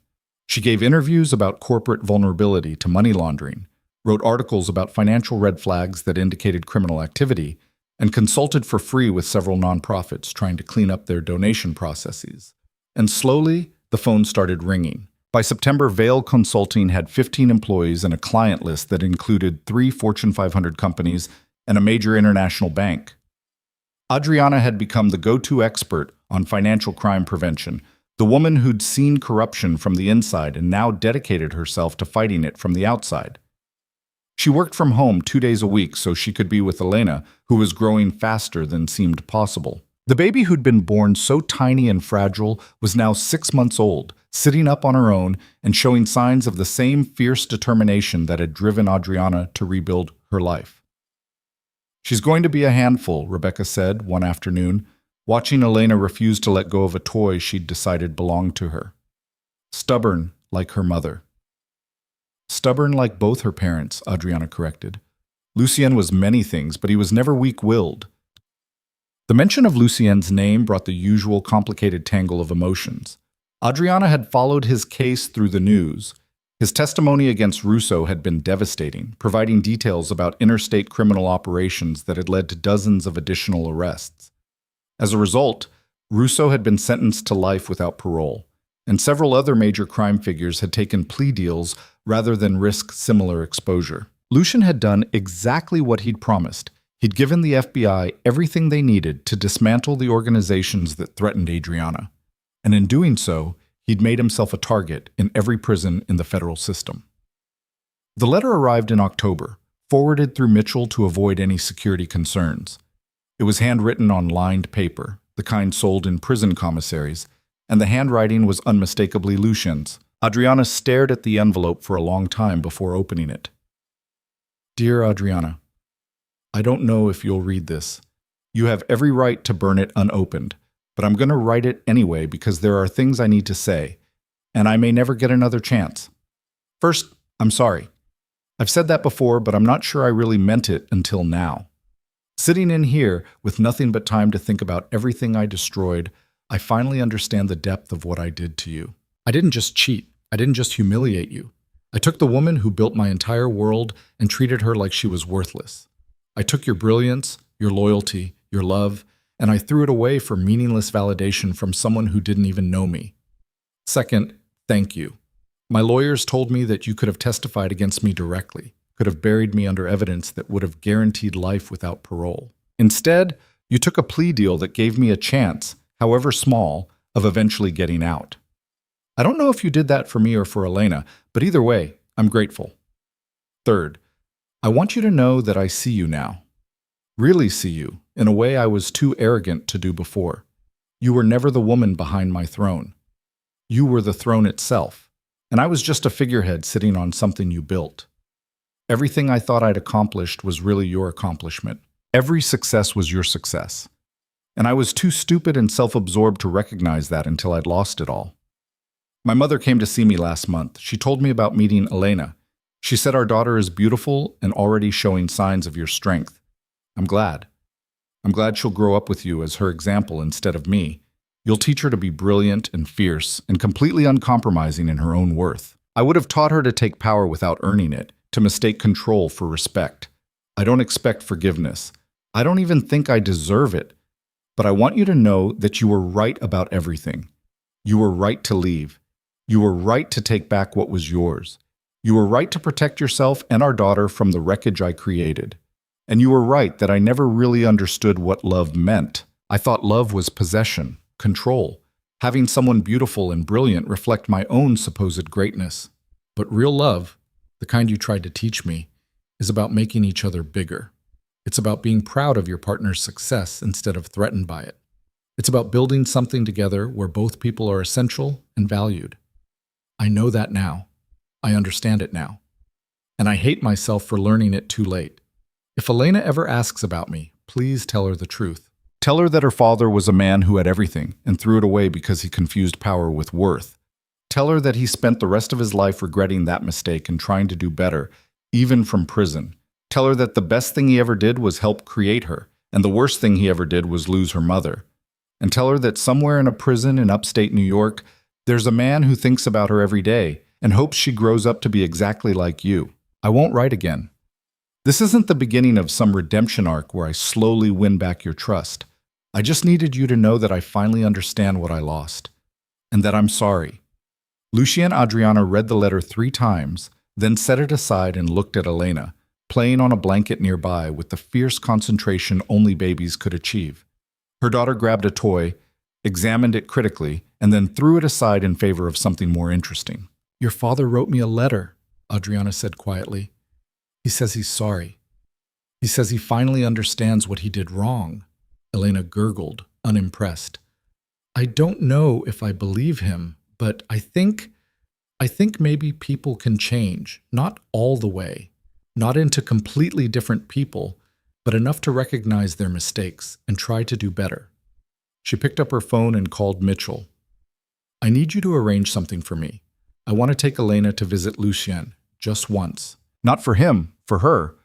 She gave interviews about corporate vulnerability to money laundering, wrote articles about financial red flags that indicated criminal activity, and consulted for free with several nonprofits trying to clean up their donation processes. And slowly, the phone started ringing. By September, Vail Consulting had 15 employees and a client list that included 3 Fortune 500 companies and a major international bank. Adriana had become the go-to expert on financial crime prevention, the woman who'd seen corruption from the inside and now dedicated herself to fighting it from the outside. She worked from home 2 days a week so she could be with Elena, who was growing faster than seemed possible. The baby who'd been born so tiny and fragile was now 6 months old, sitting up on her own and showing signs of the same fierce determination that had driven Adriana to rebuild her life. "She's going to be a handful," Rebecca said one afternoon, watching Elena refuse to let go of a toy she'd decided belonged to her. "Stubborn, like her mother." "Stubborn like both her parents," Adriana corrected. "Lucien was many things, but he was never weak-willed." The mention of Lucien's name brought the usual complicated tangle of emotions. Adriana had followed his case through the news. His testimony against Russo had been devastating, providing details about interstate criminal operations that had led to dozens of additional arrests. As a result, Russo had been sentenced to life without parole, and several other major crime figures had taken plea deals rather than risk similar exposure. Lucien had done exactly what he'd promised. He'd given the FBI everything they needed to dismantle the organizations that threatened Adriana. And in doing so, he'd made himself a target in every prison in the federal system. The letter arrived in October, forwarded through Mitchell to avoid any security concerns. It was handwritten on lined paper, the kind sold in prison commissaries, and the handwriting was unmistakably Lucien's. Adriana stared at the envelope for a long time before opening it. "Dear Adriana, I don't know if you'll read this. You have every right to burn it unopened, but I'm going to write it anyway because there are things I need to say, and I may never get another chance. First, I'm sorry. I've said that before, but I'm not sure I really meant it until now. Sitting in here with nothing but time to think about everything I destroyed, I finally understand the depth of what I did to you. I didn't just cheat. I didn't just humiliate you. I took the woman who built my entire world and treated her like she was worthless. I took your brilliance, your loyalty, your love, and I threw it away for meaningless validation from someone who didn't even know me. Second, thank you. My lawyers told me that you could have testified against me directly, could have buried me under evidence that would have guaranteed life without parole. Instead, you took a plea deal that gave me a chance, however small, of eventually getting out. I don't know if you did that for me or for Elena, but either way, I'm grateful. Third, I want you to know that I see you now. Really see you, in a way I was too arrogant to do before. You were never the woman behind my throne. You were the throne itself, and I was just a figurehead sitting on something you built. Everything I thought I'd accomplished was really your accomplishment. Every success was your success. And I was too stupid and self-absorbed to recognize that until I'd lost it all. My mother came to see me last month. She told me about meeting Elena. She said our daughter is beautiful and already showing signs of your strength. I'm glad. I'm glad she'll grow up with you as her example instead of me. You'll teach her to be brilliant and fierce and completely uncompromising in her own worth. I would have taught her to take power without earning it, to mistake control for respect. I don't expect forgiveness. I don't even think I deserve it. But I want you to know that you were right about everything. You were right to leave. You were right to take back what was yours. You were right to protect yourself and our daughter from the wreckage I created. And you were right that I never really understood what love meant. I thought love was possession, control, having someone beautiful and brilliant reflect my own supposed greatness. But real love, the kind you tried to teach me, is about making each other bigger. It's about being proud of your partner's success instead of threatened by it. It's about building something together where both people are essential and valued. I know that now. I understand it now. And I hate myself for learning it too late. If Elena ever asks about me, please tell her the truth. Tell her that her father was a man who had everything and threw it away because he confused power with worth. Tell her that he spent the rest of his life regretting that mistake and trying to do better, even from prison. Tell her that the best thing he ever did was help create her, and the worst thing he ever did was lose her mother. and tell her that somewhere in a prison in upstate New York, there's a man who thinks about her every day and hopes she grows up to be exactly like you. I won't write again. This isn't the beginning of some redemption arc where I slowly win back your trust. I just needed you to know that I finally understand what I lost, and that I'm sorry. Lucia Adriana read the letter 3 times, then set it aside and looked at Elena, playing on a blanket nearby with the fierce concentration only babies could achieve. Her daughter grabbed a toy, examined it critically, and then threw it aside in favor of something more interesting. Your father wrote me a letter, Adriana said quietly. He says he's sorry. He says he finally understands what he did wrong. Elena gurgled, unimpressed. I don't know if I believe him, but I think maybe people can change, not all the way, not into completely different people, but enough to recognize their mistakes and try to do better. She picked up her phone and called Mitchell. I need you to arrange something for me. I want to take Elena to visit Lucien, just once. Not for him, for her,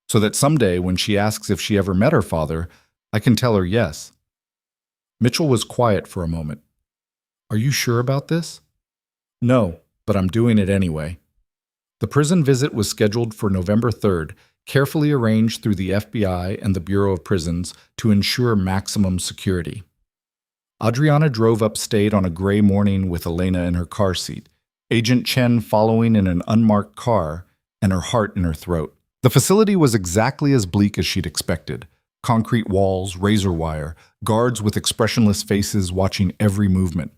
so that someday when she asks if she ever met her father, I can tell her yes. Mitchell was quiet for a moment. Are you sure about this? No, but I'm doing it anyway. The prison visit was scheduled for November 3rd, carefully arranged through the FBI and the Bureau of Prisons to ensure maximum security. Adriana drove upstate on a gray morning with Elena in her car seat, Agent Chen following in an unmarked car, and her heart in her throat. The facility was exactly as bleak as she'd expected. Concrete walls, razor wire, guards with expressionless faces watching every movement.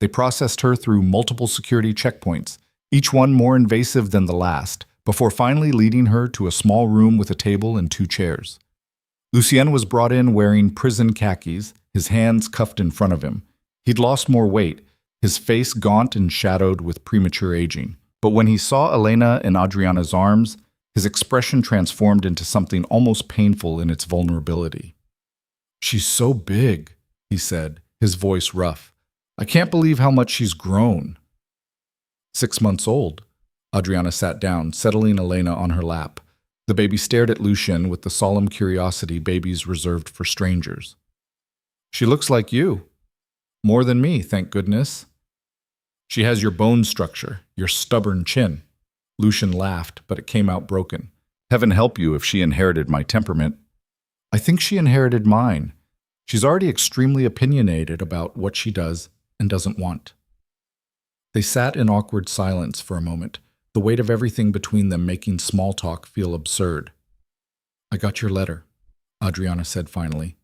They processed her through multiple security checkpoints, each one more invasive than the last, before finally leading her to a small room with a table and 2 chairs. Lucien was brought in wearing prison khakis, his hands cuffed in front of him. He'd lost more weight, his face gaunt and shadowed with premature aging. But when he saw Elena in Adriana's arms, his expression transformed into something almost painful in its vulnerability. She's so big, he said, his voice rough. I can't believe how much she's grown. 6 months old. Adriana sat down, settling Elena on her lap. The baby stared at Lucien with the solemn curiosity babies reserved for strangers. She looks like you. More than me, thank goodness. She has your bone structure, your stubborn chin. Lucien laughed, but it came out broken. Heaven help you if she inherited my temperament. I think she inherited mine. She's already extremely opinionated about what she does and doesn't want. They sat in awkward silence for a moment, the weight of everything between them making small talk feel absurd. I got your letter, Adriana said finally.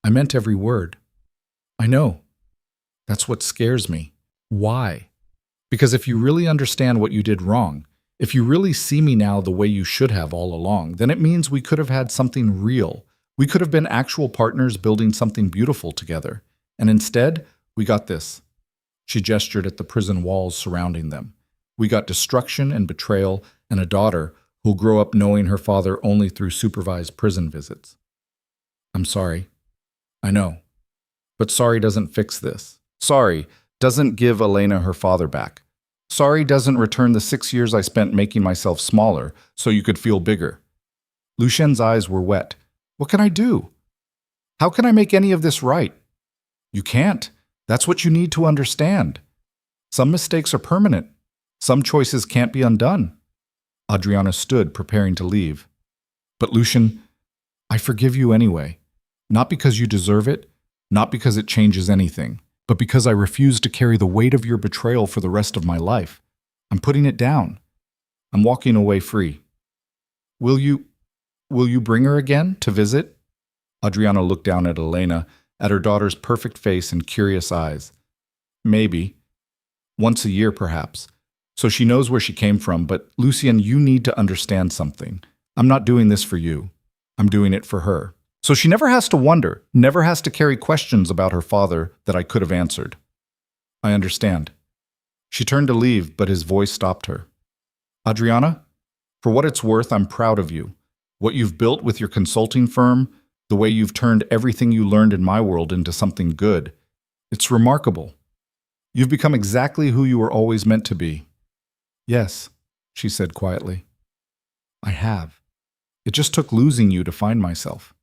I meant every word. I know. That's what scares me. Why? Because if you really understand what you did wrong, if you really see me now the way you should have all along, then it means we could have had something real. We could have been actual partners building something beautiful together. And instead, we got this. She gestured at the prison walls surrounding them. We got destruction and betrayal and a daughter who'll grow up knowing her father only through supervised prison visits. I'm sorry. I know. But sorry doesn't fix this. Sorry doesn't give Elena her father back. Sorry doesn't return the 6 years I spent making myself smaller so you could feel bigger. Lucien's eyes were wet. What can I do? How can I make any of this right? You can't. That's what you need to understand. Some mistakes are permanent. Some choices can't be undone. Adriana stood, preparing to leave. But Lucien, I forgive you anyway. Not because you deserve it, not because it changes anything, but because I refuse to carry the weight of your betrayal for the rest of my life. I'm putting it down. I'm walking away free. Will you bring her again to visit? Adriana looked down at Elena, at her daughter's perfect face and curious eyes. Maybe. Once a year, perhaps. So she knows where she came from, but Lucien, you need to understand something. I'm not doing this for you. I'm doing it for her. So she never has to wonder, never has to carry questions about her father that I could have answered. I understand. She turned to leave, but his voice stopped her. Adriana, for what it's worth, I'm proud of you. What you've built with your consulting firm, the way you've turned everything you learned in my world into something good. It's remarkable. You've become exactly who you were always meant to be. Yes, she said quietly. I have. It just took losing you to find myself.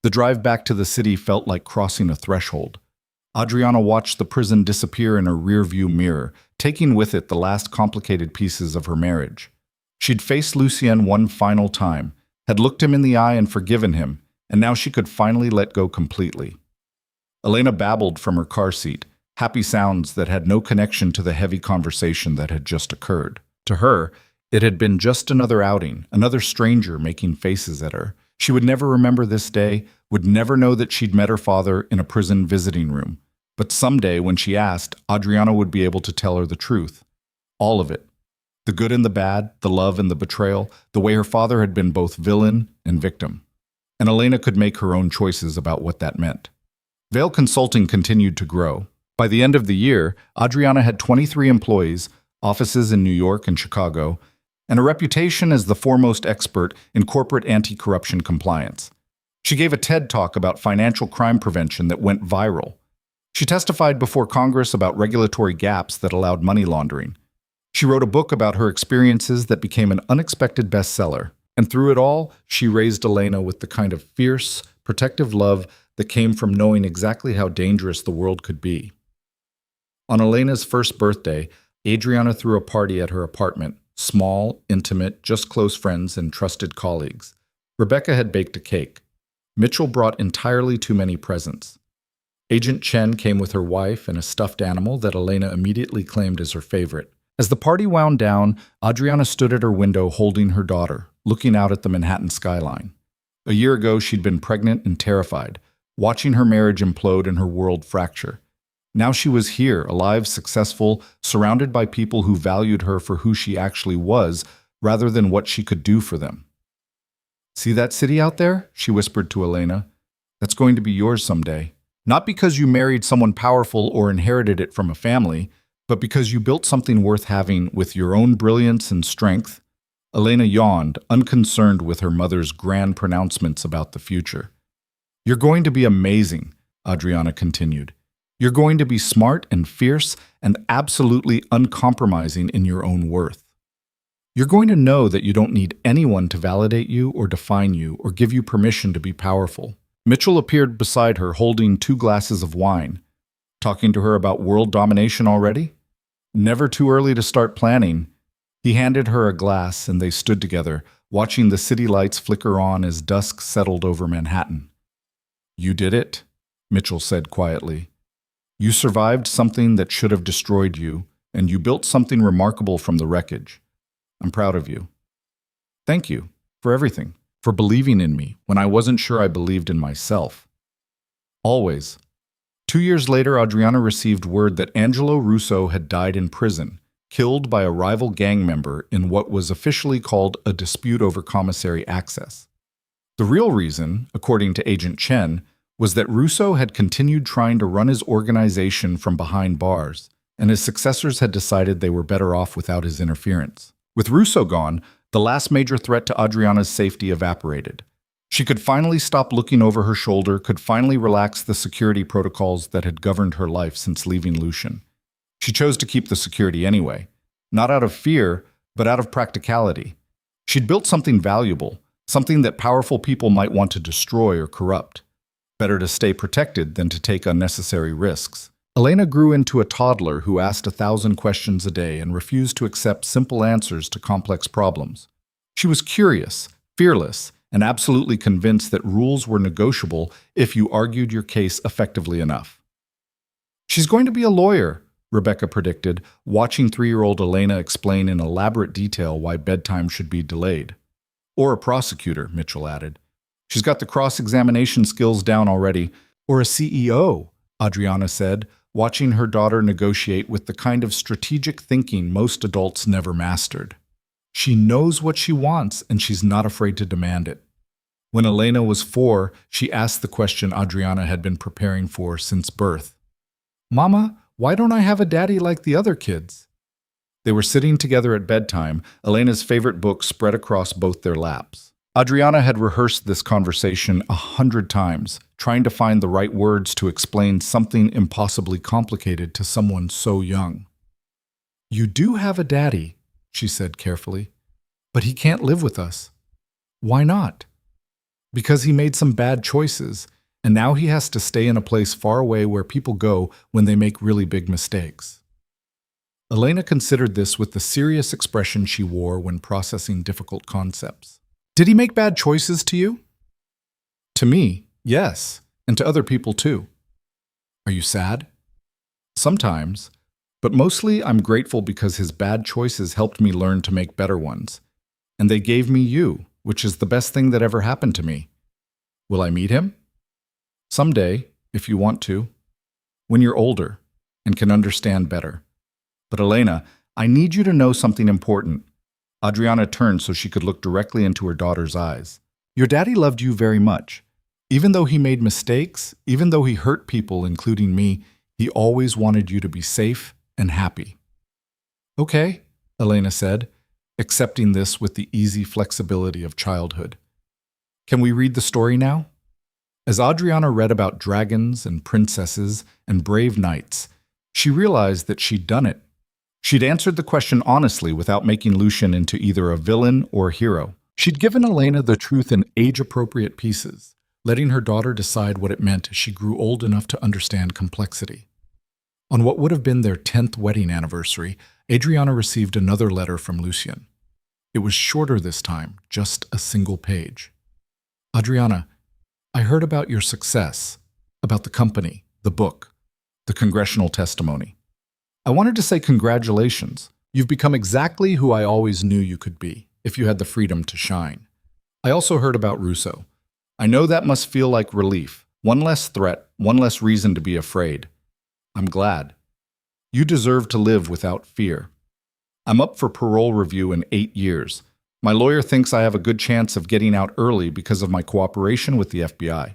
The drive back to the city felt like crossing a threshold. Adriana watched the prison disappear in her rearview mirror, taking with it the last complicated pieces of her marriage. She'd faced Lucien one final time, had looked him in the eye and forgiven him, and now she could finally let go completely. Elena babbled from her car seat, happy sounds that had no connection to the heavy conversation that had just occurred. To her, it had been just another outing, another stranger making faces at her. She would never remember this day, would never know that she'd met her father in a prison visiting room. But someday, when she asked, Adriana would be able to tell her the truth. All of it. The good and the bad, the love and the betrayal, the way her father had been both villain and victim. And Elena could make her own choices about what that meant. Vale Consulting continued to grow. By the end of the year, Adriana had 23 employees, offices in New York and Chicago, and a reputation as the foremost expert in corporate anti-corruption compliance. She gave a TED Talk about financial crime prevention that went viral. She testified before Congress about regulatory gaps that allowed money laundering. She wrote a book about her experiences that became an unexpected bestseller. And through it all, she raised Elena with the kind of fierce, protective love that came from knowing exactly how dangerous the world could be. On Elena's first birthday, Adriana threw a party at her apartment, small, intimate, just close friends and trusted colleagues. Rebecca had baked a cake. Mitchell brought entirely too many presents. Agent Chen came with her wife and a stuffed animal that Elena immediately claimed as her favorite. As the party wound down, Adriana stood at her window holding her daughter, looking out at the Manhattan skyline. A year ago, she'd been pregnant and terrified, watching her marriage implode and her world fracture. Now she was here, alive, successful, surrounded by people who valued her for who she actually was, rather than what she could do for them. "See that city out there?" she whispered to Elena. "That's going to be yours someday. Not because you married someone powerful or inherited it from a family, but because you built something worth having with your own brilliance and strength." Elena yawned, unconcerned with her mother's grand pronouncements about the future. "You're going to be amazing," Adriana continued. "You're going to be smart and fierce and absolutely uncompromising in your own worth. You're going to know that you don't need anyone to validate you or define you or give you permission to be powerful." Mitchell appeared beside her holding 2 glasses of wine. Talking to her about world domination already? Never too early to start planning. He handed her a glass and they stood together, watching the city lights flicker on as dusk settled over Manhattan. "You did it," Mitchell said quietly. "You survived something that should have destroyed you, and you built something remarkable from the wreckage. I'm proud of you. Thank you for everything, for believing in me when I wasn't sure I believed in myself. Always." 2 years later, Adriana received word that Angelo Russo had died in prison, killed by a rival gang member in what was officially called a dispute over commissary access. The real reason, according to Agent Chen, was that Russo had continued trying to run his organization from behind bars, and his successors had decided they were better off without his interference. With Russo gone, the last major threat to Adriana's safety evaporated. She could finally stop looking over her shoulder, could finally relax the security protocols that had governed her life since leaving Lucien. She chose to keep the security anyway, not out of fear, but out of practicality. She'd built something valuable, something that powerful people might want to destroy or corrupt. Better to stay protected than to take unnecessary risks. Elena grew into a toddler who asked 1,000 questions a day and refused to accept simple answers to complex problems. She was curious, fearless, and absolutely convinced that rules were negotiable if you argued your case effectively enough. "She's going to be a lawyer," Rebecca predicted, watching 3-year-old Elena explain in elaborate detail why bedtime should be delayed. "Or a prosecutor," Mitchell added. "She's got the cross-examination skills down already." "Or a CEO," Adriana said, watching her daughter negotiate with the kind of strategic thinking most adults never mastered. She knows what she wants, and she's not afraid to demand it. When Elena was 4, she asked the question Adriana had been preparing for since birth. "Mama, why don't I have a daddy like the other kids?" They were sitting together at bedtime, Elena's favorite book spread across both their laps. Adriana had rehearsed this conversation 100 times, trying to find the right words to explain something impossibly complicated to someone so young. "You do have a daddy," she said carefully, "but he can't live with us." "Why not?" Because he made some bad choices, and now he has to stay in a place far away where people go when they make really big mistakes. Elena considered this with the serious expression she wore when processing difficult concepts. Did he make bad choices to you? To me, yes, and to other people too. Are you sad? Sometimes, but mostly I'm grateful because his bad choices helped me learn to make better ones. And they gave me you, which is the best thing that ever happened to me. Will I meet him? Someday, if you want to. When you're older and can understand better. But Elena, I need you to know something important. Adriana turned so she could look directly into her daughter's eyes. Your daddy loved you very much. Even though he made mistakes, even though he hurt people, including me, he always wanted you to be safe and happy. Okay, Elena said, accepting this with the easy flexibility of childhood. Can we read the story now? As Adriana read about dragons and princesses and brave knights, she realized that she'd done it. She'd answered the question honestly without making Lucian into either a villain or a hero. She'd given Elena the truth in age-appropriate pieces, letting her daughter decide what it meant as she grew old enough to understand complexity. On what would have been their 10th wedding anniversary, Adriana received another letter from Lucian. It was shorter this time, just a single page. Adriana, I heard about your success, about the company, the book, the congressional testimony. I wanted to say congratulations. You've become exactly who I always knew you could be, if you had the freedom to shine. I also heard about Russo. I know that must feel like relief. One less threat, one less reason to be afraid. I'm glad. You deserve to live without fear. I'm up for parole review in 8 years. My lawyer thinks I have a good chance of getting out early because of my cooperation with the FBI.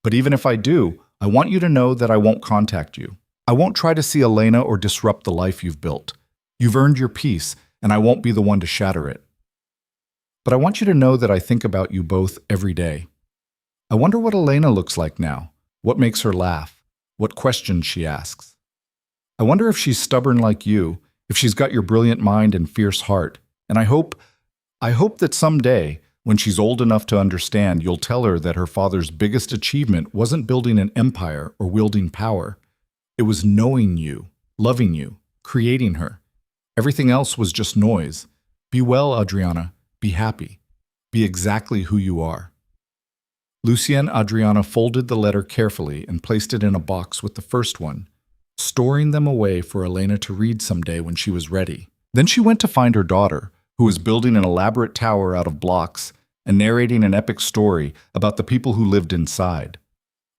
But even if I do, I want you to know that I won't contact you. I won't try to see Elena or disrupt the life you've built. You've earned your peace, and I won't be the one to shatter it. But I want you to know that I think about you both every day. I wonder what Elena looks like now, what makes her laugh, what questions she asks. I wonder if she's stubborn like you, if she's got your brilliant mind and fierce heart, and I hope that someday, when she's old enough to understand, you'll tell her that her father's biggest achievement wasn't building an empire or wielding power. It was knowing you, loving you, creating her. Everything else was just noise. Be well, Adriana. Be happy. Be exactly who you are. Lucian Adriana folded the letter carefully and placed it in a box with the first one, storing them away for Elena to read someday when she was ready. Then she went to find her daughter, who was building an elaborate tower out of blocks and narrating an epic story about the people who lived inside.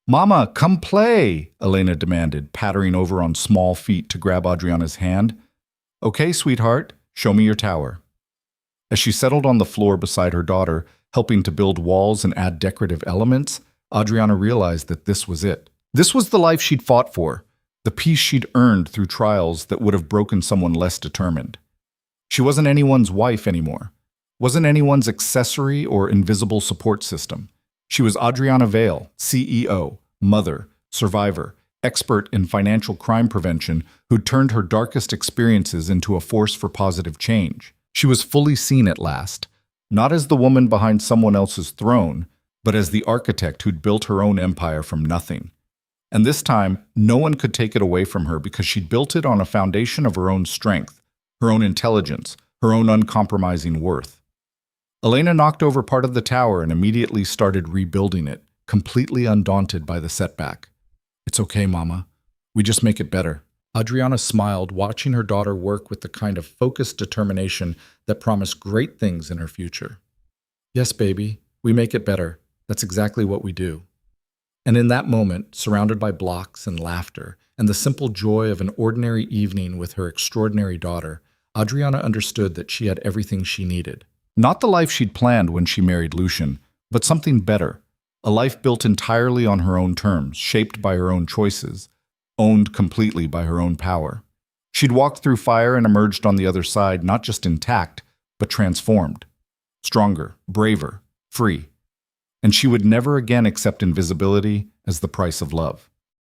Mama, come play, Elena demanded, pattering over on small feet to grab Adriana's hand. Okay, sweetheart, show me your tower. As she settled on the floor beside her daughter, helping to build walls and add decorative elements, Adriana realized that this was it. This was the life she'd fought for, the peace she'd earned through trials that would have broken someone less determined. She wasn't anyone's wife anymore, wasn't anyone's accessory or invisible support system. She was Adriana Vale, CEO, mother, survivor, expert in financial crime prevention who'd turned her darkest experiences into a force for positive change. She was fully seen at last, not as the woman behind someone else's throne, but as the architect who'd built her own empire from nothing. And this time, no one could take it away from her because she'd built it on a foundation of her own strength, her own intelligence, her own uncompromising worth. Elena knocked over part of the tower and immediately started rebuilding it, completely undaunted by the setback. It's okay, Mama. We just make it better. Adriana smiled, watching her daughter work with the kind of focused determination that promised great things in her future. Yes, baby, we make it better. That's exactly what we do. And in that moment, surrounded by blocks and laughter, and the simple joy of an ordinary evening with her extraordinary daughter, Adriana understood that she had everything she needed. Not the life she'd planned when she married Lucian, but something better. A life built entirely on her own terms, shaped by her own choices, owned completely by her own power. She'd walked through fire and emerged on the other side not just intact, but transformed. Stronger, braver, free. And she would never again accept invisibility as the price of love.